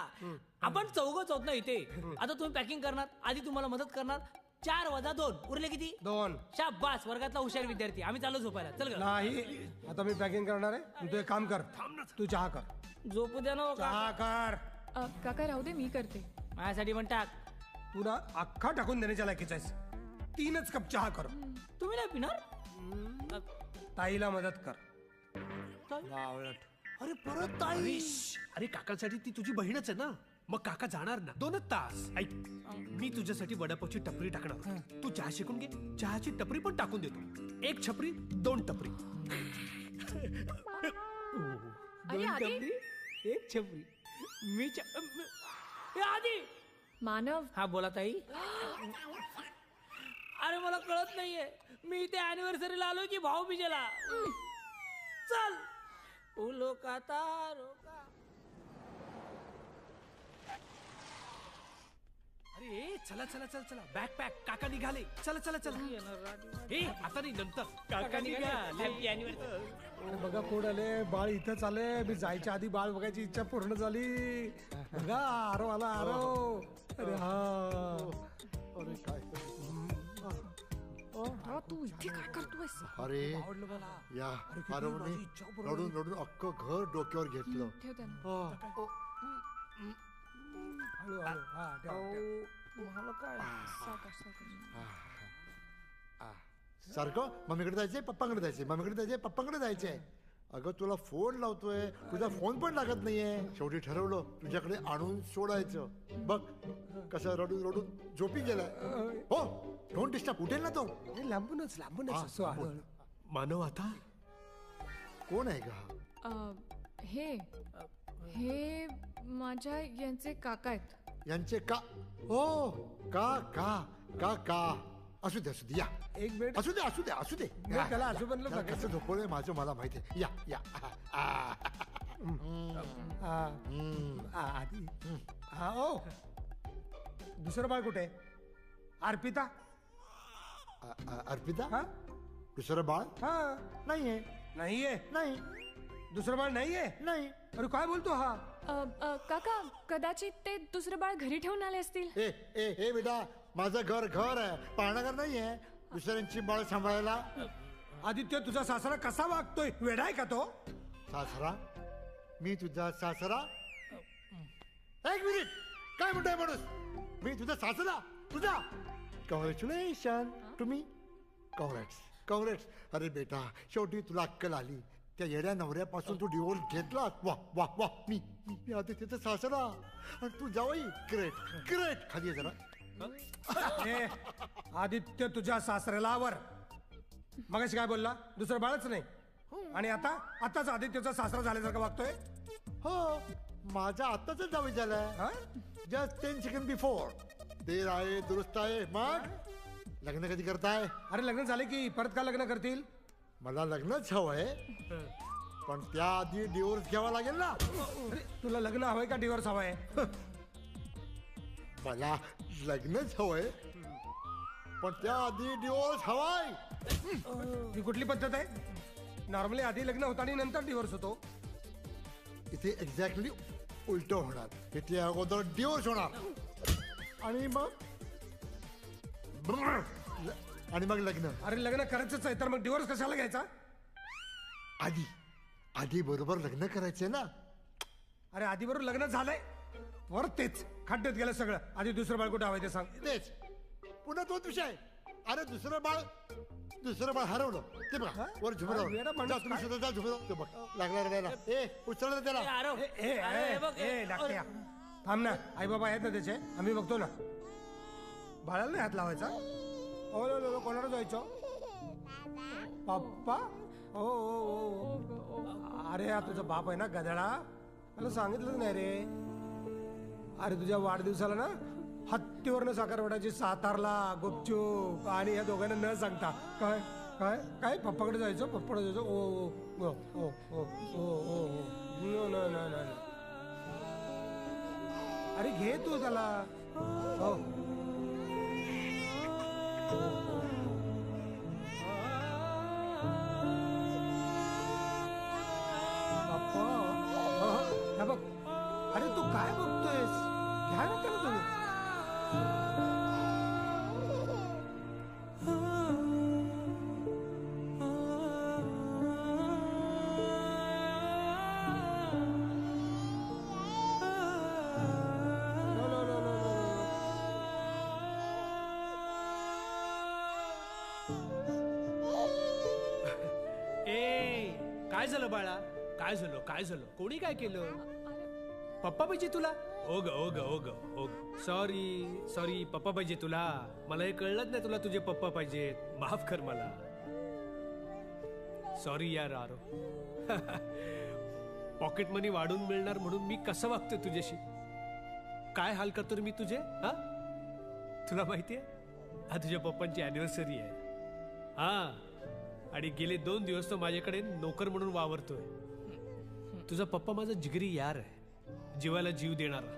आपण चौघच होत ना इथे. आता तुम्ही पॅकिंग करणार, आधी तुम्हाला मदत करणार. 4 वजा 2 उरले किती? 2. शाबास, वर्गातला हुशार विद्यार्थी. आम्ही चालू झोपायला. चल ग. नाही, आता मी पॅकिंग करणार आहे. तू एक काम कर, तू चहा कर. झोपू द्या ना. चहा कर. काका राहू दे, मी करते. माझ्यासाठी पण टाक. तुला अख्खा टाकून देण्याच्या लायकीचा आहेस. 3च कप चहा कर. तुम्ही नाही पिणार? ताईला मदत कर. अरे परत ताई. अरे काकांसाठी ती तुझी बहीणच आहे ना. मग काका जाणार ना 2 तास. ऐक, मी तुझ्यासाठी वडापावची टपरी टाकणार. तू चहा शिकून घे. चहाची टपरी पण टाकून देतो. 1 छपरी 2 टपरी. 2 टपरी 1 छपरी. मी आधी मानव हा बोला ताई. अरे मला कळत नाहीये मी इथे अॅनिव्हर्सरीला आलोय की भाऊबीजेला. चल फुलो का तारो का. अरे चला चला चला चला बॅग पॅक काका निघाले. चला चला चला. ए आता नाही नंतर काका निघाले. Happy anniversary. अरे बघा कोण आले. बाळ इथंच आले. मी जायच्या आधी बाळ बघायची इच्छा पूर्ण झाली. बघा आरो आला आरो. अरे हा अरे काय तू इथे काय करतोयस? अरे या आरवने रडून रडून अख्खं घर डोक्यावर घेतलं. ठेव त्यांना. हळू हळू हा ठेव, ठेव. मला काय सावकाश सावकाश. सारखं मम्मीकडे जायचंय पप्पांकडे जायचंय मम्मीकडे जायचंय पप्पांकडे जायचंय. अगं तुला फोन लावतोय तुझा फोन पण लागत नाहीये. शेवटी ठरवलं तुझ्याकडे आणून सोडायचं. बघ कसं रडून रडून झोपी गेलाय. हो डोंट डिस्टर्ब. उठेल ना तो. हे लांबूनच लांबूनच असं हळू हळू. मानव आता कोण आहे का? हे हे माझ्या यांचे काका आहेत. यांचे का? हो का का का का असू दे असू दे या. एक मिनिट असू दे असू दे असू दे. नाही, त्याला असू बनलं त्याला बघायचं. कसं झोपवलंय माझं मला माहिती आहे. या या आधी हा ओ दुसरं बाळ कुठे? अर्पिता अर्पिता हा दुसरं बाळ हा नाहीये. नाहीये. नाही दुसरं बाळ नाहीये. नाही. अरे काय बोलतो हा? काका कदाचित ते दुसरं बाळ घरी ठेवून आले असतील. ए ए हे बेटा माझं घर घर आहे पाळणाघर नाहीये दुसऱ्यांची बाळ सांभाळायला. आदित्य तुझा सासरा कसा वागतोय? वेडा आहे का तो? सासरा? मी तुझा सासरा? एक मिनिट काय म्हणतोय माणूस? मी तुझा सासरा? तुझा? कॉंग्रॅच्युलेशन तुम्ही. Congrats congrats. अरे बेटा शेवटी तुला अक्कल आली. त्या येड्या नवऱ्यापासून तू डिवोर्स घेतलास. वा वा वा. मी आदित्यचा सासरा आणि तू जावई. Great great. खाली आहे जरा. ए, आदित्य तुझ्या सासऱ्याला आवर. मगाशी काय बोलला? दुसरं बाळच नाही. आणि आताच आदित्यचा सासरा झाल्यासारखं वागतोय. हो माझा आत्ताच जावई झालाय. Just 10 second before. देर आहे दुरुस्त आहे. मग लग्न कधी करताय? अरे लग्न झाले की परत का लग्न करतील? मला लग्नच हवंय पण त्याआधी डिवोर्स घ्यावा लागेल ना. अरे तुला लग्न हवंय का डिवोर्स हवाय? मला लग्नच हवंय पण त्याआधी डिवोर्स हवाय. ही कुठली पद्धत आहे? नॉर्मली आधी लग्न होतं आणि नंतर डिवोर्स होतो. इथे एक्झॅक्टली उलट होणार. इथे अगोदर डिवोर्स होणार आणि मग लग्न. अरे लग्न करायचंच आहे तर मग डिवोर्स कशाला घ्यायचा? आधी बरोबर लग्न करायचंय ना. अरे आधी बरोबर लग्न झालंय वर तेच खड्ड्यात गेलं सगळं. आधी दुसरं बाळ कुठं हवंय ते सांग. तेच पुन्हा तोच विषय. अरे दुसरं बाळ हरवलं ते बघा वर झुमरावर. जा तुम्ही सुद्धा जा झुमरावर. ते बघ लागला रडायला. ए उचललं त्याला. नाट्या थांब ना. आई बाबा आहेत ना त्याचे आम्ही बघतो ना. बाळाला नाही हात लावायचा. हो कोणाला जायचं? पप्पा? हो अरे हा तुझा बाप आहे ना गधडा. मला सांगितलंच नाही रे. अरे तुझ्या वाढदिवसाला ना हत्तीवरनं साखरवड्याची सातारला गुपचूप आणि या दोघांना न सांगता. काय काय काय पप्पाकडे जायचं पप्पाकडे जायचं. ओ ओ ओ ओ ओ नो. अरे घे तू त्याला. हो पप्पा बघ. अरे तू काय बघतोयस? घ्या ना त्याला तुम्ही. काय झालं बाळा? काय झालं? कोणी काय केलं? पप्पा पाहिजे तुला? ओग सॉरी पप्पा पाहिजे तुला. मला हे कळलंच नाही तुला तुझे पप्पा पाहिजेत. माफ कर मला. सॉरी यार आरो. पॉकेट मनी वाढून मिळणार म्हणून मी कसं वागतोय तुझ्याशी. काय हाल करतो रे मी तुझे? हा, तुला माहितीये आज तुझ्या पप्पांची अॅनिव्हर्सरी आहे. हा, आणि गेले 2 दिवस तो माझ्याकडे नोकर म्हणून वावरतोय. तुझा पप्पा माझा जिगरी यार आहे, जीवाला जीव देणारा.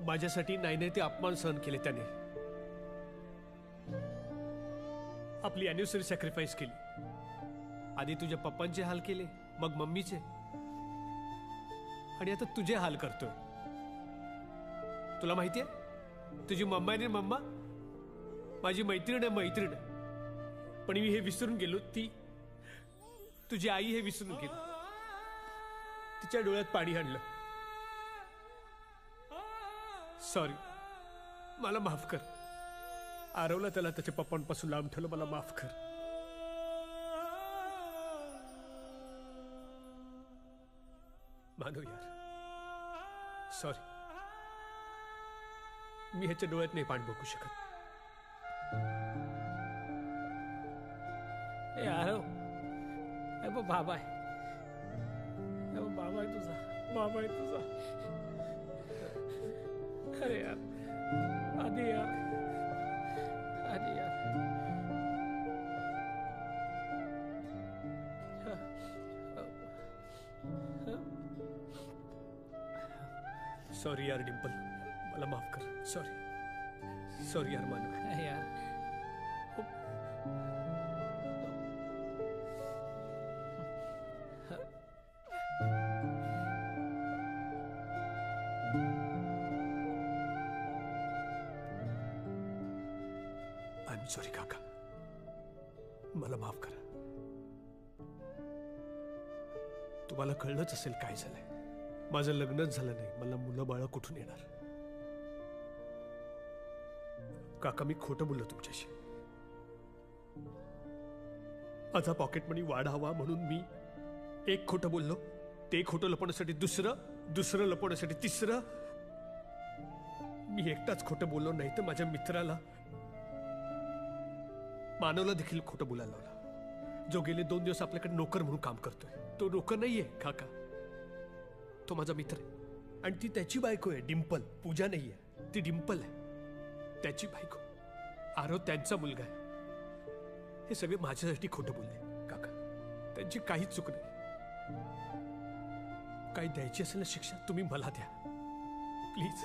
माझ्यासाठी नाही ते अपमान सहन केले त्याने. आपली अॅनिव्हर्सरी सॅक्रिफाईस केली. आधी तुझ्या पप्पांचे हाल केले, मग मम्मीचे, आणि आता तुझे हाल करतोय. तुला माहितीये तुझी मम्मा आहे मम्मा, माझी मैत्रीण आहे मैत्रीण. पण मी हे विसरून गेलो, ती तुझी आई हे विसरून गेलो. तिच्या डोळ्यात पाणी आणलं. सॉरी, मला माफ कर. आरवला त्याला त्याच्या पप्पांपासून लांब ठेवलं, मला माफ कर. मानव यार, सॉरी. मी ह्याच्या डोळ्यात नाही पाणी बघू शकत. ए आरव, ए बघ बाबा आहे, ए बघ बाबा आहे तुझा, बाबा आहे तुझा. अरे यार, आधी यार, आधी यार. सॉरी यार डिंपल, मला माफ कर. सॉरी, सॉरी यार मानव. यार आय एम सॉरी काका, मला माफ करा. तुम्हाला कळलंच असेल काय झालंय. माझं लग्नच झालं नाही, मला मुलं बाळ कुठून येणार. काका मी खोटं बोललो तुमच्याशी. माझा पॉकेट मनी वाढावा म्हणून मी एक खोटं बोललो, ते खोटं लपवण्यासाठी दुसरं लपवण्यासाठी तिसरं. मी एकटाच खोटं बोललो नाही तर माझ्या मित्राला मानवला देखील खोटं बोलायला लावला, जो गेले 2 दिवस आपल्याकडे नोकर म्हणून काम करतोय. तो नोकर नाहीये काका, तो माझा मित्र आहे. आणि ती त्याची बायको आहे डिंपल. पूजा नाहीये, ती डिंपल आहे, त्याची बायको. आरव त्यांचा मुलगा आहे. हे सगळे माझ्यासाठी खोटं बोलले काका. त्यांची काहीच चूक नाही. काही द्यायची असेल ना शिक्षा, तुम्ही मला द्या प्लीज.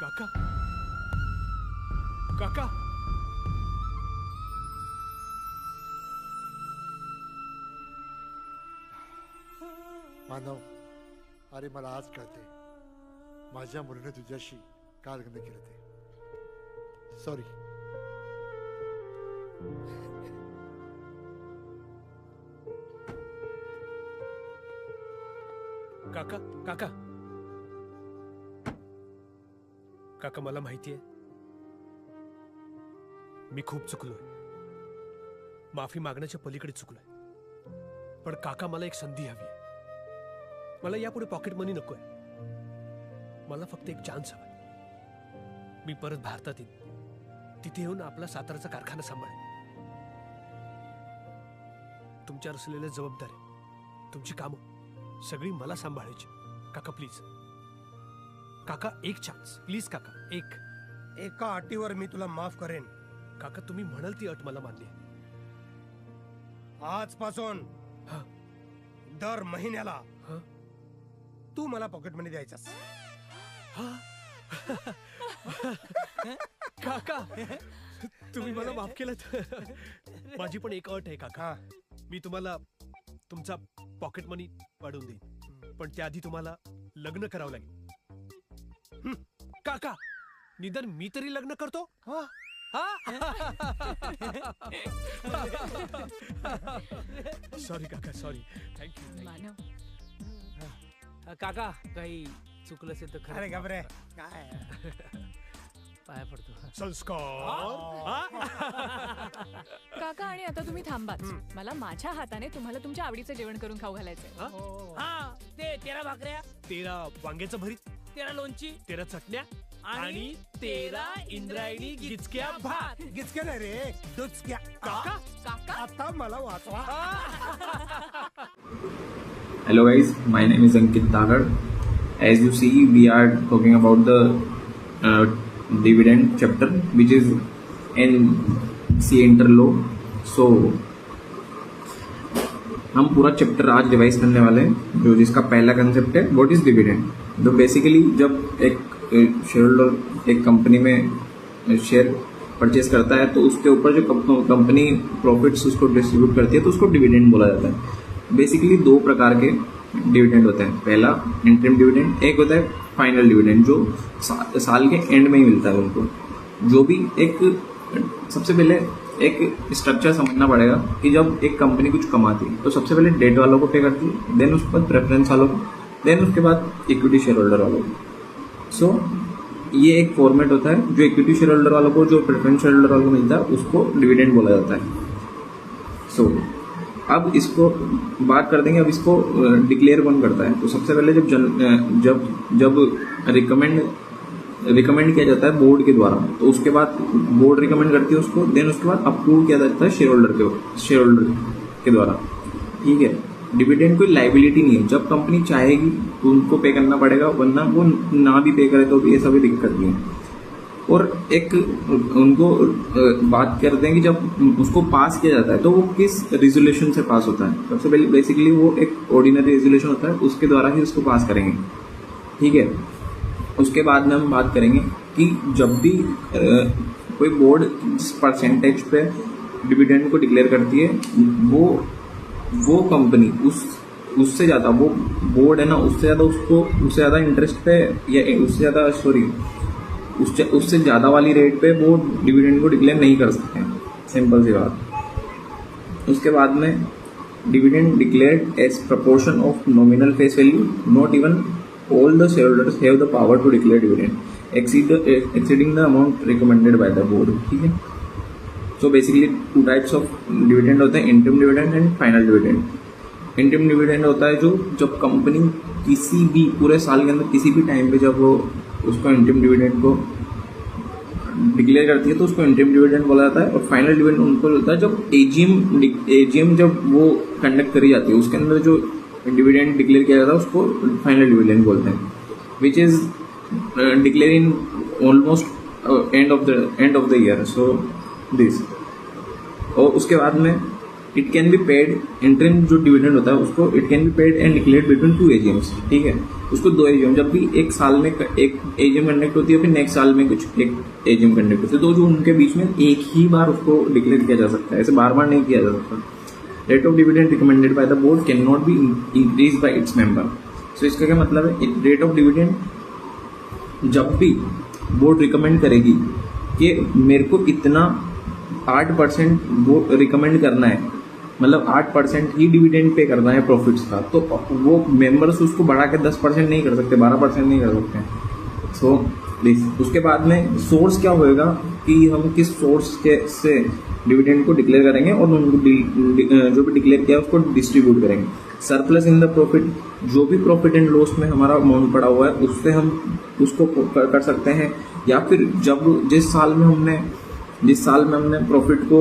काका, काका, मानव, अरे मला आज कळते माझ्या मुलीने तुझ्याशी का लग्न केलं ते. सॉरी. काका, काका, काका, मला माहितीये मी खूप चुकलोय. माफी मागण्याच्या पलीकडे चुकलोय. पण काका मला एक संधी हवी आहे. मला यापुढे पॉकेट मनी नकोय. मला फक्त एक चान्स हवा. मी परत भारतात येईन, तिथे येऊन आपला साताराचा कारखाना सांभाळेन. तुमच्यावर असलेल्या जबाबदारी, तुमची कामं सगळी मला सांभाळायची. काका प्लीज, काका एक चान्स प्लीज. काका एक. एका अटीवर मी तुला माफ करेन. काका तुम्ही म्हणाल ती अट मला मान्य आहे. आजपासून दर महिन्याला तू मला पॉकेट मनी द्यायचास. काका तुम्ही मला माफ केलं. माझी पण एक अट आहे काका. मी तुम्हाला तुमचा पॉकेट मनी वाढवून देईन, पण त्याआधी तुम्हाला लग्न करावं लागेल. काका निदान मी तरी लग्न करतो. सॉरी काका, सॉरी. थँक्यू. मानव, काका काही चुकलं असेल तर अरे खरं घाबरे काय पाया पडतो. संस्कार. काका, आणि आता तुम्ही थांबाच. मला माझ्या हाताने तुम्हाला तुमच्या आवडीचं जेवण करून खाऊ घालायचंय. हा, ते 13 भाकऱ्या, 13 वांग्याचं भरीत, तेरा लोणची, तेरा चटण्या आणि तेरा इंद्रायणी गिचक्या भात. गिचक्या नाही रे, डुचक्या. काका काका आता मला वाचवा. Hello guys, my name is Ankit Dagar. As you see, we are talking about the dividend chapter, which is in C Inter Law. So, हम पूरा चैप्टर आज रिवाइज करने वाले हैं, जो जिसका पहला कंसेप्ट है व्हाट इज डिविडेंड. तो बेसिकली जब एक शेयर होल्डर एक कंपनी में शेयर परचेज करता है तो उसके ऊपर जो कंपनी प्रॉफिट्स उसको डिस्ट्रीब्यूट करती है तो उसको डिविडेंड बोला जाता है. बेसिकली दो प्रकार के डिविडेंड होते हैं. पहला इंटरिम डिविडेंड, एक होता है फाइनल डिविडेंड जो साल के एंड में ही मिलता है उनको. जो भी एक सबसे पहले एक स्ट्रक्चर समझना पड़ेगा कि जब एक कंपनी कुछ कमाती है तो सबसे पहले डेट वालों को पे करती है, देन उसके बाद प्रेफरेंस वालों को, देन उसके बाद इक्विटी शेयर होल्डर वालों को. सो ये एक फॉर्मेट होता है. जो इक्विटी शेयर होल्डर वालों को, जो प्रेफरेंस शेयर होल्डर वालों को मिलता है उसको डिविडेंड बोला जाता है. सो अब इसको बात कर देंगे. अब इसको डिक्लेयर कौन करता है. तो सबसे पहले जब रिकमेंड किया जाता है बोर्ड के द्वारा, तो उसके बाद बोर्ड रिकमेंड करती है उसको, देन उसके बाद अप्रूव किया जाता है शेयर होल्डर के द्वारा. ठीक है. डिविडेंड कोई लाइबिलिटी नहीं है. जब कंपनी चाहेगी तो उनको पे करना पड़ेगा, वरना वो ना भी पे करे तो भी ऐसा भी दिक्कत नहीं है. और एक उनको बात करते हैं कि जब उसको पास किया जाता है तो वो किस रेजोल्यूशन से पास होता है. सबसे पहले बेसिकली वो एक ऑर्डिनरी रेजोल्यूशन होता है, उसके द्वारा ही उसको पास करेंगे. ठीक है. उसके बाद में हम बात करेंगे कि जब भी कोई बोर्ड जिस परसेंटेज पे डिविडेंड को डिक्लेयर करती है वो कंपनी उससे ज़्यादा, वो बोर्ड है ना, उससे ज़्यादा इंटरेस्ट पे या उससे ज़्यादा वाली रेट पे वो डिविडेंड को डिक्लेयर नहीं कर सकते. सिंपल सी बात. उसके बाद में dividend declared as proportion of nominal face value, not even all the shareholders have the power to declare dividend exceeding the amount recommended by the board. ठीक है. So basically two types of dividend होते हैं, interim dividend and final dividend. interim dividend होता है जब कंपनी किसी भी पूरे साल के अंदर किसी भी टाइम पे जब वो उसको interim dividend को डिक्लेयर करती है तो उसको interim dividend बोला जाता है. और फाइनल डिविडेंड उनको होता है जब AGM जब वो कंडक्ट करी जाती है, उसके अंदर जो डिविडेंड डिक्लेयर किया जाता है उसको फाइनल डिविडेंड बोलते हैं, which is declare in almost end of the year. So this. और उसके बाद में it can be paid, interim जो डिविडेंड होता है उसको it can be paid end declared between 2 AGMs. ठीक है. उसको 2 AGM, जब भी एक साल में एक AGM कंडक्ट होती है, फिर नेक्स्ट साल में कुछ एक AGM कंडक्ट होती है, तो जो उनके बीच में एक ही बार उसको डिक्लेयर किया जा सकता है, ऐसे बार बार नहीं किया जा सकता. Rate of dividend recommended by the board cannot be increased by its member. So इसका क्या मतलब है. रेट ऑफ डिविडेंड जब भी बोर्ड रिकमेंड करेगी कि मेरे को इतना 8% वो रिकमेंड करना है, मतलब 8% ही डिविडेंड पे करना है प्रॉफिट्स का, तो वो मेंबर्स उसको बढ़ा के 10% नहीं कर सकते, 12% नहीं कर सकते. So please. उसके बाद में सोर्स क्या होएगा कि हम किस सोर्स के से डिविडेंड को डिक्लेयर करेंगे और उनको जो भी डिक्लेयर किया उसको डिस्ट्रीब्यूट करेंगे. सरप्लस इन द प्रॉफिट, जो भी प्रॉफिट एंड लॉस में हमारा अमाउंट पड़ा हुआ है उससे हम उसको कर सकते हैं. या फिर जिस साल में हमने प्रॉफिट को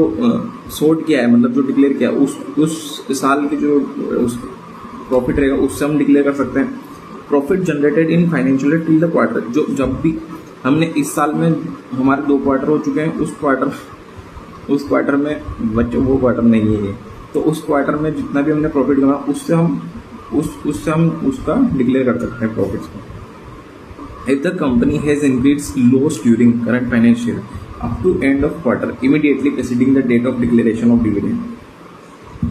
सॉर्ट किया है, मतलब जो डिक्लेयर किया उस साल की जो प्रॉफिट रहेगा उससे हम डिक्लेयर कर सकते हैं. Profit generated in financial year till the quarter, जो जब भी हमने इस साल में हमारे 2 क्वार्टर हो चुके हैं, उस क्वार्टर में बच्चों वो क्वार्टर नहीं है, तो उस क्वार्टर में जितना भी हमने प्रॉफिट कमा उससे हम उसका डिक्लेयर कर सकते हैं प्रॉफिट्स को. If the company has increased loss during current financial up to end of quarter immediately preceding the date of declaration of dividend,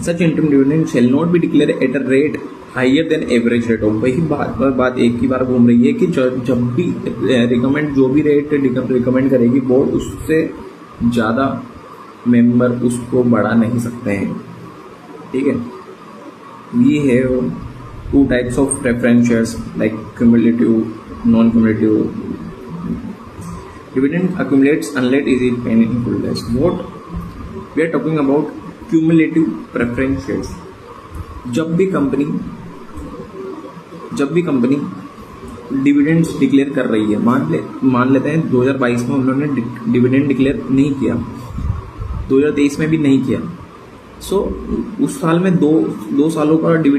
such interim dividend shall not be declare at a rate higher than average rate of. वही बात एक ही बार घूम रही है कि जब भी जो भी रेट रिकमेंड करेगी बोर्ड, उससे ज़्यादा मेंबर उसको बढ़ा नहीं सकते हैं. ठीक है. ये है 2 types of preference shares like cumulative, non-cumulative. Dividend accumulates unless it is paid in full. What we are talking about cumulative preference shares. जब भी कंपनी डिविडेंड्स डिक्लेयर कर रही है, मान लेते हैं 2022 में उन्होंने डिविडेंड डिक्लेयर नहीं किया, 2023 में भी नहीं किया, सो उस साल में दो सालों का डिविडेंड